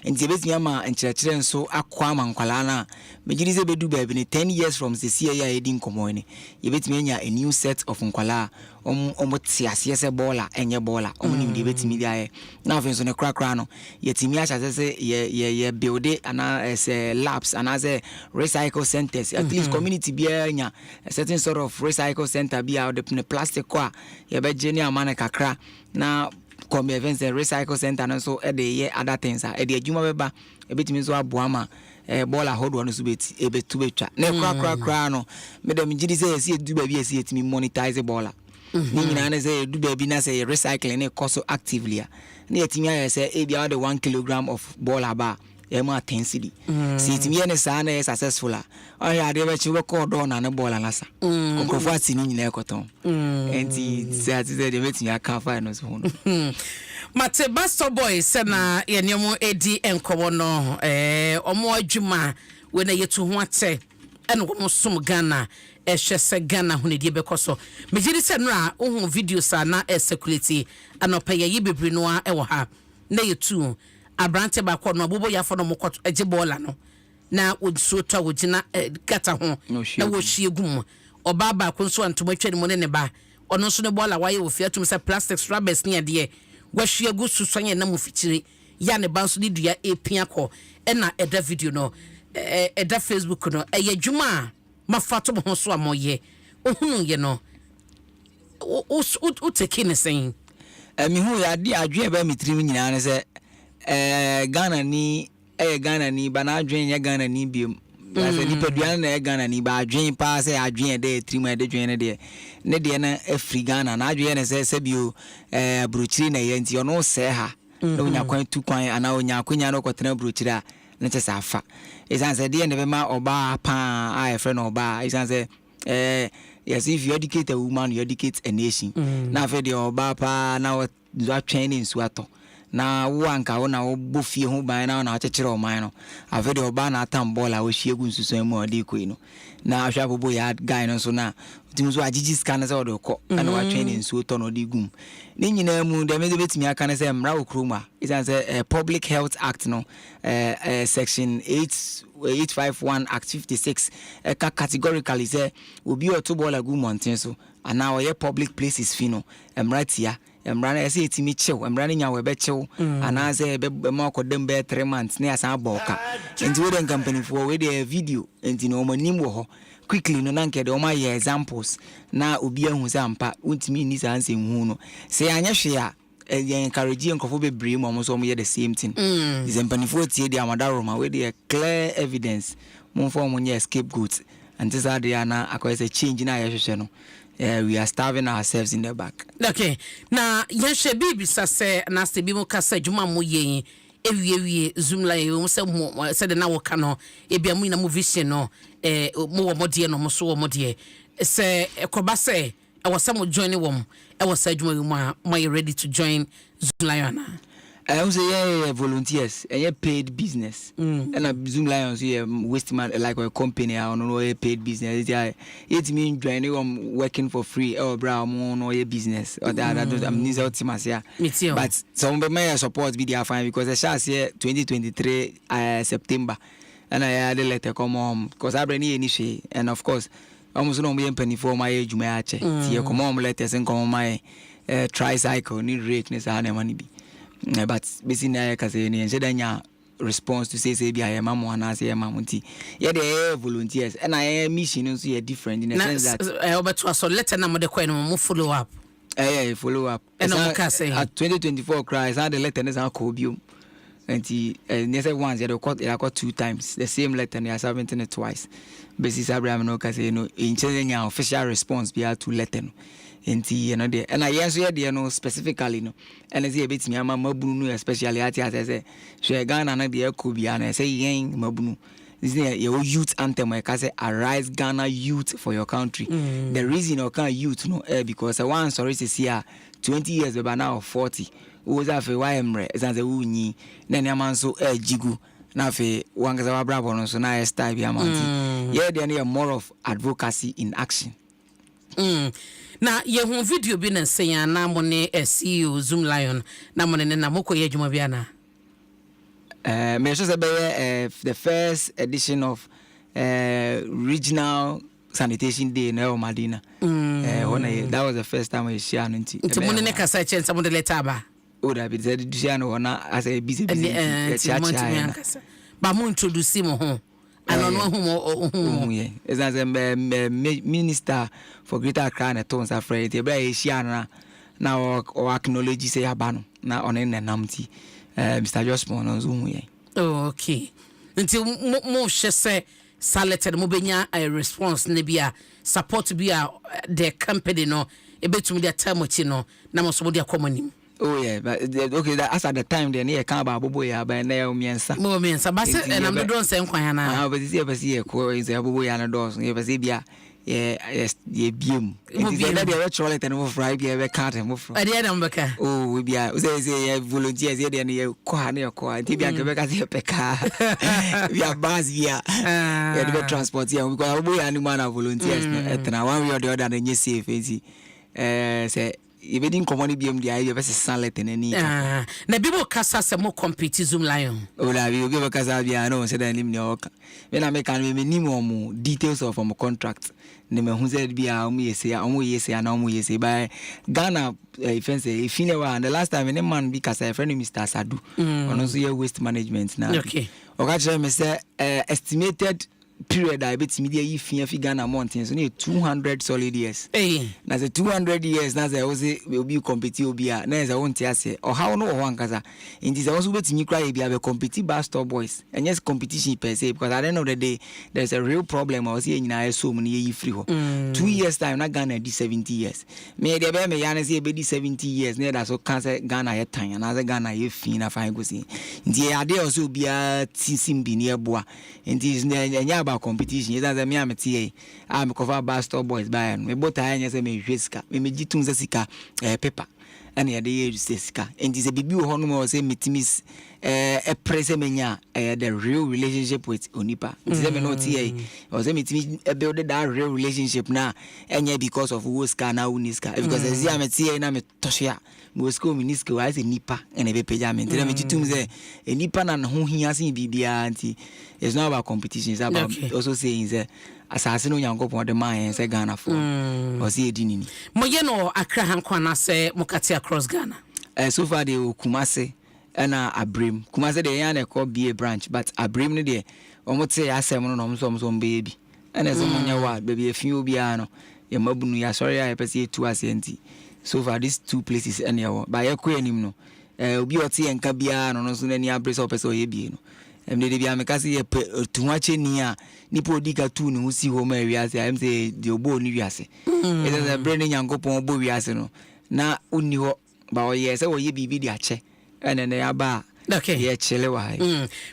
enti betimi ama nkyerɛkyerɛ nso akwa mankwala na megiri se bedu baabi ne 10 years from the year ya edin komo ni ye betimi anya a new set of nkwala ti ase se bola enye bola nim de betimi dia na afenso ne krakra no yetimi acha se ye build ana as labs ana as recycle centers at least community bia nya a certain sort of recycle center bia the plastic kwa ye be geni amana kakra na come events and recycle center no so e de ye other things e de adwuma beba e betimi so aboa ma bola hodo no so beti e betu betwa na kra no me dem gidi say esi edu ba bi esi etimi monetize bola ni nyina na say edu ba bi na say recycling e cost so actively na etimi aye say e bia the 1 kilogram of bola ba e ma 10 cedi si etimi ye ne sa na successful a ya de be chi we ko do na ne bola na sa kokofo ati ni nyina ekoton enti say ati say de betimi aka fa no so no Mate Basto Boy sena yenemu edi enkowo no omo adwuma we na yetu ho ate ene wo som Ghana ehwese Ghana hunedie bekoso mejiri se no a ohun videos na security anopa ye bebri no a ewo ha na yetu abrante ba ko no bobo yafo no mokoto eje bola no na wodso to wogina gata ho na wo hie gum oba ba ko nso antoma twani mo ne ba ono nso ne bola waye wo fiatum se plastic rubbers ne ade wahwe agu susanye na mu fitire ya ne banso de dua epia kɔ ɛna ɛda video no ɛda Facebook no ɛyɛ dwuma mafato mo ho so amoye ohunu ye no o take ne sen mi hu ya di adwe ba mitrim nyina ne se Ghana ni Ghana ni bana adwen ya Ghana ni biem ase ni peduan na Ghana ni ba adwen pa se adwen de trim de dwen ne de na afri Ghana na adwen ne se bio bruchiri na ye nti ono se ha na onya kwan tu kwan ana onya akonya no kotena bruchiri a ne che sa afa isan se de ne be ma oba pa a efre no oba isan se yes, if you educate a woman, you educate a nation. Now, for the Obapa, now what training swato. Now, one can now buffy who by now, now, teacher or mine. I've heard the Obana tambola, which she goes to say more dequino. Now, Shabu boy had guy so now. Things were Gigi scanners or the cock, and what training swaton or digum. Then you know, the medibit me, I can say, Mrao Kruma. It's as a Public Health Act, no, section 851 Act 56 categorically say will be a two ball good mountain so and now your public places fino right here running say it me chill running your web chill and I say more them be 3 months near some boka and the company for with a video and you know money quickly no nanke de my examples na obi ahu sampa untimi ni sanse hu no say anya hwe encourage nkofo bebre mo so mo the same thing is empanifo tie dia madaroma we dey clear evidence mo form mo scapegoat and this are the na akwese change na yehwehwe no we are starving ourselves in the back. Okay, na yehwe bibi sase na se bi mo kasa djuma mo yen ewie zoom line mo se de na wo ka no e bia mo na mo vision no mo wo modie no mo so wo modie se ekoba se I was some joining them. I was said you ready to join Zoom Lion. I was volunteers, a paid business. And a Zoom Lions here waste man like a company. I don't know a paid business. It means joining working for free or brown or a business or that. I'm not but some of my support be there fine because I shall say 2023 September and I had a letter come home because I bring any and of course. Almost no me penny for my age me ache tie come on letters and come my tricycle ni rake ne sa na mani bi but bisi na ka say ni nya response to say bi I mama wana say mama nti ye the volunteers and I mission so different in the sense that obeto so letter na mo de kwan mo follow up follow up and no ka say at 2024 cries and the letter na sa ko biom and they say once they got 2 times the same letter and they are serving it twice basis Abraham no say no in changing official response be to letter no enti you know there and I answer there no specifically no and say bit me ama mabunu especially at say she Ghana na there ko bia na say yen mabunu this is your youth anthem I can say arise Ghana youth for your country the reason you can youth no because one sorry say here 20 years but now 40 was afi YMRE esanze unyi na nyama so jigu na afi wangaza wa brabo no so na style bi amanti yeah there are more of advocacy in action na ye hu video bi na nsenya na mo ne CEO Zoom Lion na mo ne na moko ye djuma bia na me so say the first edition of regional sanitation day na Madina that was the first time I share nti mo ne kasa chen some de letter ba oda bi said Dusiano wana as a busy ba mo introduce mo ho ano no ho yeah as a minister for Greater Accra na Tons Afraid e bra e share na o acknowledge say abano na on en namti Mr. Josmon on Zoom yeah okay nti mo hwese selected mo benya a response ne bia support bia the company no e betum dia tamochi no na mo so dia komonim. Oh yeah, but okay. That as at the time, then he can't buy bobo ya, but now miensa. Mo miensa, but and I'm don't say nkwan na. But you see, ko is a bobo ya na dos. You see, bia, yes, ye bium. It is that they were trying to move right. Be a cat and move. I didn't know. Oh, we be say volunteers here. Then you ko na ko. Tibia Quebec say peka. We are bus here. We do transport here because bobo ya ni man volunteers. Na one way or the other, then you see if say. you be din common BM the idea versus salad and any na bibo kasa se mo compete Zoom Lion o la we give kasa bia no say that nim ne oka me na me kan me nim omo details of my contract ne me hu say bia omo yesi na omo yesi by Ghana ifense ifine wa and the last time any man be kasa friend Mr. Sadu ono so ye waste management na okay oka tell me say estimated period I bet me dey if Ghana mountains so 200 solid years na say 200 years na say o say we be compete obi a na say won tie ase o how no ho ankasa in this also bet me cry be compete Bastard boys and yes competition per se because at the end of the day there's a real problem I say nyina so mu ye free ho 2 years time na Ghana di 70 years me dey be me yana say be di 70 years na that so can say Ghana ye tan na say Ghana ye fin na fine go see ndi ade also be a tisim bi ne eboa ndi nya about competition is as me am tie am cover Bastard boys by me bota anya say me hweska me gitum za sika paper and ya dey use sika and is a bibi ho no mo say metimis press menya the real relationship with onipa is me no tie o say metimi build that real relationship na enya because of woska na uniska because as ya me tie na me toshia Moscow minisko as a nipa and a pejament me gitum say nipa na ho hia sin bibia anti it's not about competition it's about also saying say asase no yankopon de man say Ghana for o say edinini mo ye no Accra hankwana say mokati across Ghana so far they Kumase na Abrim Kumase de yan e call BA branch but Abrim ne de omote asem no no so baby and as monya wa baby afin obi ano ye mabunu ya sorry ya pese tu asenti so far these two places anyhow by ekwe anim no obi ote enka bia no so na ni abrese opese oye bie no emde bia me kase ye tuwache ni a nipo odika tu ni husi ho ma wiase am say de obo ni wiase it is a brain nyankopon obo wiase no na uni ho ba oye se oye bibi di ache ene ne aba okay ye chele wa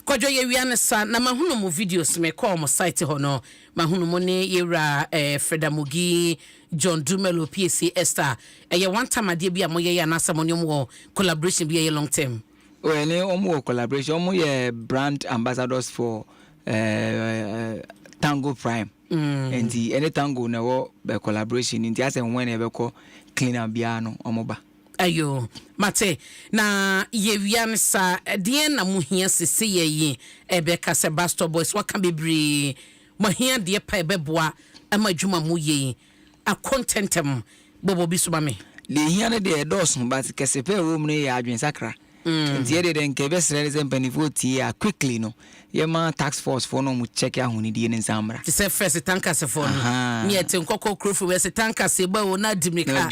kwadwo ye wiane sa na mahunu mo videos me call mo site ho no mahunu mo ne yera Fredamugi John Dumelo PSC Esther ye one time ade bia mo ye ya na sa mo ne mo collaboration bia ye long term well any omo collaboration omo ye brand ambassadors for Tango Prime and the any Tango na wo collaboration in the asem when e be ko cleaner bia no omo ba ayo mate na ye wian sa de na muhia sese ye yi ebeka se Bastard boys waka bebre mohia de pa ebeboa amadwuma mu ye a contentem bobo bisuma me le hia ne de dos but kesepe wo mu ne ya adwen sakra ntie de den kebe sere ze mpanifo tie quickly no ye ma tax force for no mu check ahuni die ne nsamra ti se first tankase for no me ete nkoko krofu we se tankase ba wo na dimika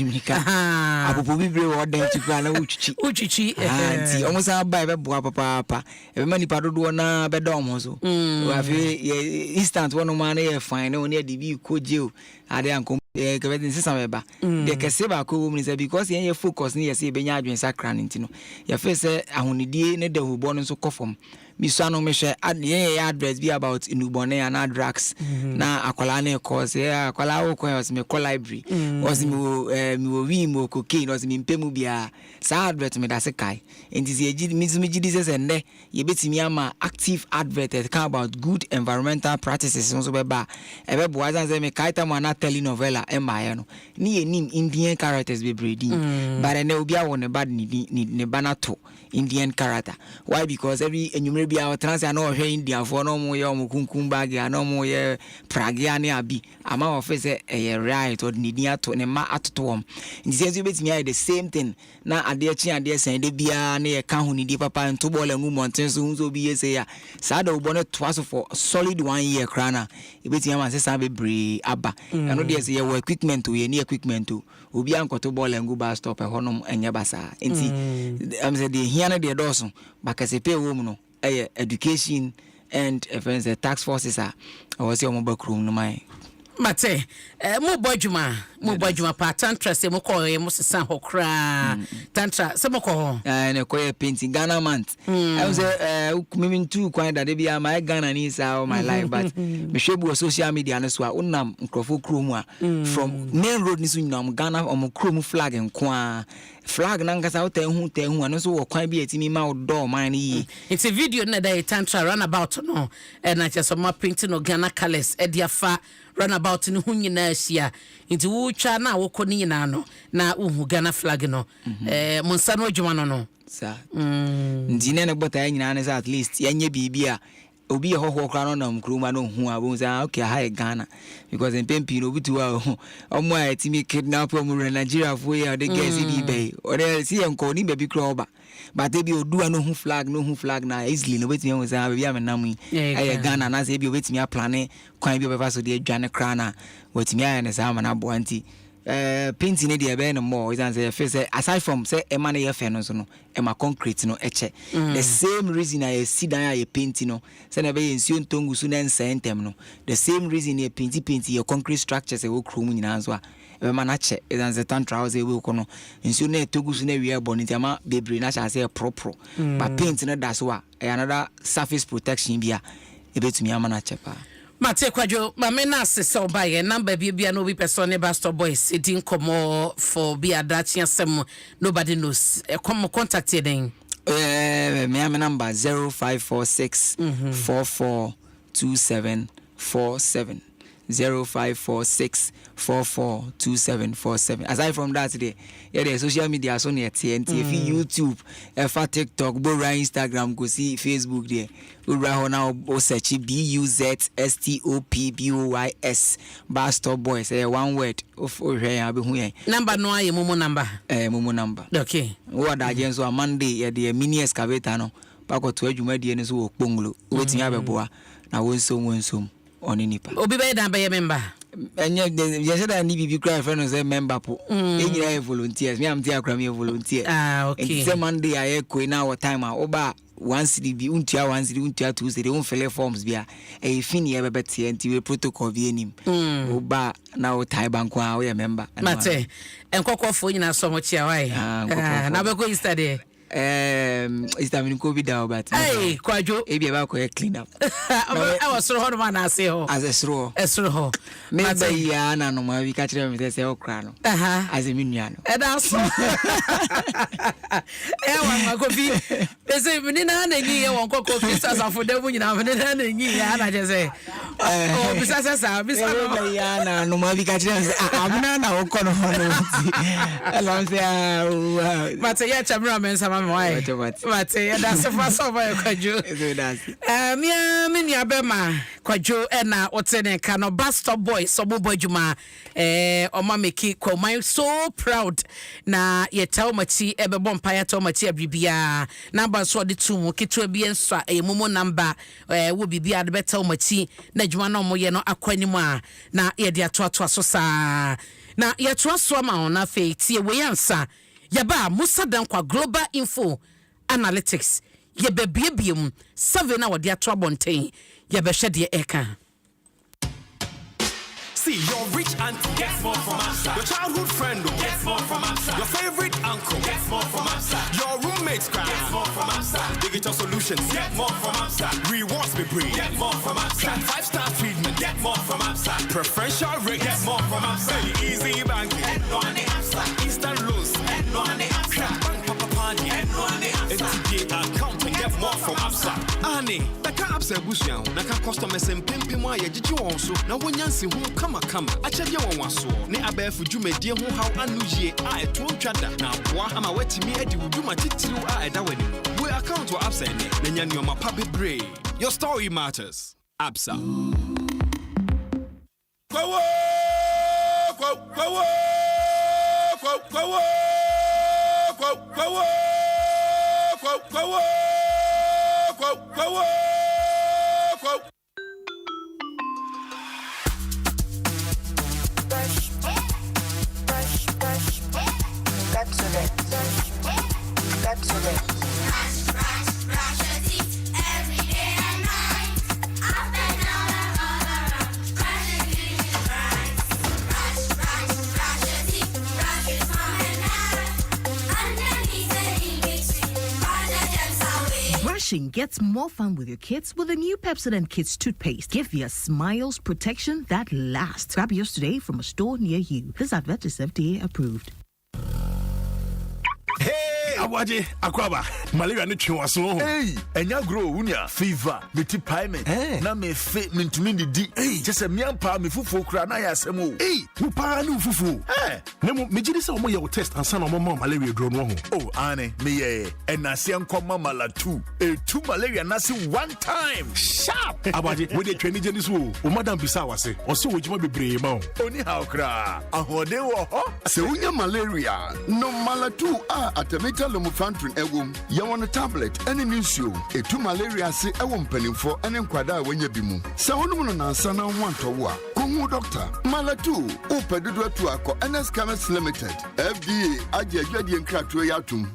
apopo bibre wo den tikwa na uchichi nti omo sa ba be boa papa e be mani padodo na be do mo so wa fi instant one man na fine no ne dibi koje o ade anko kebe din sisa meba de kese ba ko wo mu se because ye focus ni ye se be nya adwen sakra ntino ye fe se ahonidie ne de hubo no so kofom misano me hwe ye address be about inubone and drugs na akwala na cause akwala wo ko was me call library was me wi mo cocaine was me mpemu bia sa advert me da se kai enti ye gidi mi gidi se nde ye betimi ama active advert can about good environmental practices so be ba e be bo azan se me kai ta mo na telenovela e ma ye no ni ye nim Indian characters be breeding but ne obi a wo ne bad ne banato Indian character why because every enyumre bia o trans ya no hwe Indian for no mo ye o kunkum bag ya no mo ye pragia ne abi ama o fe se ye right or ni ato ne ma atoto wom nti se betimi ya the same thing na ade chi ade sen de bia na ye ka ho ni di papa nto ball ngu monten so unzo bi ye se ya sa da obo ne twaso for solid 1 year krana e betimi ma se sa be bre aba eno de se ye wo equipment o ye ni equipment o obi ankoto ball ngu ba stop e honom enya basa nti am se de hia na de doso bakase pe wo mu no education and friends the tax forces are was your mobile crew no my mate mo bojuma pa tantra se mo ko ye mo sesa hokra tantra se mo ko na ko ye painting Ghana month I was me too quite that be my Ghana ni sa my life but me shebu social media no so unam nkrofo crew mu from main road ni so nyam Ghana o crew mu flag nko flag na nkasa wo tehu ano so wo kwan bi etimi ma wo do man yi it's a video na that tantra run about no na just some painting of Ghana colors e dia fa runabout no hu nyina asia nti wo twa na wo kɔ ni nyina no na wo hu Ghana flag no monsa no adwuma no sa nti ne bota nyina ne at least yanye bibia obi hoho kra no nam kroma no hu abo say okay ha Ghana because in pempi no bitu omo a timi kidnap omo Nigeria for ya the guys bi bay or they see enko ni baby kroba but they be odu no hu flag na easily no betimi o say baby am nam yi Ghana na say bi obetimi a plan kwan bi obefa so de adwane kra na watimi aye ne sa na bo anti painting the ebe no more is answer face aside from say ema na ye fe no so no ema concrete no eche the same reason I see dan ya painting no say na be nsuo ntongu su na nsentem no the same reason ye paint your concrete structures e wo krom nyina so a ebe ma na che is answer tantra house e wo ko no nsuo na etogu su na wi bonity ama bebre na cha say pro but paint no da so a another surface protection bia ebetumi ama na che pa Mate Kwadwo, mame na asese obaye number bia no be person Basto Boys it didn't come for be Adachi Nsem nobody knows. Come contact them. Me am number 0546 442747 0546 442747. Aside from that today, the social media so near TNT, YouTube, TikTok, Instagram, go see Facebook there. We now search BUZSTOPBOYS Basto Boys. One word of number no aye momo number. Momo number. Okay. What again so Monday the mini excavator no. Bako to adwuma die ne so okponglo. Wetin abeboa na wonsom on nipa. Obi be dan be member. Enye je say that ni bibi cry friend say member po. Enyira volunteers. Me am tia akra me volunteer. Okay. It's Monday aye ko na our time oba 1 cedi bi untia 1 cedi untia 2 cedi un fill forms bia e fini e bebete nti we protocol bi enim. Oba na o tai banko a we member. Mate enkokofo nyina so mo chia wai. Na be go yesterday. Is that when COVID down, but hey, Kwadwo, maybe about clean up. I was so hard man, I say, as a straw, maybe ya na no ma we catch them with say okra as a miniano. And that's one go be. They say we na ngi e won kokko Christmas afo dem nyina we na ngi ya na je say. Oh, bisa ya na no ma we catch them amna na okono hono. Alon say but ya chamra men sama why. But that's the first of all Kwadwo. Me ni abema Kwadwo e na otene ka no Basto Boys so bobo adwuma oma meki kwamai so proud na ye tell machi e be bompa ya tell machi abibia number so de tumu kitu bi enso e momo number wo bibia de betel machi na adwuma no mo ye no akwanimu a na ye de atoato so saa na ye toaso ma na fe tie we yansa yaba Musa Dankwa Global Info Analytics ye bebiebiem 7 na wode ato abonten ye be hwede eka. See, your rich auntie gets more from outside. Your childhood friend gets more from outside. Your favorite uncle gets more from outside. Your roommates gets more from outside. Digital solutions get more from outside. Rewards be free get more from outside. 5-star treatment get more from outside. Preferential rate get more from outside. Easy banking and no on the outside. Instant loans and no on the outside. Bank papa party and no on the outside. FTG account and get more from outside. Annie, the car upside bush now. Naka customers and pimpy why did you also? Now when Yancy who come akyɛ wɔn waso ne abɛɛfo dwumadie ho haw anu yie a ɛto ntwada na aboa ama watimi adi wudwuma titiriw a ɛda w'ani wo account wɔ Absa ne na nya nneɛma pa bebree. Your story matters. Absa. Kwawo kwawo kwawo kwawo kwawo kwawo kwawo. Brushing gets more fun with your kids with the new Pepsodent Kids toothpaste. Give your smiles protection that lasts. Grab yours today from a store near you. This advert is FDA approved. Hey, Awaje, akwaba. Malaria ni chwaso. Hey, enya grow unya fever, me ti paiement. Na me fe me ntumi ndidi. Hey, just me ampa me fufu kra na ya asem o. Hey, wo pa na fufu. Nemu me gidi se omo ye test ansa na omo malaria dro no ho. Oh, ane me ye. And na se nkoma malatu. Two malaria na se one time. Sharp. Awaje, we dey training jeni so. O madam bisa wase. O se wo jima bebre ma o. Oni how kra. Ahode wo ho. Se unya malaria, no malatu atameta lomufantrin ewom. Ye won tablet ene nsuo. Etu malaria se ewom panimfo ene nkwada a wanya bi mu. Se honum no nansa na ho antowo a. Konhu doctor. Malatu upedudu atu akọ NS Chemist Limited. FDA agye adwade nkratoe yatum.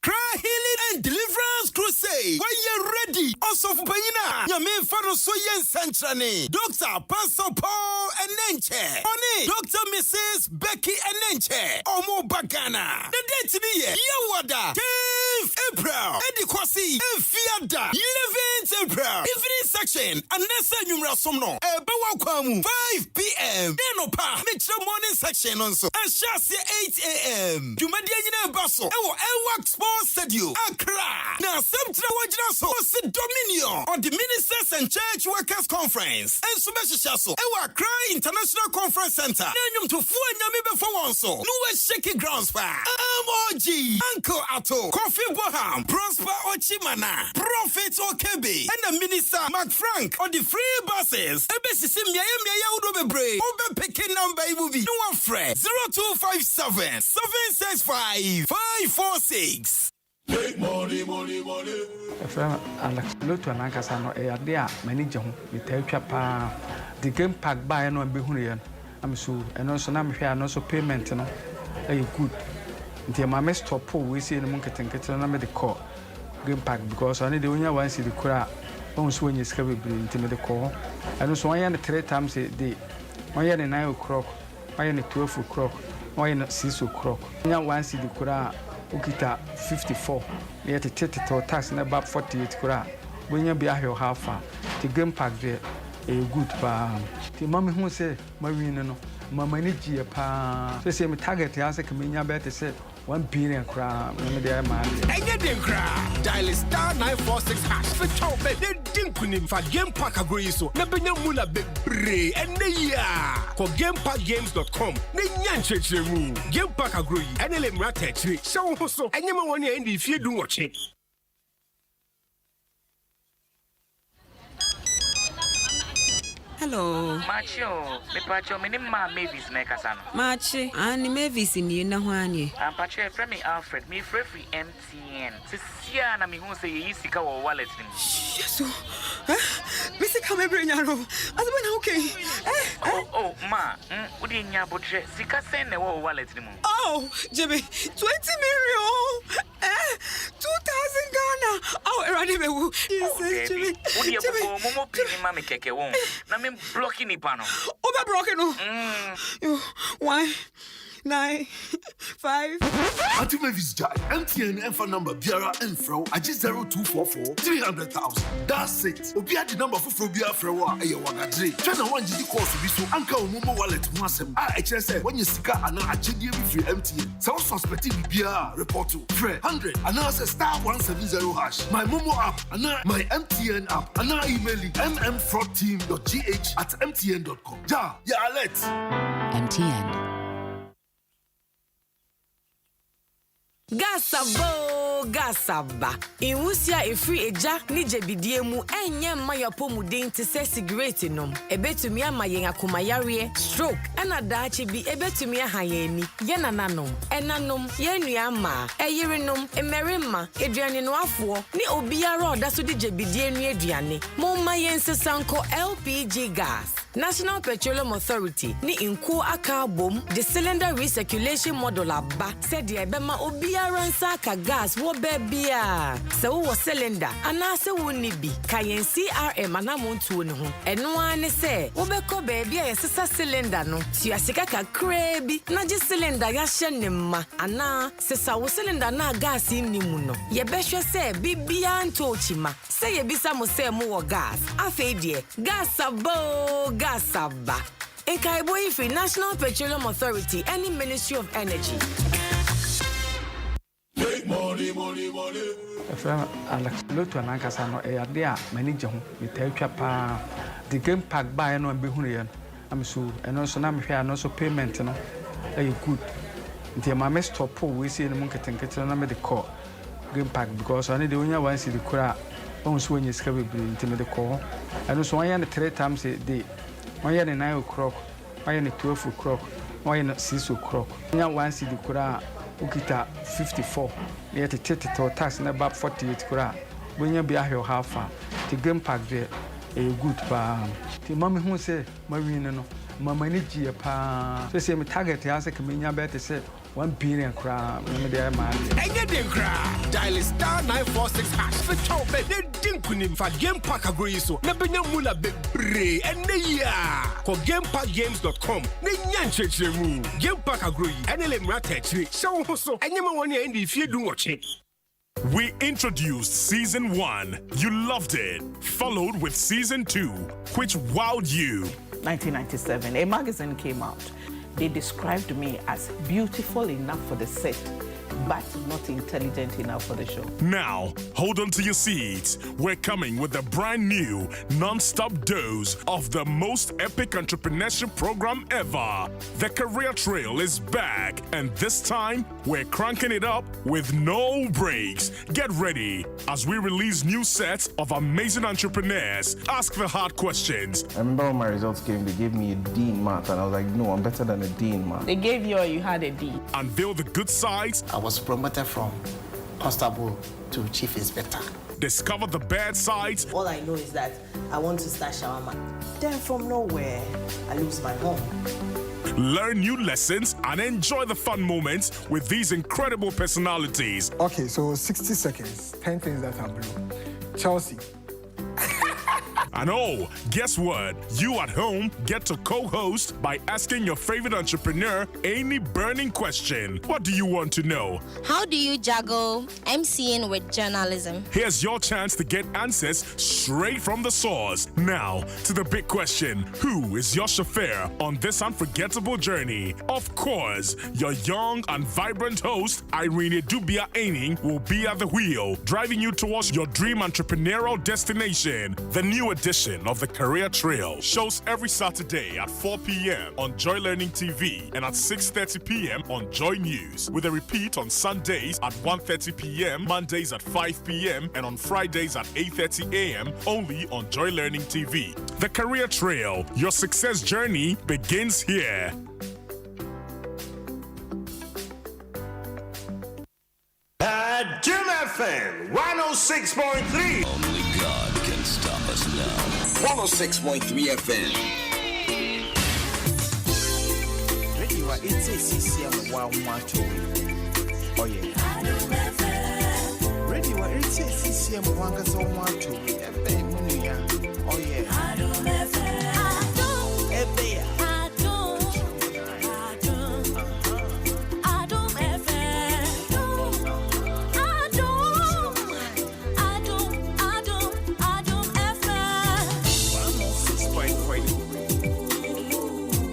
Cry Healing and Deliverance Crusade. Why you ready? Also for Payina. Yamin Faro Soyen Centrane. Dr. Pastor Paul Enenche. Oni. Dr. Mrs. Becky Enenche. Omo Bagana. The date to be Yawada. 10th April. Eddie Kwasi. Fiada. 11th April. Evening section. Anessa Numera Somno. Ebewa Kwamu. 5 p.m. Denopa. Metro morning section also. And Shasi 8 a.m. Jumadiana Basso. Ewa Sports Stadium. Accra. Now, Semtra Wajina so Dominion on the Ministers and Church Workers Conference. And Subeshaso. Ewa Accra International Conference Center. Nanyum to Fuanyami before one so. Nuwe Shaky Grounds Bar. MOG. Uncle Ato. Kofi Boham. Prosper Ochimana. Prophet Okebe. And the Minister Mark Frank on the free buses. Ebesisi Miaya Udobebre. Obe Pekin number movie. No one fret. 0257 765 546. Take money. Friend Alex Lutu and Ankasano, a dear manager, we take up the game pack by no be Hunian. I'm sure, and also now here and also payment, a good. Until my mess top pool, we see in the monkey and get another the call game pack because I need the only one see the crowd. Once when you scabby into the call, and also 1 year 3 times a day. 1 year 9 o'clock, 1 year 12 o'clock, 1 year 6 o'clock. Now one see the crowd. Ukita 54 yet a title tax in about 48 kura when you be a hill half far the game pack there a good bar the mommy who say marine no mamma need you pa so say me target ya say kaminya better say 1 billion crown when they are man and get them cry dial *946# for top they didn't kunim for game pack agree so na benya mula bebre and ya ko gamepackgames.com na nyanchechre mu game pack agree and ele mrata chire so so anyama woni e fie du ngoche. Hello. Macho, me pacho me ma Mavis Mekasano. Machi, ani Mavis ni na hwani. Pacho friend me Alfred, me free MTN. Sisia na me hu say yi sika wo wallet ni. Yeso. Me sika me bring yaro. Aso na okay. Oh, ma, udi nya bodre sika sen na wo wallet ni mu. Oh, Jimmy, 20 million. 2,000 Ghana. Oh, erade me wu. Jesus, Jimmy. Udi go momo pini ma me keke won. Na me blocking ni pano. Oba blocking no. 1 9 5. Atime Visa MTN Enfa number Biara Enfro Aji 0244 300,000. That's it. Obia the number for Biara Frewa eye wagadre. Twana wanji course bi so anka omomo wallet ho asem. Eche say when you sika ana agedie bi free MTN. So suspect bi bia report to Fre 100 ana say *170#. My Momo app ana my MTN app ana email mmfraudteam.gh@mtn.com. Ja, ya alert. MTN. Gasaba. Inwusia efri eja ni jebidie mu enye mayapo mu den te se cigarette nom. Ebetumi amayen akomayare stroke ana daachi bi ebetumi ahayeni. Ye nananom, enanom, ye nuama, eyerenom, emerema, eduane no afo ni obiara oda so de jebidie nu eduane. Momma yensesanko LPG gas. National Petroleum Authority ni inko aka bom the cylinder recirculation model aba said the ebema obiara nsa aka gas wo bebia se wo cylinder ana se wo ni bi kayen CRM anamontuo ne ho eno ane se wo beko bebia yesesa cylinder no tuasika kakra bi na je cylinder ya hye ne ma ana sesa wo cylinder na gas ni mu no ye behwe se bibia ntochima se ye bisa mo se mo wo gas afedie gas abo Gasaba. Ekaibo Ifi National Petroleum Authority and the Ministry of Energy. Take money. Efra Alex Lotu anankasa no e ade a manage ho metawtwa pa the game pack buy no be hu ye am so eno so na mehwe ano so payment no e good nti ma me stop we see no nketenkete na me de call game pack because I need the onya one see the kura on so onye ska be nti me de call eno so one 3 times a day one 9 o'clock one 12 o'clock one 6 o'clock onya one see the kura ukita 54 yet the tax na about 48 kura when you be a half the game pack there a good pa the mommy who say marine no mama ni ji pa so say me target ya say kemenya bet say 1 billion kura me dey man enye den kra dial *946# for chop be din kunim fa game pack agroyi so na benya mu na bebre enne ya ko gamepackgames.com na nya nchechemu game pack agroyi enele mrata chiri show ho so enye ma woni ndi fie du woche. We introduced Season 1. You loved it. Followed with Season 2, which wowed you. 1997, a magazine came out. They described me as beautiful enough for the set, but not intelligent enough for the show. Now, hold on to your seats. We're coming with a brand new, non-stop dose of the most epic entrepreneurship program ever. The Career Trail is back, and this time, we're cranking it up with no breaks. Get ready as we release new sets of amazing entrepreneurs. Ask the hard questions. I remember when my results came, they gave me a D in math, and I was like, no, I'm better than a D in math. They gave you or you had a D. Unveil the good sides. I was promoted from constable to chief inspector. Discover the bad sides. All I know is that I want to start shawarma. Then from nowhere, I lose my home. Learn new lessons and enjoy the fun moments with these incredible personalities. Okay, so 60 seconds, 10 things that are blue. Chelsea. And oh, guess what? You at home get to co-host by asking your favorite entrepreneur any burning question. What do you want to know? How do you juggle MCing with journalism? Here's your chance to get answers straight from the source. Now, to the big question. Who is your chauffeur on this unforgettable journey? Of course, your young and vibrant host, Irene Dubia Aining, will be at the wheel, driving you towards your dream entrepreneurial destination. The new edition of the Career Trail shows every Saturday at 4 p.m. on Joy Learning TV and at 6:30 p.m. on Joy News, with a repeat on Sundays at 1:30 p.m., Mondays at 5 p.m., and on Fridays at 8:30 a.m. only on Joy Learning TV. The Career Trail, your success journey begins here. Adom FM 106.3. Only God can stop us now. 106.3 FM. Radio it's a CCM 112. Oh yeah. Radio it's a CCM 112. Oh yeah. Ebea.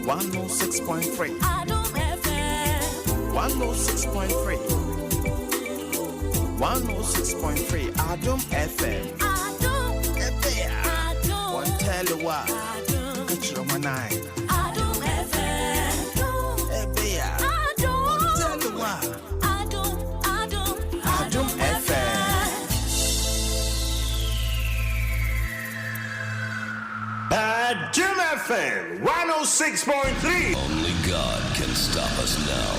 106.3. Adom FM. 106.3. 106.3. Adom FM. Adom FM. One tell you what. Get your money. Adom FM. Ebea. One tell you what. Adom FM. Adom FM 106.3. Only God can stop us now.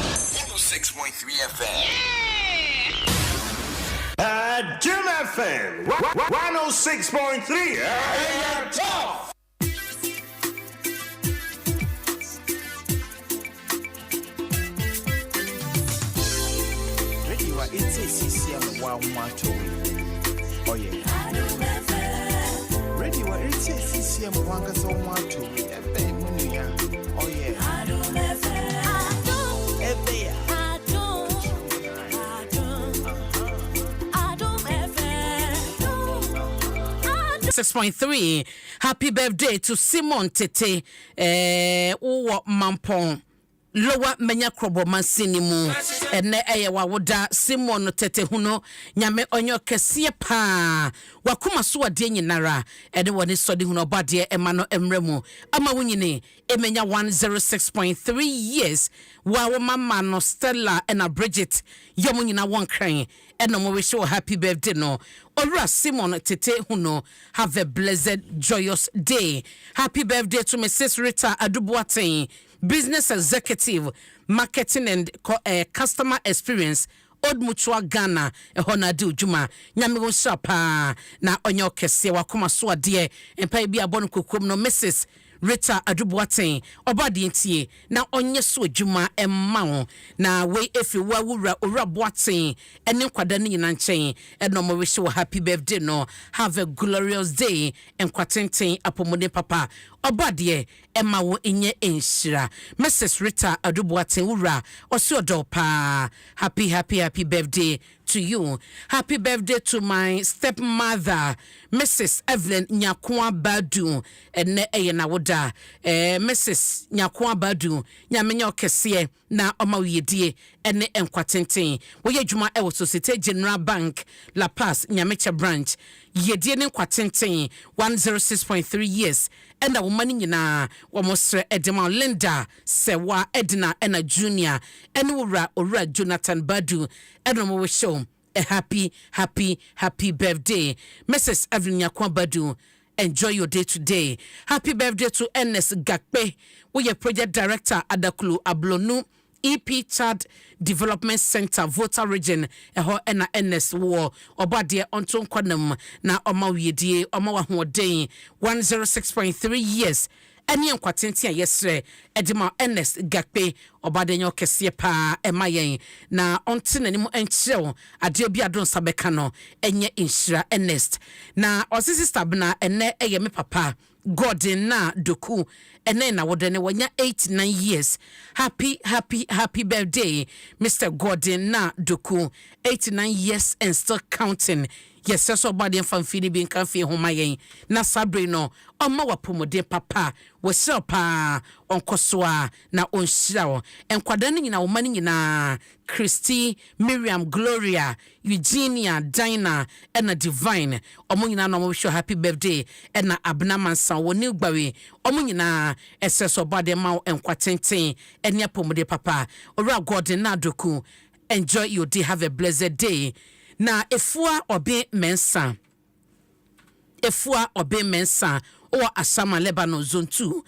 106.3 FM. Adom FM 106.3. You're tough. Radio it's a CCM 112. Oh yeah. Radio it's a CCM 112. Oh yeah. 6.3. Happy birthday to Simon Tete. Mampong lower menya krobo mansini mu ene eye wawoda Simon tete huno nyame onyo kese pa wakoma so ade nyinara ene woni sodi huno bade ema no emremu ama wunyine emenya 106.3 years wa mama no Stella and Bridget yomu nyina won kran ene mo wish you happy birthday no Ora Simon tete huno have a blessed joyous day. Happy birthday to Mrs. Rita Adubuaten, business executive, marketing and customer experience. Old Mutual Ghana, Honadu Juma, Nyamigo Shapa, na onyo kese wakoma so ade, empa bi abon kukum no Mrs. Rita Adubuaten, obadi ntie, na onye so juma emma na we efi wa wura ora boaten, ene nkwada ni nyina nchen, eno mo wish you happy birthday no, have a glorious day, enkwatenten apomode papa, obadi emma wo enye enshira, Mrs. Rita Adubuaten wura, osio pa, happy birthday to you. Happy birthday to my stepmother, Mrs. Evelyn Nyakwa Badu, ene na woda, Mrs. Nyakwa Badu, nyamenyo kese na omawiyedie ene enkwatenten. Woye juma ewo Societe General Bank, La Paz, Nyamecha branch, yedie ne enkwatenten 106.3 years. Enda womani nyina wamosre Edema Linda Sewa Edna ena Junior ene ora Jonathan Badu eno mo show a happy birthday Mrs. Evelyn Nyakwa Badu. Enjoy your day today. Happy birthday to Ernest Gakpe, we are project director at the Kulu Ablonu EP Chad Development Center Voter Region eho ena NS war obade onto nkwanam na omawedie omawa hoden 106.3 years eni enkwatenti ayesre edima NS Gakpe obade nyo kese pa emayen na onte nanim enchrew ade bi adon sabeka no enye inshira NS na osisi stabna ene eye me papa Gordon na doku ene na wodene wanya 89 years. Happy birthday Mr. Gordon na doku 89 years and still counting. Yes, so body fan fini bin kan fi homa yen na sabre no oma wapomode papa wo sel pa onkosoa na onhyira enkwada ni nyina wo mani nyina Christy, Miriam, Gloria, Eugenia, Dinah, and a Divine. Omunina no wish you happy birthday. And na Abna Mansa woni gbawe. Omunina SS obade ma enkwatenten enya pomode papa. Ora God na doku. Enjoy your day, have a blessed day. Na efua obe mensa. Efua obe mensa. Or Asama Lebanon Zone 2.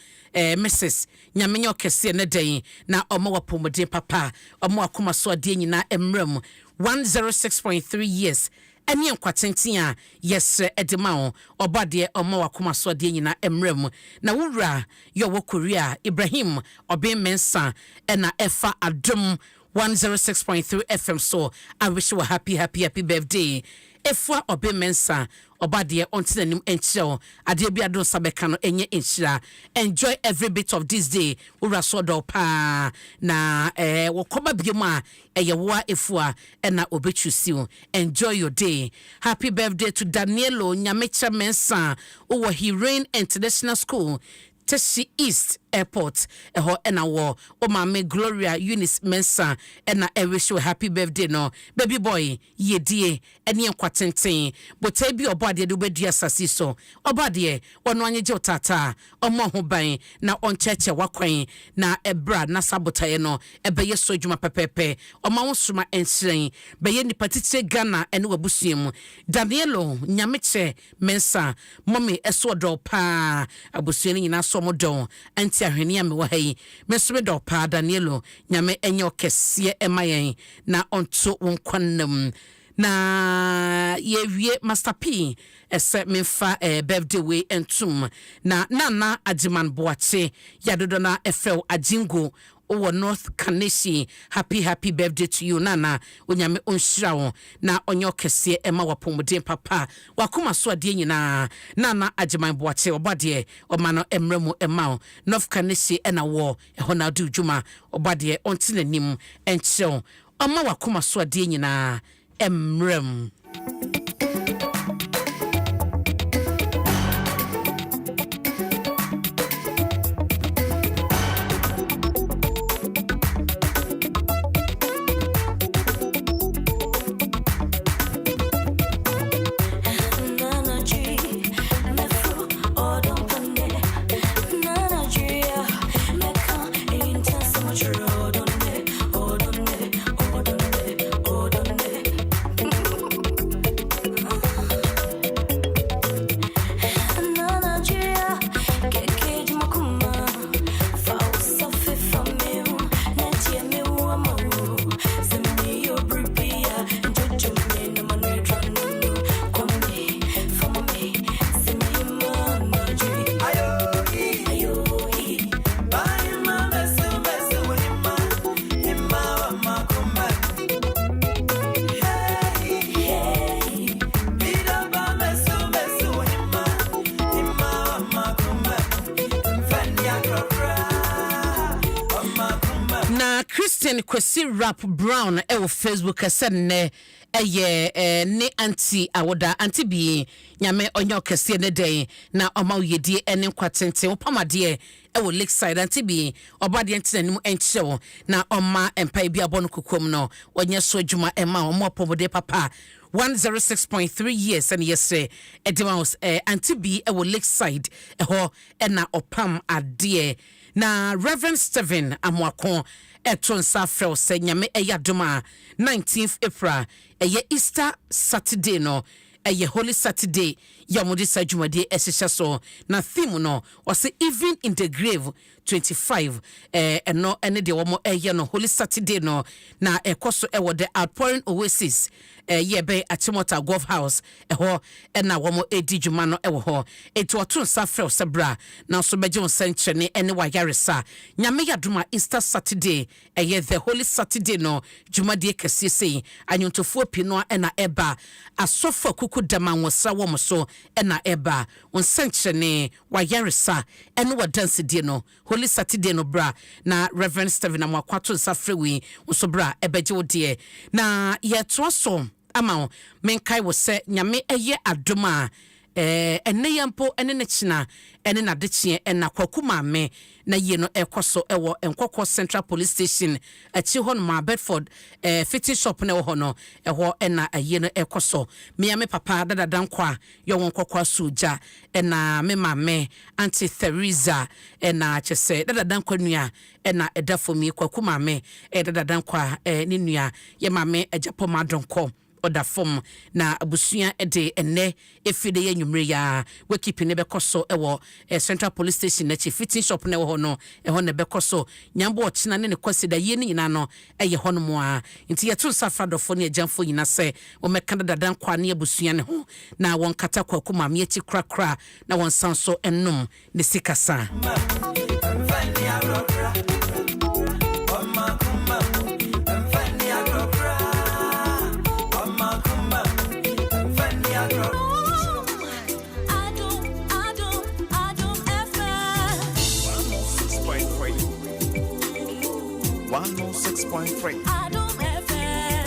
Mrs. Nyamenyo kese ne den na omo wapomode papa omo akoma so ade nyina emrem 106.3 years eni enkwatenten a yes edema obade omo wakoma so ade nyina emrem na wura yo wo Korea Ibrahim obe mensa na efa Adom 106.3 FM so I wish you a happy birthday. Efwa obe mensa obade onti nanim enchiro ade bia don sabeka no enye enchira. Enjoy every bit of this day ura so do pa na wokoba biema eyewa efwa na obechusi. Enjoy your day. Happy birthday to Danielo Nyamecha Mensa owo Heroin International School Teshi East Airport eho ena wo o mame Gloria Eunice Mensa ena wish you happy birthday no baby boy yedie ene enkwatenten botai bi obade de obedua sasi so obade ono anyeje otata omo ho ban na oncheche wakwan na ebra na sabotaye no ebeye so dwuma pepepe oma wosoma enhyren beye ni patite Ghana ene wabusuem Danielo Nyameche Mensa mommy eso do pa abusueni nyina so modon anti ahwene ya me wo hayi mesome do pa Danielo nyame enyo kese emayen na onto wonkwanam na yewie Master P ese memfa birthday we entum na nana ajiman boache yadodo na efel ajingo owo North Kanesi happy birthday to you nana onyame onhyira wo na onyo kese ema wapomode papa wakoma so ade nyina nana ajiman boache obade omano emremu ema North Kanesi ena wo ehona du djuma obade ontinanim encheo oma wakoma so ade nyina emrem. Captain Kwesi Rap Brown Facebook ne ne anti awoda anti bi nyame onyo kese ne den na oma yedie ene kwatente opamade Lakeside anti bi obade ntinanim enchewo na oma empa bi abon kokom no onye so adwuma ema omo pomode papa 106.3 years and yes edimos anti bi Lakeside ho na opam ade na Reverend Steven Amwakon eton safrel se nyame eyadoma 19th April Easter Saturday no Holy Saturday yamudi sajumade esisha so na theme no was even in the grave 25 no ene de womo no Holy Saturday no na ekoso the outpouring oasis be Atimota Golf House ho na womo edi dwuma no ho eto otun safrel sebra na so beje onsenche ne ene wayaresa nyame yadoma Easter Saturday the Holy Saturday no dwumade kese sei anyontofuo pino na eba asofo kuku dama wosa wo so na eba onsenche ne wayaresa ene wadanse die no Holy Saturday no bra na Reverend Steven Amwakwato safrewi so bra ebeje wodie na yeto so ama menkai wo se nyame adoma ene yampo ene ne china ene na dechie ena kwakuma me na ye no ekoso ewo enkokko Central Police Station achi ho no ma Bedford fitting shop na ho no eho ena ye no ekoso me papa dada dankwa yo wonkokko suja ena me mame Auntie Theresa ena chese dada dankwa nua ena edafo mi kwakuma me dada dankwa ni nua ye mame ajapo madonko oda form na abusua de ene efide ye nwumre ya we keep ne bekoso ewo Central Police Station na chi fitting shop na ho no eho ne bekoso nyambo ochina ne kwasida ye ni nyina no eye ho no mo a nti ye tun safadofo ne agyanfo nyina se o meka dadan kwa ne abusua ne ho na won kata kwakuma me chi krakra na won sanso ennom ne sikasa Adom FM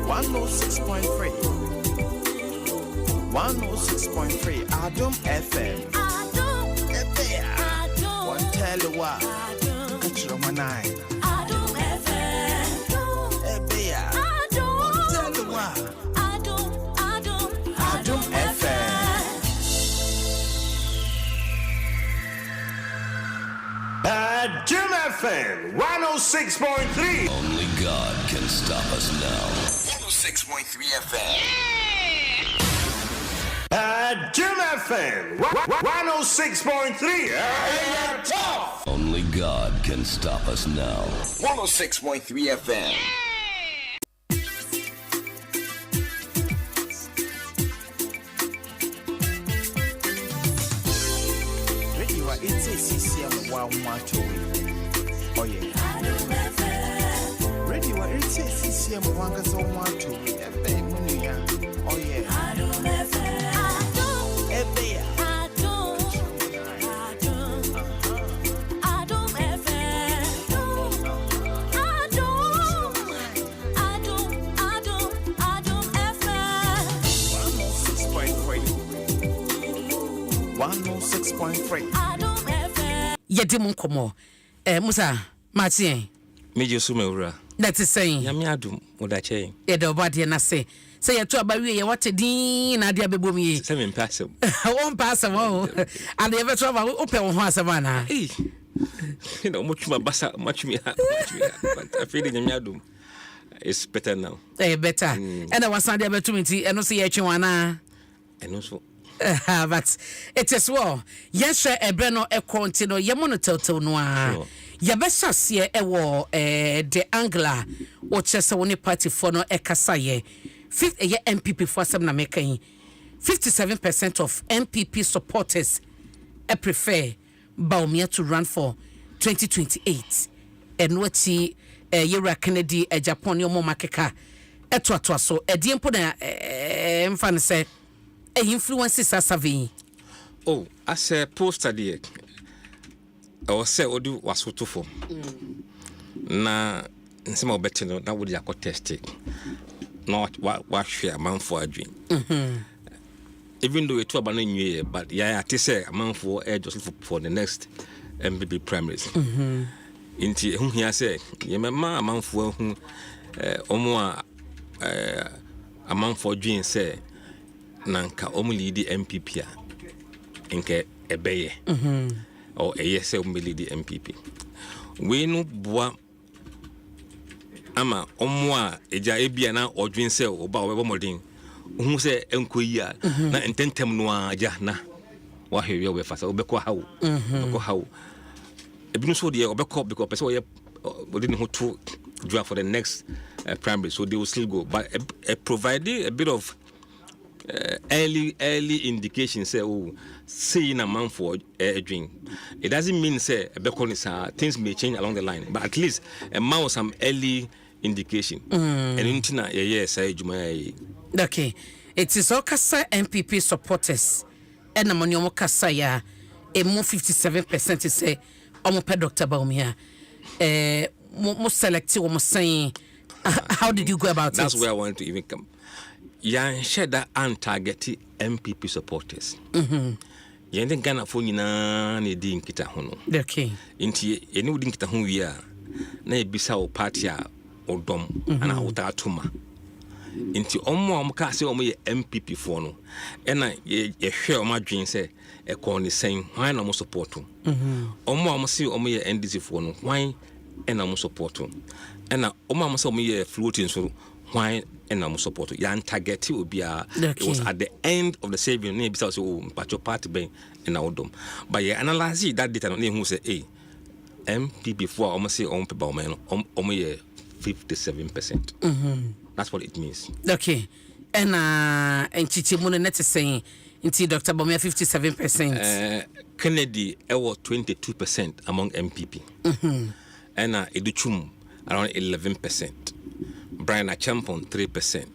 106.3 106.3 Adom FM Adom one tell you what catch your manai Adom FM Ebea one tell you what Adom FM Adom FM 106.3. Only God can stop us now. 106.3 FM. Adom FM 106.3. Only God can stop us now. 106.3 FM. Radio it's a CCM 112. Oh yeah. Radio it's a CCM 112. Oh yeah. Yedimun komo Musa Martin Meje so mewura that is saying Yami adum odache e do body na say you to abawie ye what din na dia bebom yi say me passem won passem o and you better over open ho asema na no mutuma basa matumi but I feel Yami adum is better now better and I was Sunday betumiti eno say ye twenwana eno so but it is well yes ebre no continue ye monototo no a ye be sase ewo the angler o chese woni party for no ekasa ye fifth ye MPP for some na mekan 57% of MPP supporters prefer Baumia to run for 2028 and what ye Kennedy Japan yo mo makeka etwa so ediempo na mfa ne say influences are saving. Oh, as a poster there. I was say odu wasoto for. Na Nsem obeti no na wodi akọ test not what share man for a dream. Even though it's about new but yeah, I say a man for just for the next MBB primaries. Inti who here say, you remember a man for whom a man for dream say, Nanka only the MPP inke ebeye or a yes only the MPP. We no boa ama omwa eja ebia na odwen se oba we bomodin hu se enkoyi na ententem no aja na wa hwe we fa se obekọ hawo obekọ hawo ebinu so de obekọ because person we odin ho to draw for the next primary, so they will still go, but providing a bit of early indication say saying a man for a drink, it doesn't mean say things may change along the line, but at least a man with some early indication. And yes, okay, it is all Kasa MPP supporters and Amoniomo Kasaya a more 57% is say Omope Dr. Baumia most selective almost saying how did you go about That's where I want to even come. Yan share that and target MPP supporters. Yan den Ghana for nyina na di nkita hono. Okay. Inti eni udi nkita ho wi a na ebisa o party a odom ana uta atuma. Inti omo ka se omo ye MPP for no. Ena ye hwe omo adwen se e ko ni sen hwan na mo support. Omo se omo ye NDC for no. Hwan ena mo support. Ena omo se omo ye floating so hwan ena mo support. Yan target obia. It was at the end of the saving na ebisa so mpacho party ben ena odom. But ye analyze that data no hu say MPP for omo se omo pe ba omo ye 57%. That's what it means. Okay. And Chichimu net is saying into Dr. Bomia 57%. Kennedy was 22% among MPP. And Educhum around 11%. Brian Achampon 3%.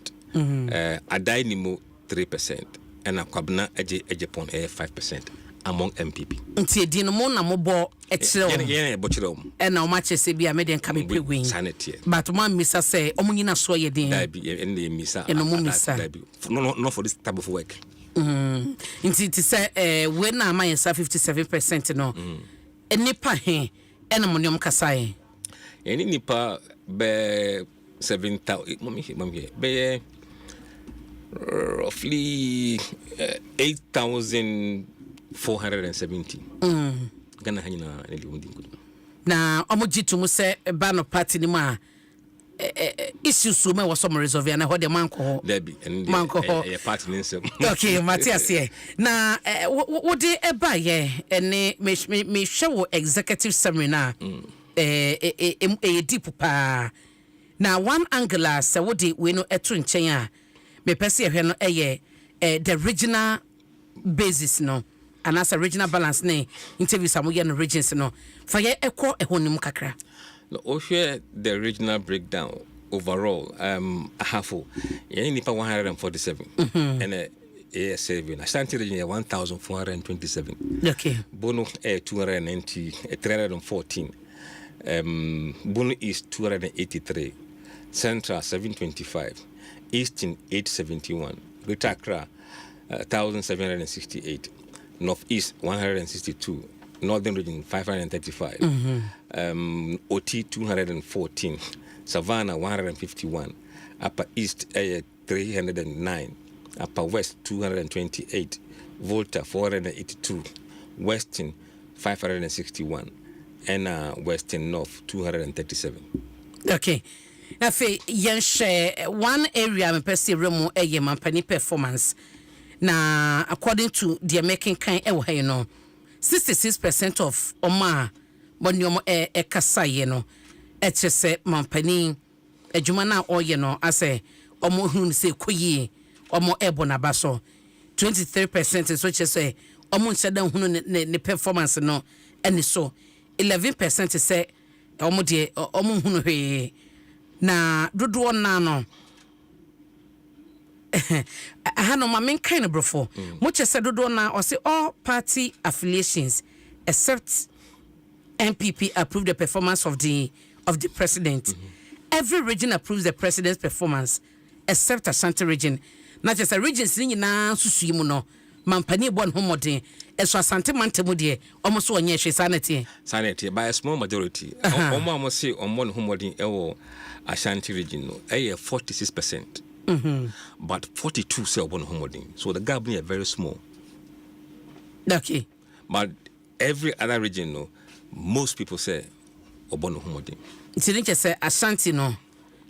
Adainimu 3%. And Kwabna Ejepon 5%. Among MPP. Nti di no mo na mo bo etire o. Yeah, bochire e na o ma chese bia me den ka me pegwin. Sanity. But man misa say omunyina so ye den. Dabi and the misa. No mo misa. No for this type of work. Nti ti say we na ma yesa 57% no. Enipa he e na mo nyom kasa ye. Eni nipa be 7,000 mommy be roughly 8,470. Ghana hanyina eliundi kudu. Na omojitu mu se ba no party ni ma issues so me was some resolve na ho de manko. Debi and the party ni nsem. Okay, Matthias here. Na wo de eba ye ene me hwe executive seminar deep pa. Na one angle se wo de we no eto nchen a me pese ehwe no the regional basis no. And as a regional balance ne interview some no regions no for ye ekwo ehonim kakra. No, share the regional breakdown overall halfo ye nipa 147 and saving Ashanti region 1,427. Okay. Bono 290 314. Bono East 283, Central 725, Eastern 871, Greater Accra 1,768. Northeast 162, Northern Region 535, OT 214, Savannah 151, Upper East 309, Upper West 228, Volta 482, Western 561, and Western North 237. Okay. Now, share one area me perceive remo mampani performance. Na according to the American kind you know 66% of oma bonyomo kasa ye no etese mampani adwuma na oye no ase omo hunu se koyi omo ebo na baso 23% so chese omo ncheda hunu ne performance no eni so 11% say omo de omo hunu hwe na dodo na no hano ma men kind of brofo much said do na or say all party affiliations except MPP approve the performance of the president every region approves the president's performance except Ashanti region. Not just a region singing now, Susimuno, Mampani Bon Homotin, as for Asante Mantemudie, almost 1 year, sanity. Sanity by a small majority. Oma must say on one homodin, Ashanti region, 46%. But 42 say one homodin. So the gap is very small. Okay. But every other region, no, most people say Obono homodin. It's didn't say Ashanti no.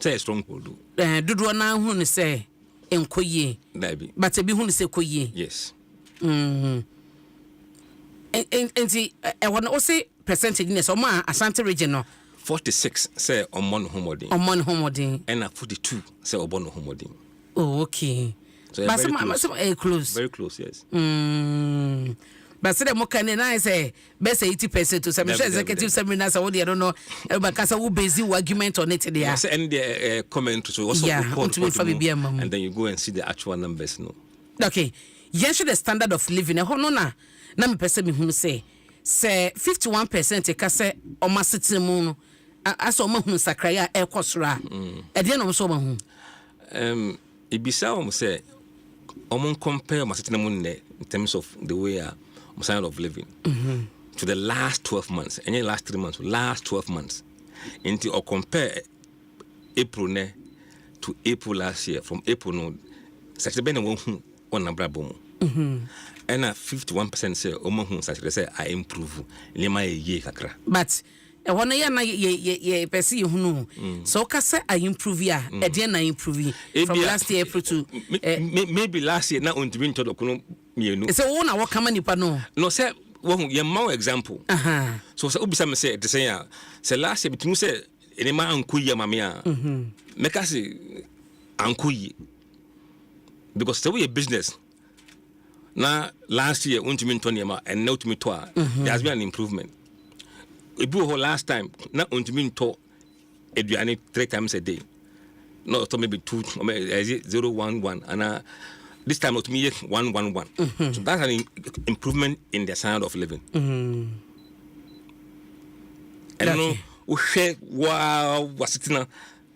Say a strong hold. Do now who say in Koye. But a be who say Koye. Yes. And I want to say percentage in the Ashanti region no. 46 say on one homodin. On one homodin. And 42 say Obono homodin. Oh, okay. So but very close. Very close, yes. But say the more can I say best 80% to some executive seminars. I don't know. But because I busy argument on it there. And the comment to also and then you go and see the actual numbers. No. Okay. Yes, the standard of living. No na me person me who say 51% e ka say o masete mu aso ma hu sakraya e kosora. E de no so ma hu. Ibisa say omon compare masete mu in terms of the way standard of living to the last 12 months and the last 3 months, last 12 months, into or compare April to April last year, from April no, such a ben one number boom. And 51% say omo such say I improve lema ye kakra. But one year na ye person you know. So ka say I improve ya, e dey na improve from last year April to maybe last year na on to win to the mienu. So one na what come nipa no. No say one ye more example. So say obisa me say the say last year between say enema ankoyi mame a. Make us say ankoyi. Because the way business na last year on to win to and now to me to there has been an improvement. Ibu last time na on to win to eduane 3 times a day. No, so maybe 2 011 and this time not me 111. So that's an improvement in the standard of living. And no we share wow wasitina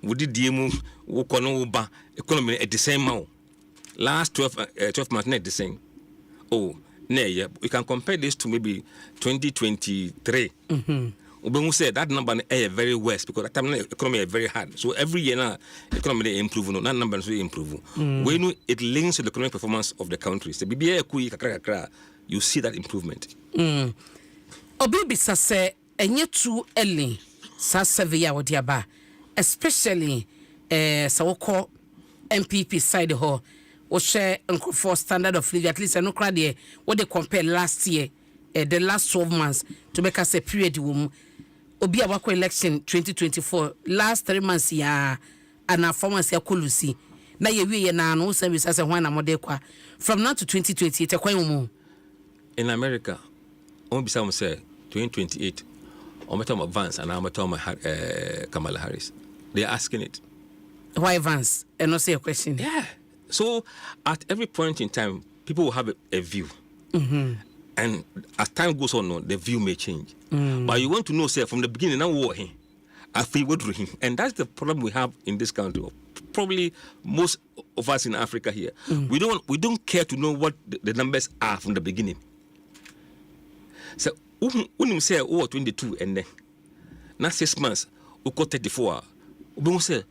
we did demu we kono ba economy at the same amount. Last 12 months not the same. Oh, yeah, we can compare this to maybe 2023. When we say that number is very worse because that time the economy is very hard. So every year now economy is improving. That number is improve. When it links to the economic performance of the country, so you see that improvement. Obibi say enye too early sa severe odiaba, especially sawoko MPP side ho. Or share for standard of living, at least I know crowd what they compare last year, the last 12 months to make us a period womb. Obi awako election 2024, last 3 months ya and our performance ya kulusi. Na ye na no service as a one amodekwa. From now to 2028, in America, on be some say 2028, on my Vance and I'm Kamala Harris. They're asking it. Why Vance? And not say a question. Yeah. So at every point in time, people will have a view. And as time goes on, the view may change. But you want to know, say, from the beginning, now what him, I feel what him. And that's the problem we have in this country. Probably most of us in Africa here. We don't care to know what the numbers are from the beginning. So when you say 22 and then now 6 months, we got 34, we say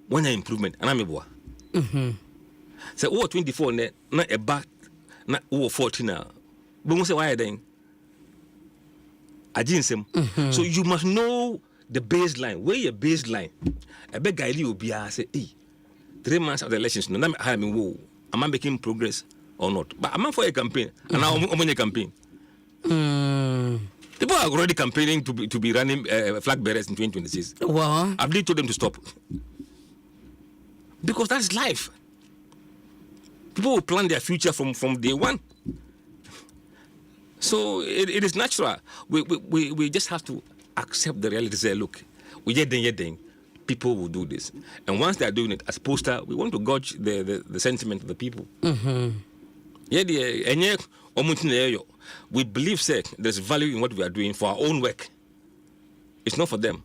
one improvement, and I'm a so 24 na a back na 14 now. But we say why then? Adom. So you must know the baseline. Where your baseline? I beg guide you be say, hey, 3 months of the elections. No, am I making progress or not? But I'm for a campaign, and now I'm on a campaign. People are already campaigning to be running flag bearers in 2026. Well, I've told them to stop because that's life. People will plan their future from day one. So it is natural. We just have to accept the reality. Say, look, we yet then people will do this. And once they are doing it as poster, we want to gauge the sentiment of the people. We believe that there's value in what we are doing for our own work. It's not for them.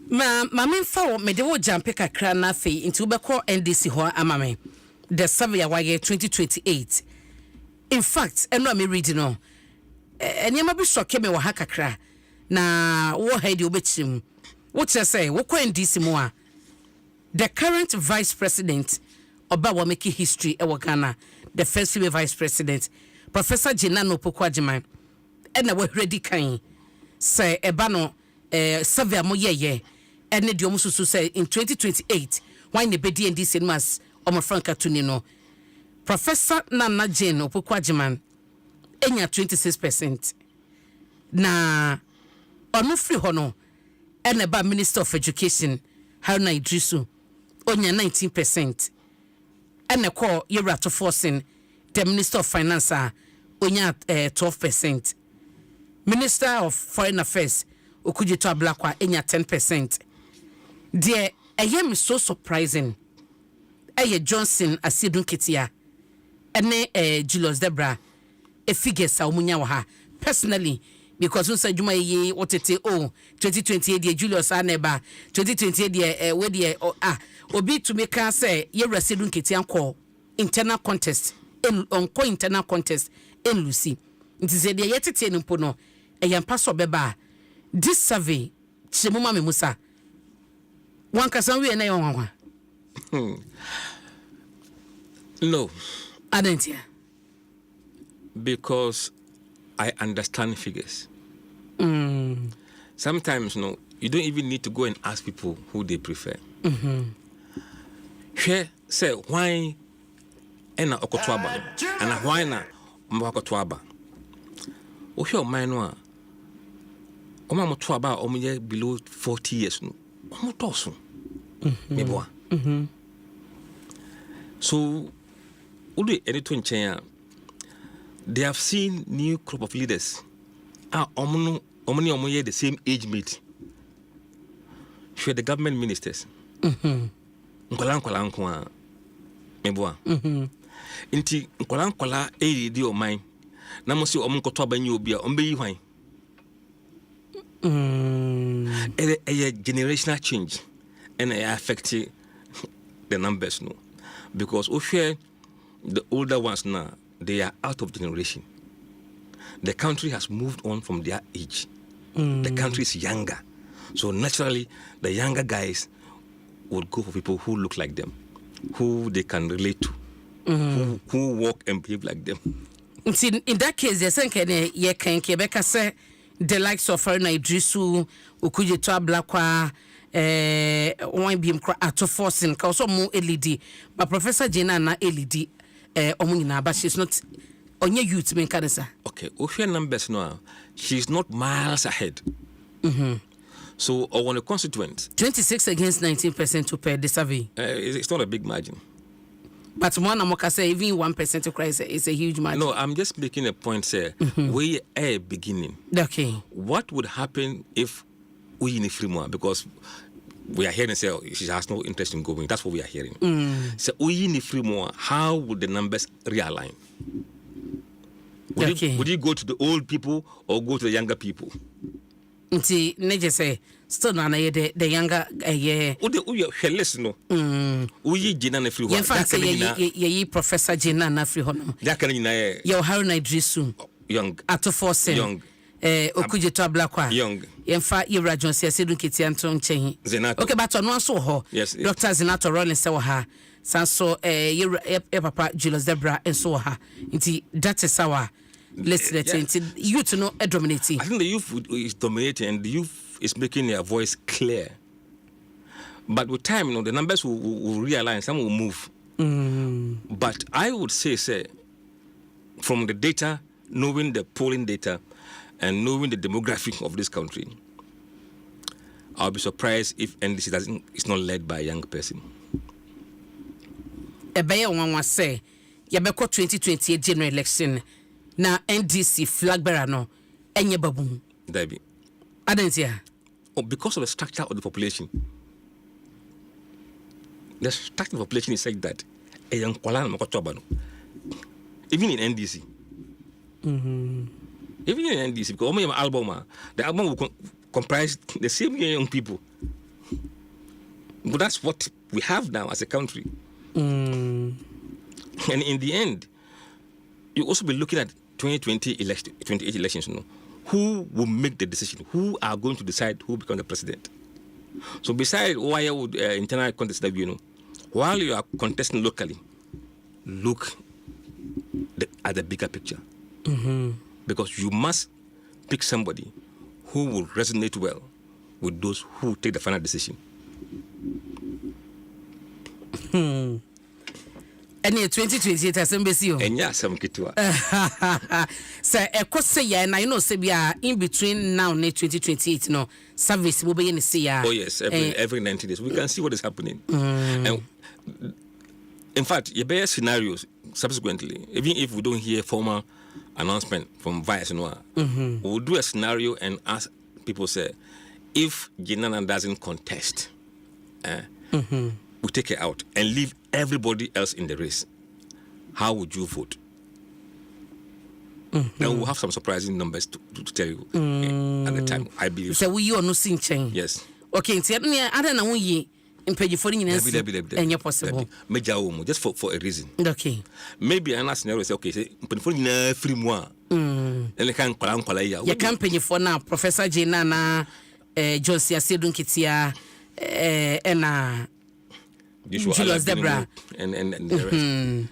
Mama fa me de wo jampe kakra na fe nti wo bekọ NDC ho amame the survey awaye 2028. In fact, eno me read no. Enyema bi shoke me wo ha kakra na wo ha di obechim. What you say? Wo ko NDC mo a the current vice president oba wa make history e wo Ghana, the first female vice president, Professor Jinano Pokwajiman. Ena wo ready kan say eba no survey mo ye ene di omususu say in 2028 when the bedi NDC mas omo franka tuni no Professor Nana Jane Opokwajiman enya 26%. Na onu free ho no ene ba Minister of Education Haruna Idrisu onya 19%. Ene ko Yera to forcing the Minister of Finance onya 12%. Minister of Foreign Affairs Okudzeto Ablakwa enya 10%. There am so surprising. Johnson Asidun Ketia ene Julius Debra a figure sa omunya wa ha personally because unsa juma ye otete 2028 the Julius Aneba 2028 the we the obi to make us say ye Asidun Ketia call internal contest in internal contest in Lucy it is the yetete nimpo no yampa so beba this survey chemuma me musa one kasan we na yon No. I don't hear. Because I understand figures. Sometimes, no, you don't even need to go and ask people who they prefer. Say, why ena okotwaba and why na mbakotwaba? Ohyo mainwa. Oma motwaba omuye below 40 years no. Omotoso. Meboa. So, they have seen new crop of leaders. The same age mate. She the government ministers. Nkola meboa. Inti nkola di o mine. Na mo si omo nkoto abanyi obi a ombe yi hwan. A generational change and it affects the numbers no. Because the older ones now, they are out of generation. The country has moved on from their age. The country is younger. So naturally, the younger guys would go for people who look like them, who they can relate to, who walk and behave like them. In that case, they say the likes of Haruna Idrisu, Okudzeto Ablakwa, one beam to forcing cause more LED, but Professor Jena na LED omuna, but she's not on your youth main cancer. Okay, Ophia numbers now, she's not miles ahead. So on a constituent 26 against 19% to pay the survey. It's not a big margin. But one Amoka say even 1% to cry is a huge margin. No, I'm just making a point, sir. We are beginning. Okay. What would happen if we in a free more? Because we are hearing say she has no interest in going. That's what we are hearing. So we in a free more. How would the numbers realign? Would you go to the old people or go to the younger people? See, Neja say still na the younger listen no. We Jina na free. In fact, ye Professor Jina na free hono. That can you your Haruna Idrisu young ato force young. Okudzeto Ablakwa young. Yemfa Yera Johnson Asidun Ketia nton chen. Okay, but on one so ho. Yes. Dr. Zinato Rollins se wo ha. Sanso papa Julius Debra enso ha. Nti that is our listen to youth no dominating. I think the youth is dominating and the youth is making their voice clear. But with time, the numbers will realign, some will move. But I would say, from the data, knowing the polling data and knowing the demographic of this country, I'll be surprised if NDC is not led by a young person. Ebeye one say, Yabeko 2028 general election. Na NDC flag bearer no enye babum Dabi. Adentia. Because of the structure of the population. The structure of the population is like that. Even in NDC. Even in NDC, because the album will comprise the same young people. But that's what we have now as a country. And in the end, you also be looking at 2028 elections. Who will make the decision? Who are going to decide who becomes the president? So besides why would internal contest that while you are contesting locally, look at the bigger picture. Because you must pick somebody who will resonate well with those who take the final decision. And 2028 assembly. And yeah, some kitua. So a course say and I know say in between now and 2028 no service will be in the Oh yes, every 90 days we can see what is happening. And in fact, you bear scenarios subsequently, even if we don't hear formal announcement from Vice we'll do a scenario and ask people, say, if Jinana doesn't contest, we take it out and leave everybody else in the race. How would you vote? And we'll have some surprising numbers to tell you at the time, I believe. So we are no sinching. Yes. Okay, so I don't know in page 40 and you're possible. Just for a reason. Okay. Maybe another scenario say, okay, say free more. And they can't your company for now, Professor Jenana, John Siasedun Kitia, and Julius Debra. And the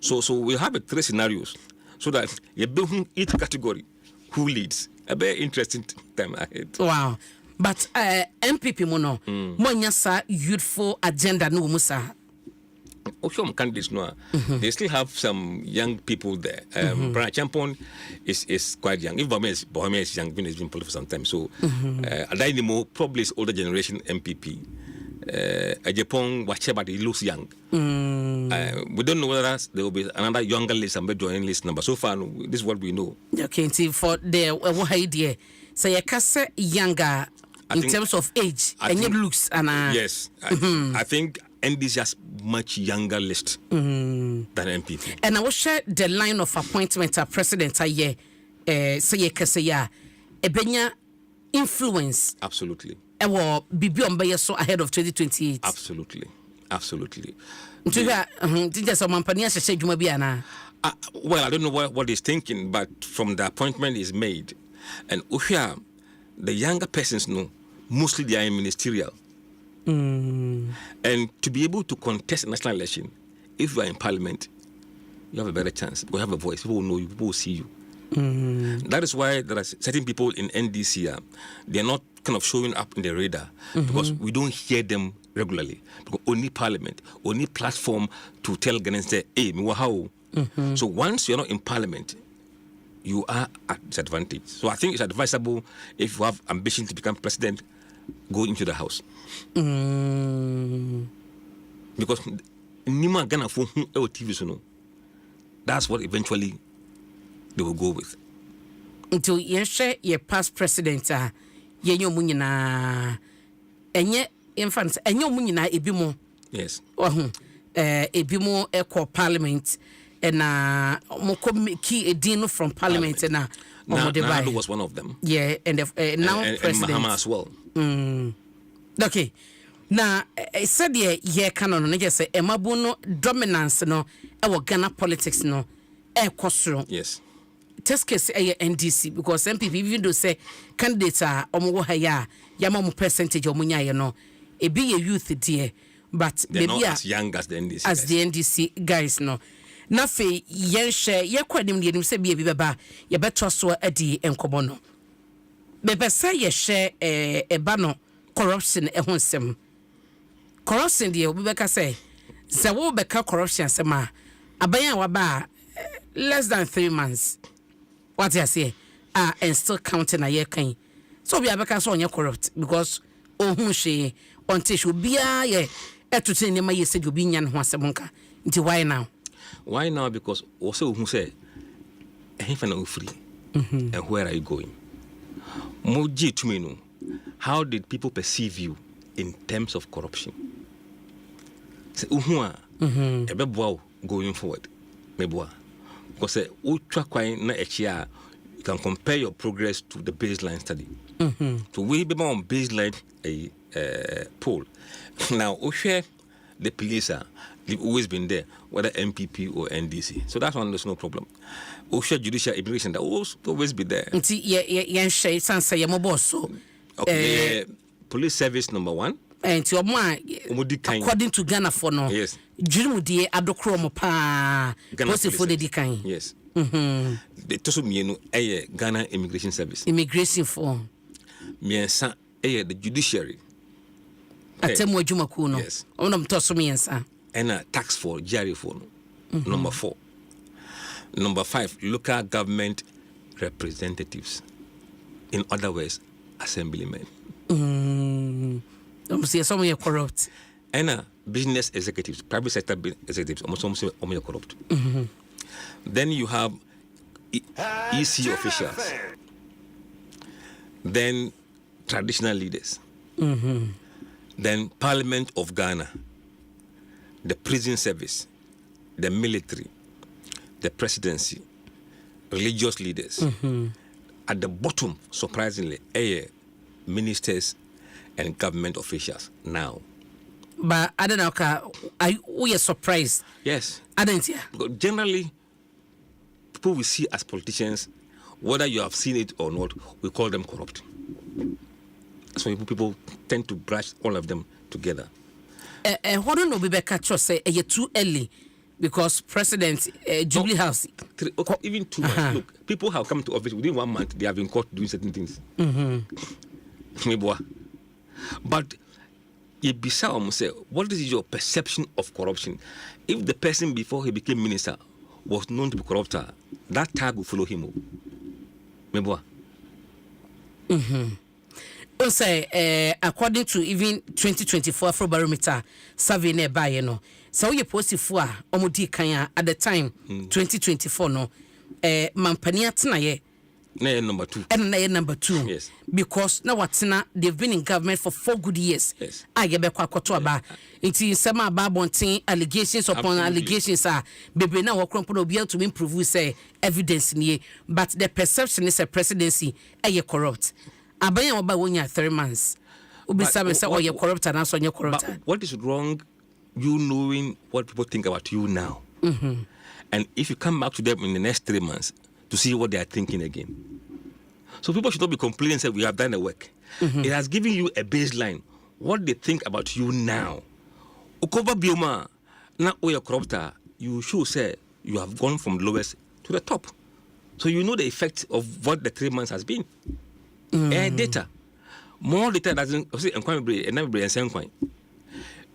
rest. So we'll have 3 scenarios so that you build each category who leads. A very interesting time ahead. Wow. But MPP mono, Monyasa youthful agenda no musa. Some candidates no, they still have some young people there. Brian Champon is quite young. If Bohemia is young, he's been political for some time. So Adainimo probably is older generation MPP. Japan, but he looks young. We don't know whether there will be another younger list and joining list number. So far, this is what we know. Okay, for the idea, so you can say younger in terms of age and your looks and yes, I think NDC has much younger list than MPP. And I will share the line of appointment of president say you can say ebenya influence. Absolutely. Ewo bibi ombe so ahead of 2028. Absolutely. Well, I don't know what he's thinking, but from the appointment is made, and the younger persons know mostly they are in ministerial, and to be able to contest a national election, if you are in parliament, you have a better chance because you have a voice. People will know you. People will see you. That is why there are certain people in NDC. They are not kind of showing up in the radar because we don't hear them regularly. Because only parliament, only platform to tell Ghanaians, hey, how. So once you're not in parliament, you are at disadvantage. So I think it's advisable if you have ambition to become president, go into the house. Because Nima Ghana for TV, that's what eventually they will go with. Until you share your past president, yenyo munyina, enye infants, enyo munyina ebimo. Yes. Ebimo equal parliament, and key edino from parliament, and Nado was one of them. Yeah, and now and president. Mahama as well. Okay. Now, I said yeah, canon, just say emabuno dominance no, our Ghana politics no, kosro. Yes. Test case NDC because MPP even though say candidates are omo haya yamamu percentage omunya no, e be a youth dear, but they're maybe not as young as the NDC. As the NDC guys no. Nafe yen share ye kwadim de nim se be beba ye beto so adi enkobo no. Bebe say ye share eba no corruption ho nsem. Corruption de obi beka say se wo beka corruption sema abayan wa ba less than 3 months. What I say? And still counting a year kind. So we are back so corrupt because who she until she be to say nema you said you be nyan ho asebonka. Nti why now? Why now? Because also who say ehifana free. And where are you going? Moji to me no. How did people perceive you in terms of corruption? Say ebeboa going forward. Meboa. Because you can compare your progress to the baseline study. So we be on baseline poll. Now, Oshe, the police they've always been there, whether MPP or NDC. So that one, there's no problem. Oshe judicial immigration, that will always be there. Okay, police service number 1. And to according to Ghana for no. Yes. Jurumudi adokromo pa. Posi for the dikan. Yes. The toso mienu Ghana Immigration Service. Immigration for. Miensa the judiciary. Atemu adwuma ku no. Yes. Onam toso miensa. And tax for jari for number 4. Number 5, local government representatives. In other words, assemblymen. See, some are corrupt. And business executives, private sector executives, almost corrupt. Then you have EC officials. Then traditional leaders. Then Parliament of Ghana, the prison service, the military, the presidency, religious leaders. At the bottom, surprisingly, ministers and government officials now. But I don't know, we are surprised. Yes. I don't hear. Generally, people we see as politicians, whether you have seen it or not, we call them corrupt. So people tend to brush all of them together. What don't know, Rebecca, say you're too early because President Jubilee House. Even 2 months. Look, people have come to office within 1 month, they have been caught doing certain things. But what is your perception of corruption? If the person before he became minister was known to be corrupt, that tag will follow him. Say, according to even 2024 Afrobarometer survey nearby, so you posted for Omudi Kanya at the time 2024 no Mampania Tinaye. Number 2. And number 2. Yes. Because now they've been in government for 4 good years. Yes. I get back about it is some about allegations upon allegations are baby now work to be able to improve say evidence in ye, but the perception is a presidency corrupt. Abaya oba wonya 3 months. Ubi sabe say you're corrupt and also you're corrupt. But what is wrong you knowing what people think about you now? And if you come back to them in the next 3 months to see what they are thinking again. So people should not be complaining and say we have done the work. It has given you a baseline. What they think about you now. Ukova bioma na oya corrupta, you should say you have gone from the lowest to the top. So you know the effect of what the 3 months has been. Data. More data doesn't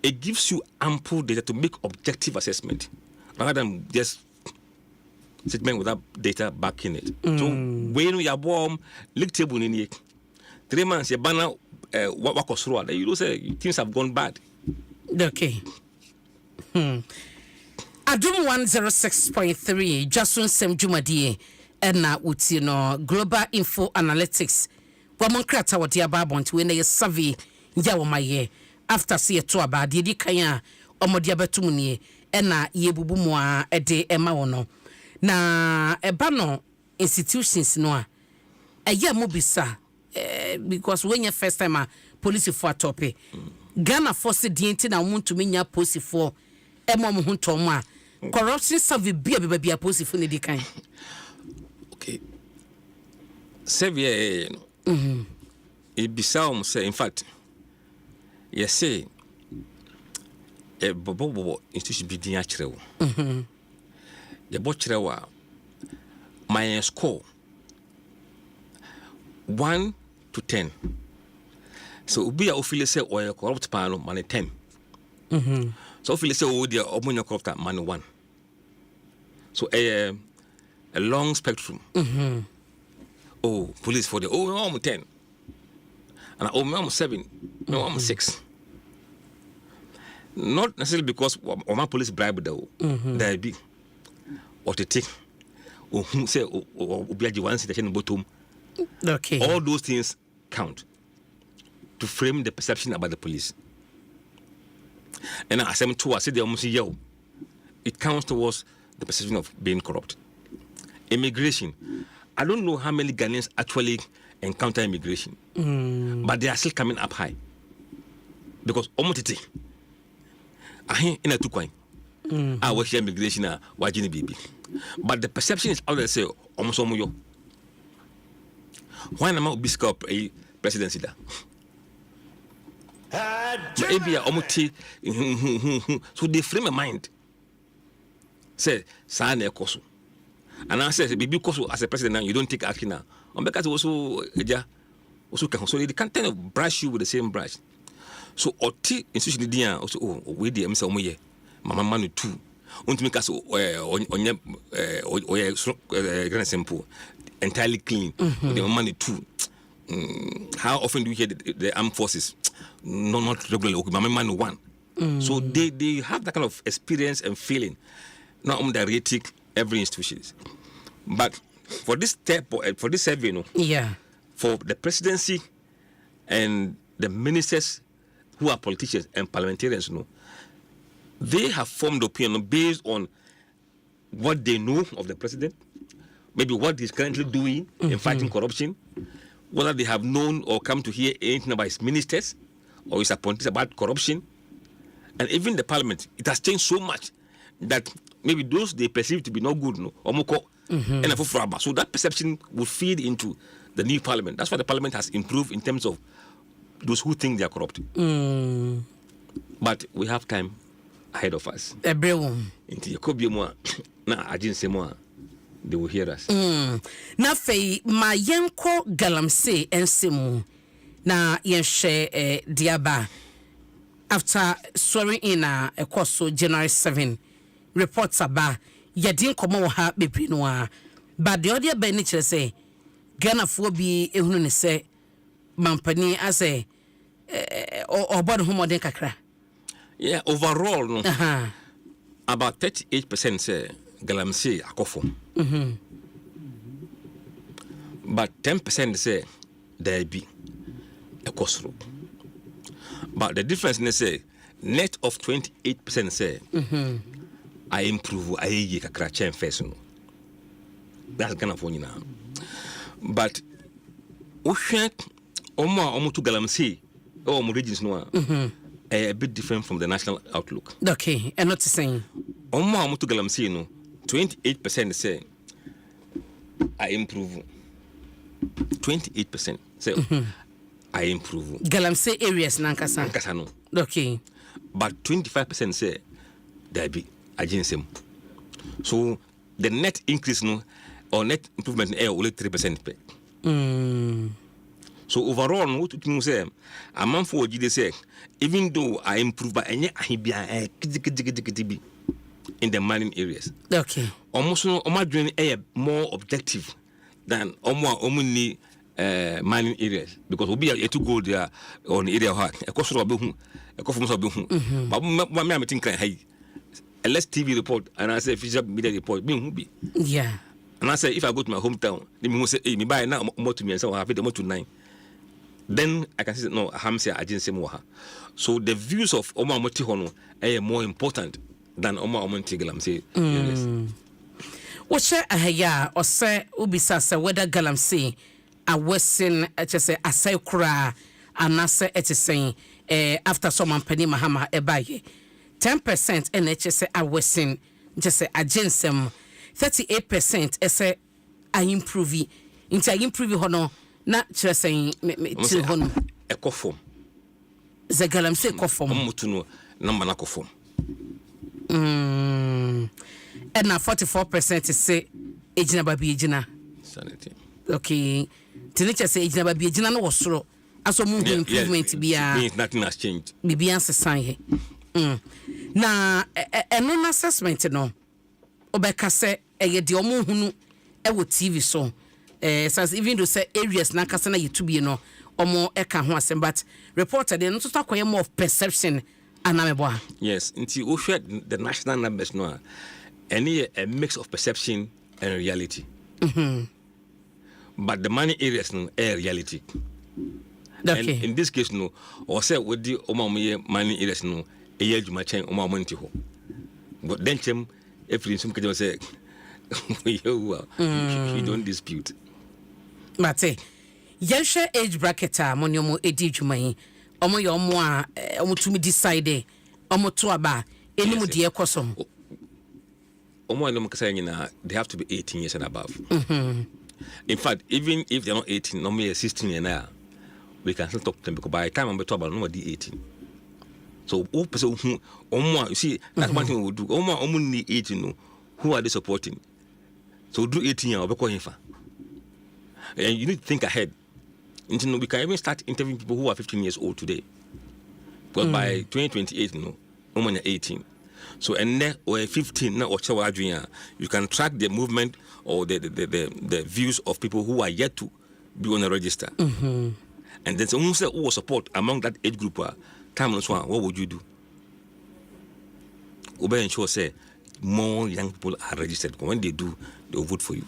it gives you ample data to make objective assessment rather than just statement without data backing it. So when we are warm, look table in here. 3 months, you banner what was wrong. You don't say things have gone bad. Okay. Adom 106.3, Dwaso Nsem Jumadie, and now with Global Info Analytics. Woman krata what ya babont when they survey ya wo maye after see to about di kanya omodia betumnie na ye bubu mu a de ema wono na eba no institutions no a eya mo bisa because when your first time a police for tope Ghana force di enti na want to menya police for ema mo huntom a corruption survey bia police for ne di kan. Okay. Severe Ibisa say, in fact, yes, say a bobo institution be natural. The botcherewa, my score 1 to 10. So, be a official say, or a corrupt panel, money 10. So, officially say, oh, dear, open corrupt money 1. So, a long spectrum. Oh, police for the I'm 10. And I'm 7. No, I'm 6. Not necessarily because my police bribe though. They be or to take or who say or be a one situation bottom. Okay. All those things count to frame the perception about the police. And as I'm too, I said they almost yell. It counts towards the perception of being corrupt. Immigration. I don't know how many Ghanaians actually encounter immigration, but they are still coming up high. because omotete ahe ina tu kwan we share immigration wajini bibi, but the perception is out there say almost omoyo. Why am I obiska a presidency da? So ebia omoti so they frame a mind say sa na ekoso, and I say bibi koso as a president now you don't take action now on because also eja also can, so they can't kind of brush you with the same brush. So oti institution dia also we dey am say omoye mama manu too untimi ka so onye grand simple entirely clean the mama too. How often do you hear the armed forces not regularly okay mama manu one? So they have that kind of experience and feeling, not directing every institution. But for this step, for this survey, for the presidency and the ministers who are politicians and parliamentarians, they have formed opinion based on what they know of the president, maybe what he's currently doing in fighting corruption, whether they have known or come to hear anything about his ministers or his appointees about corruption, and even the parliament. It has changed so much that maybe those they perceive to be not good, so that perception will feed into the new parliament. That's why the parliament has improved in terms of those who think they are corrupt. But we have time ahead of us. Everyone. They will hear us. Na fei ma yenko galamse ensemu na yenhye diaba after swearing in a course January 7 reports about yedin komo ha bebri no a but the other be ni kire say Ghana fo bi ehunu ne say mampani ase obod homoden kakra. Yeah, overall no. About 38% say galamse akofo. But 10% say there be a cost. But the difference in say net of 28% say I improve I ye kakra chen first. That's Ghana for you now. But Ocean omo to galamse or regions no a bit different from the national outlook. Okay, and not saying omo to galamse no 28% say I improve. 28% say I improve. Galamse areas nankasa no. Okay. But 25% say there be agency. So the net increase no or net improvement only 3% pay. So overall no what you say a man for GD say even though I improve but any ahibia in the mining areas. Okay. Almost no doing more objective than only mining areas because we be a to go there on area hard. A cost of behu, a coffin of behu. But me am think high. A less TV report and I say official media report being be. Yeah. And I say if I go to my hometown, they me say hey me buy now more to me and so I have it more to 9. Then I can say no Hamse agency more. So the views of Oma Motihono are more important than Oma Omontigalam say. What's ahaya or say ubisa say whether galamse a western say asay kura anase saying after someone penny mahama ebaye 10% NHS a western just say a ginsem 38% say I improve into I improve hono na just saying till hono a coffin the galamse coffin mutuno number na coffin. And now 44% say ejina babi ejina. Sanity. Okay. Tinicha say ejina babi ejina no wasoro. Aso mu improvement bia. Means nothing has changed. Bibi ansesan he. Na eno assessment no. Obeka say eye de omo hunu e wo TV so. Says even though say areas na kasa na YouTube no omo eka ho asem but reported no to talk more of perception anameboa. Yes, until we share the national numbers no. Any a mix of perception and reality. But the money areas no are reality. Okay. And in this case no, or say with the money areas no, a year you chain money ho. But then if you can say you don't dispute. But yesha age bracket monyomo edi jumai omo ye omo a omo tumi decide omo to aba enimu de ekosom omo eno mkasa nyina they have to be 18 years and above. In fact, even if they're not 18, normally 16 and now, we can still talk to them because by the time I'm talking about nobody 18. So, you see, that's one thing we do. Omo need 18, who are they supporting? So, do 18 years, and you need to think ahead. We can even start interviewing people who are 15 years old today. Because by 2028, omo 18. So, and then or 15 or you can track the movement or the views of people who are yet to be on the register. And then someone say who support among that age group, what would you do? Obe ensure say more young people are registered. When they do, they will vote for you.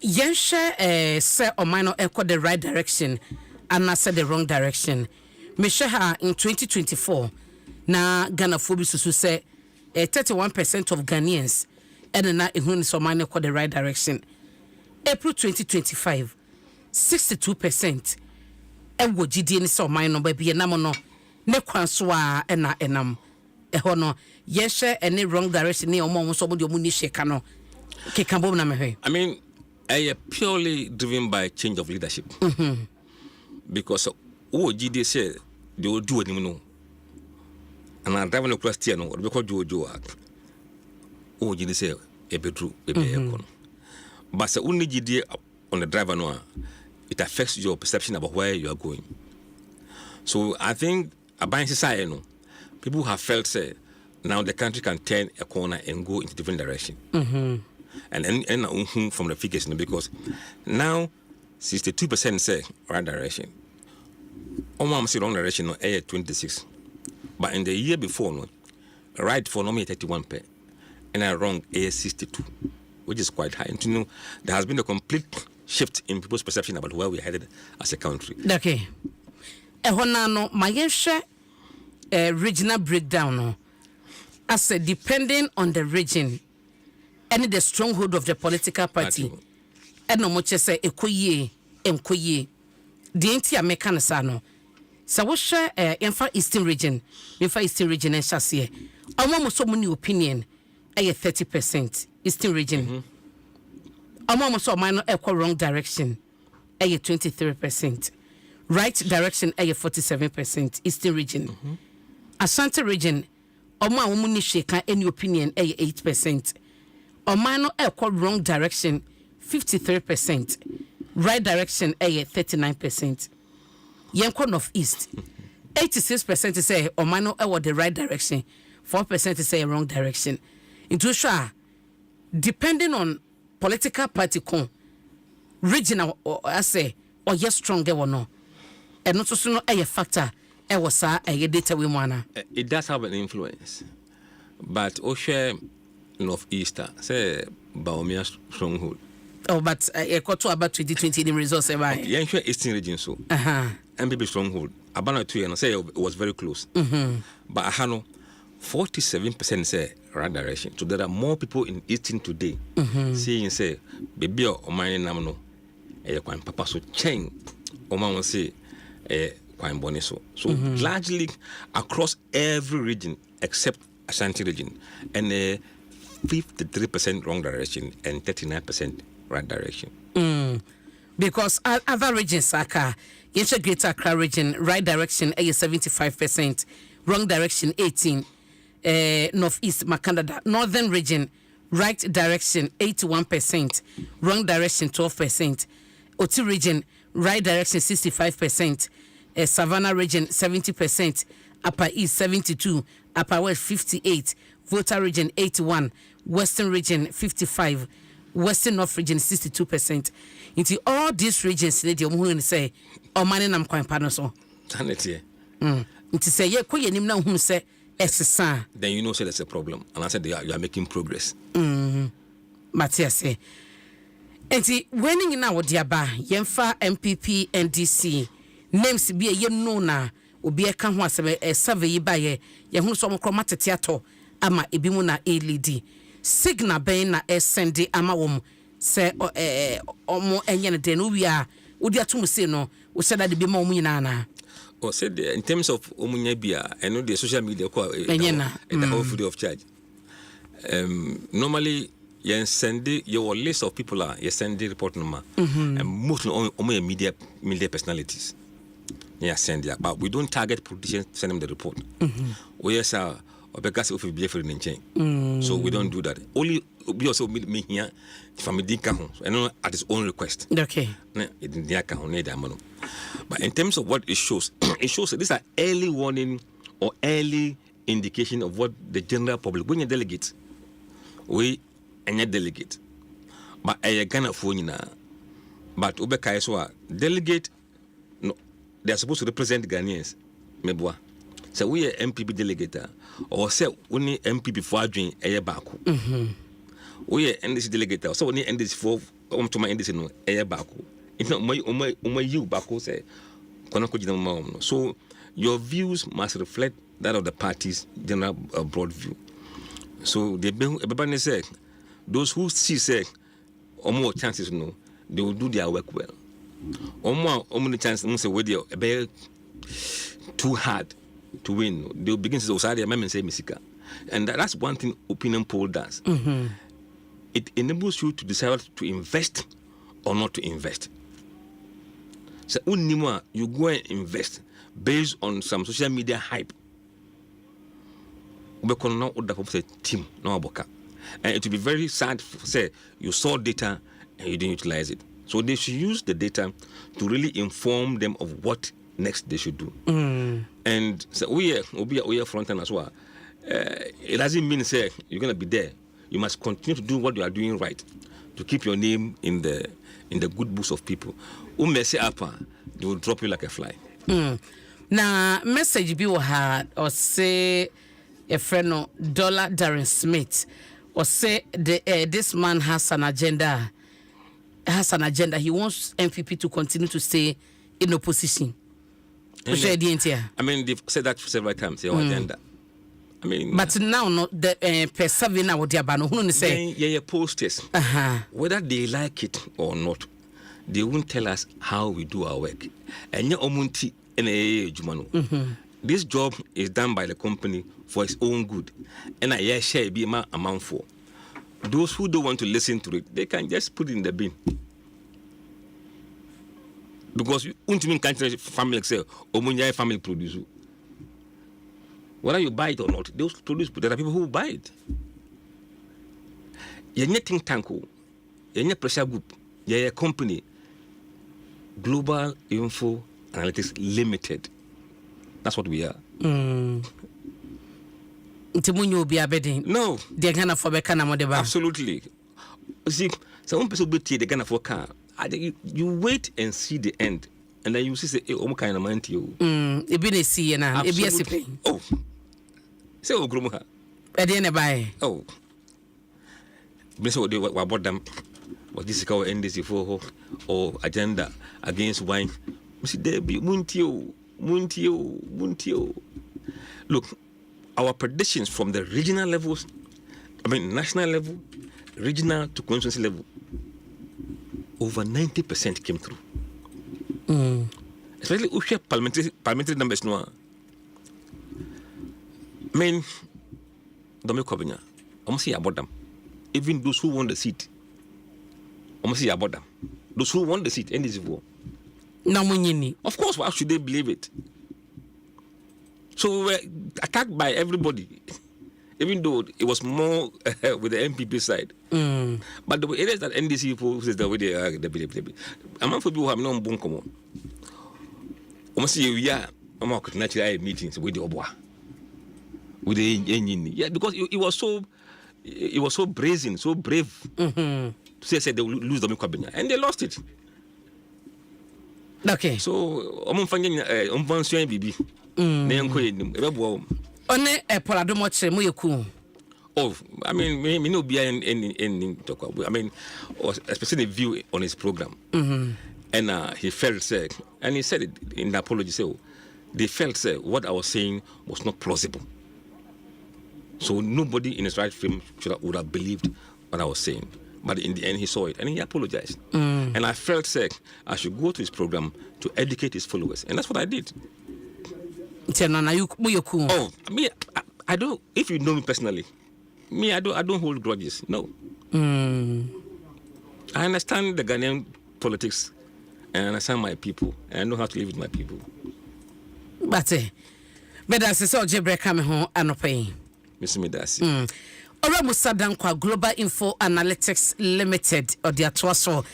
Yensha say Omano echo the right direction and I said the wrong direction. Me share her in 2024. Na Ghana Phobi Susu say 31% of Ghanaians and na ehun so man ko the right direction. April 2025 62% ewo gidi ni so man no ba bi na mo no ne kwan so a na enam ho no ye share any wrong direction ni omo so mo de omo ni sheka no keka bom na me hwe. I mean, purely driven by change of leadership. Because gidi say they will do anything. And I'm driving a question or because Jojo you say a bedroom, but the only GD on the driver it affects your perception about where you are going. So I think about society, people have felt say now the country can turn a corner and go into different direction. And from the figures because now 62% say right direction. Almost wrong direction 26. But in the year before, right for normally 31 and I wrong 62, which is quite high. And there has been a complete shift in people's perception about where we're headed as a country. Okay. Ehonano, my share regional breakdown. No. I said, depending on the region and the stronghold of the political party, and no much say ekoye, emkoye, the entire mechanism. So we share Infa Eastern region and Shasia. Almost so many opinion 30% Eastern region. Almost so minor equal wrong direction 23%. Right direction 47% Eastern region. Ashanti region Oma muni sheka any opinion 8%. Minor equal wrong direction 53%. Right direction 39%. Yanko North East 86% say Omano ewa the right direction, 4% say wrong direction. Into sure depending on political party regional or I say or yes stronger or no. And not so no a factor was a data we wanna. It does have an influence. But Osha Northeast say Baomia stronghold. Oh, but I got to about 2020 the results. Yeah, Eastern region so. MPP stronghold. Abana 2 and say it was very close. But I know 47% say right direction. So there are more people in Eastern today saying say baby or mine namno kwan papa so chain or man say kwan boni so. So largely across every region except Ashanti region and 53% wrong direction and 39% right direction. Because other regions, yes, Greater Accra region, right direction 75%, wrong direction 18%, Northeast Makanda, Northern region, right direction 81%, wrong direction 12%, Oti region, right direction 65%, Savannah region 70%, Upper East 72%, Upper West 58%, Volta region 81%, Western region 55%, Western North region 62%. Into all these regions, lady, I'm say, or man, I'm quite panoso. Sanity. To say, yeah, quite him now who say, then you know, say that's a problem. And I said, you are making progress. Matthias say, and see, winning in our dear bar, Yemfa, MPP, NDC, names be a yem nona, will be a canwas a survey by a young some chromatatiato, ama ebimuna a lady. Signa Baina SND Amawum say omo enye den we are odi atum say no we said that be mo nyina na Or said in terms of Omunyabia, I know the social media the whole free of charge. Normally, you send your list of people you send the report number, and most of media personalities. Yeah, send it, but we don't target politicians. Send them the report. We are because of so we don't do that. Only we also me here from and at his own request. Okay. But in terms of what it shows that these are early warning or early indication of what the general public, when you delegate, we and you delegate. But I Ghana phone but Ubeka is delegate. No, they are supposed to represent Ghanaians. Mebwa. So we are MPP delegate or say only MPP for doing a baku. We are NDC delegate, so only NDC for to my NDC no a baku. It's not my you baku say. So your views must reflect that of the party's general broad view. So everybody say those who see say or more chances no, they will do their work well. Or more chances say with you too hard to win. They will begin to say Misika. And that's one thing opinion poll does. It enables you to decide to invest or not to invest. So you go and invest based on some social media hype. And it will be very sad to say you saw data and you didn't utilize it. So they should use the data to really inform them of what next they should do. And so we are front end as well. It doesn't mean say you're gonna be there. You must continue to do what you are doing right to keep your name in the good books of people. Mess up, they will drop you like a fly. Now, message be had or say a friend of Dollar Darren Smith or say this man has an agenda. He wants MPP to continue to stay in opposition. I mean, they've said that several times. Your agenda. I mean, but now not the per 7 now what they are who say yeah posters. Whether they like it or not, they won't tell us how we do our work. And omunti jumano. This job is done by the company for its own good, and I share be my amount for. Those who don't want to listen to it, they can just put it in the bin. Because you can't family say omunya family produce. Whether you buy it or not, those produce, there are people who buy it. You're not think tank, you're not pressure group, you're a company, Global Info Analytics Limited. That's what we are. No. They're gonna for Bekana. Absolutely. See, some people be the Ghana for car. You wait and see the end. And then you see, oh, kind of mind you. It be a see now. It be a see. Oh, say, oh, Grumuha. I didn't buy. Oh, Miss what they were bought them. What this is our NDC for or agenda against wine. See, there be Muntio. Look, our predictions from the regional levels, national level, regional to constituency level, over 90% came through. Especially if you have parliamentary numbers no. Don't make up almost see about them. Even those who want the seat, almost see about them. Those who want the seat, end this war. Of course, why should they believe it? So we were attacked by everybody, even though it was more with the MPP side. But the areas that NDC people says the way they are, among people who have no bunkomo. Almost I'm natural meetings with the Obwa, with the engine. Yeah, because it was so brazen, so brave. To say they will lose the cabinet, and they lost it. Okay. So I'm finding BB. One Adom 106 mu yeku. Oh, I mean, me no be in talk. I mean, especially the view on his program. And he felt said, and he said it in the apology. So they felt said what I was saying was not plausible. So nobody in his right frame would have believed what I was saying. But in the end, he saw it and he apologized. And I felt said I should go to his program to educate his followers, and that's what I did. Oh, me, I don't. If you know me personally, me, I don't hold grudges. No. I understand the Ghanaian politics and I understand my people and I know how to live with my people. But that's so Jebre come home and pay. Miss me that's Ora Musadan kwa Global Info Analytics Limited or the Dwaso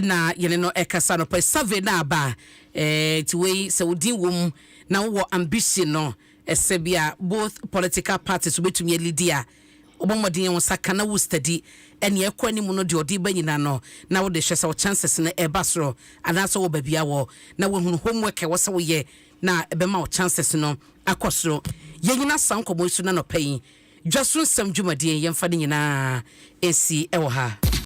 na yeneno ekasa no pe survey na ba to way so di wom na wo ambition no esebia both political parties betumi leader obomodin won saka na wo study ene ekwani mu no de odi banyina no na wo de hwese wo chances na eba soro anaso wo babia wo na wo hunu homework e wo se wo ye na ebema wo chances no akosoro yenyina sankomo isu na no pay Dwaso Nsem dwumadie yemfa de nyina esi ewo ha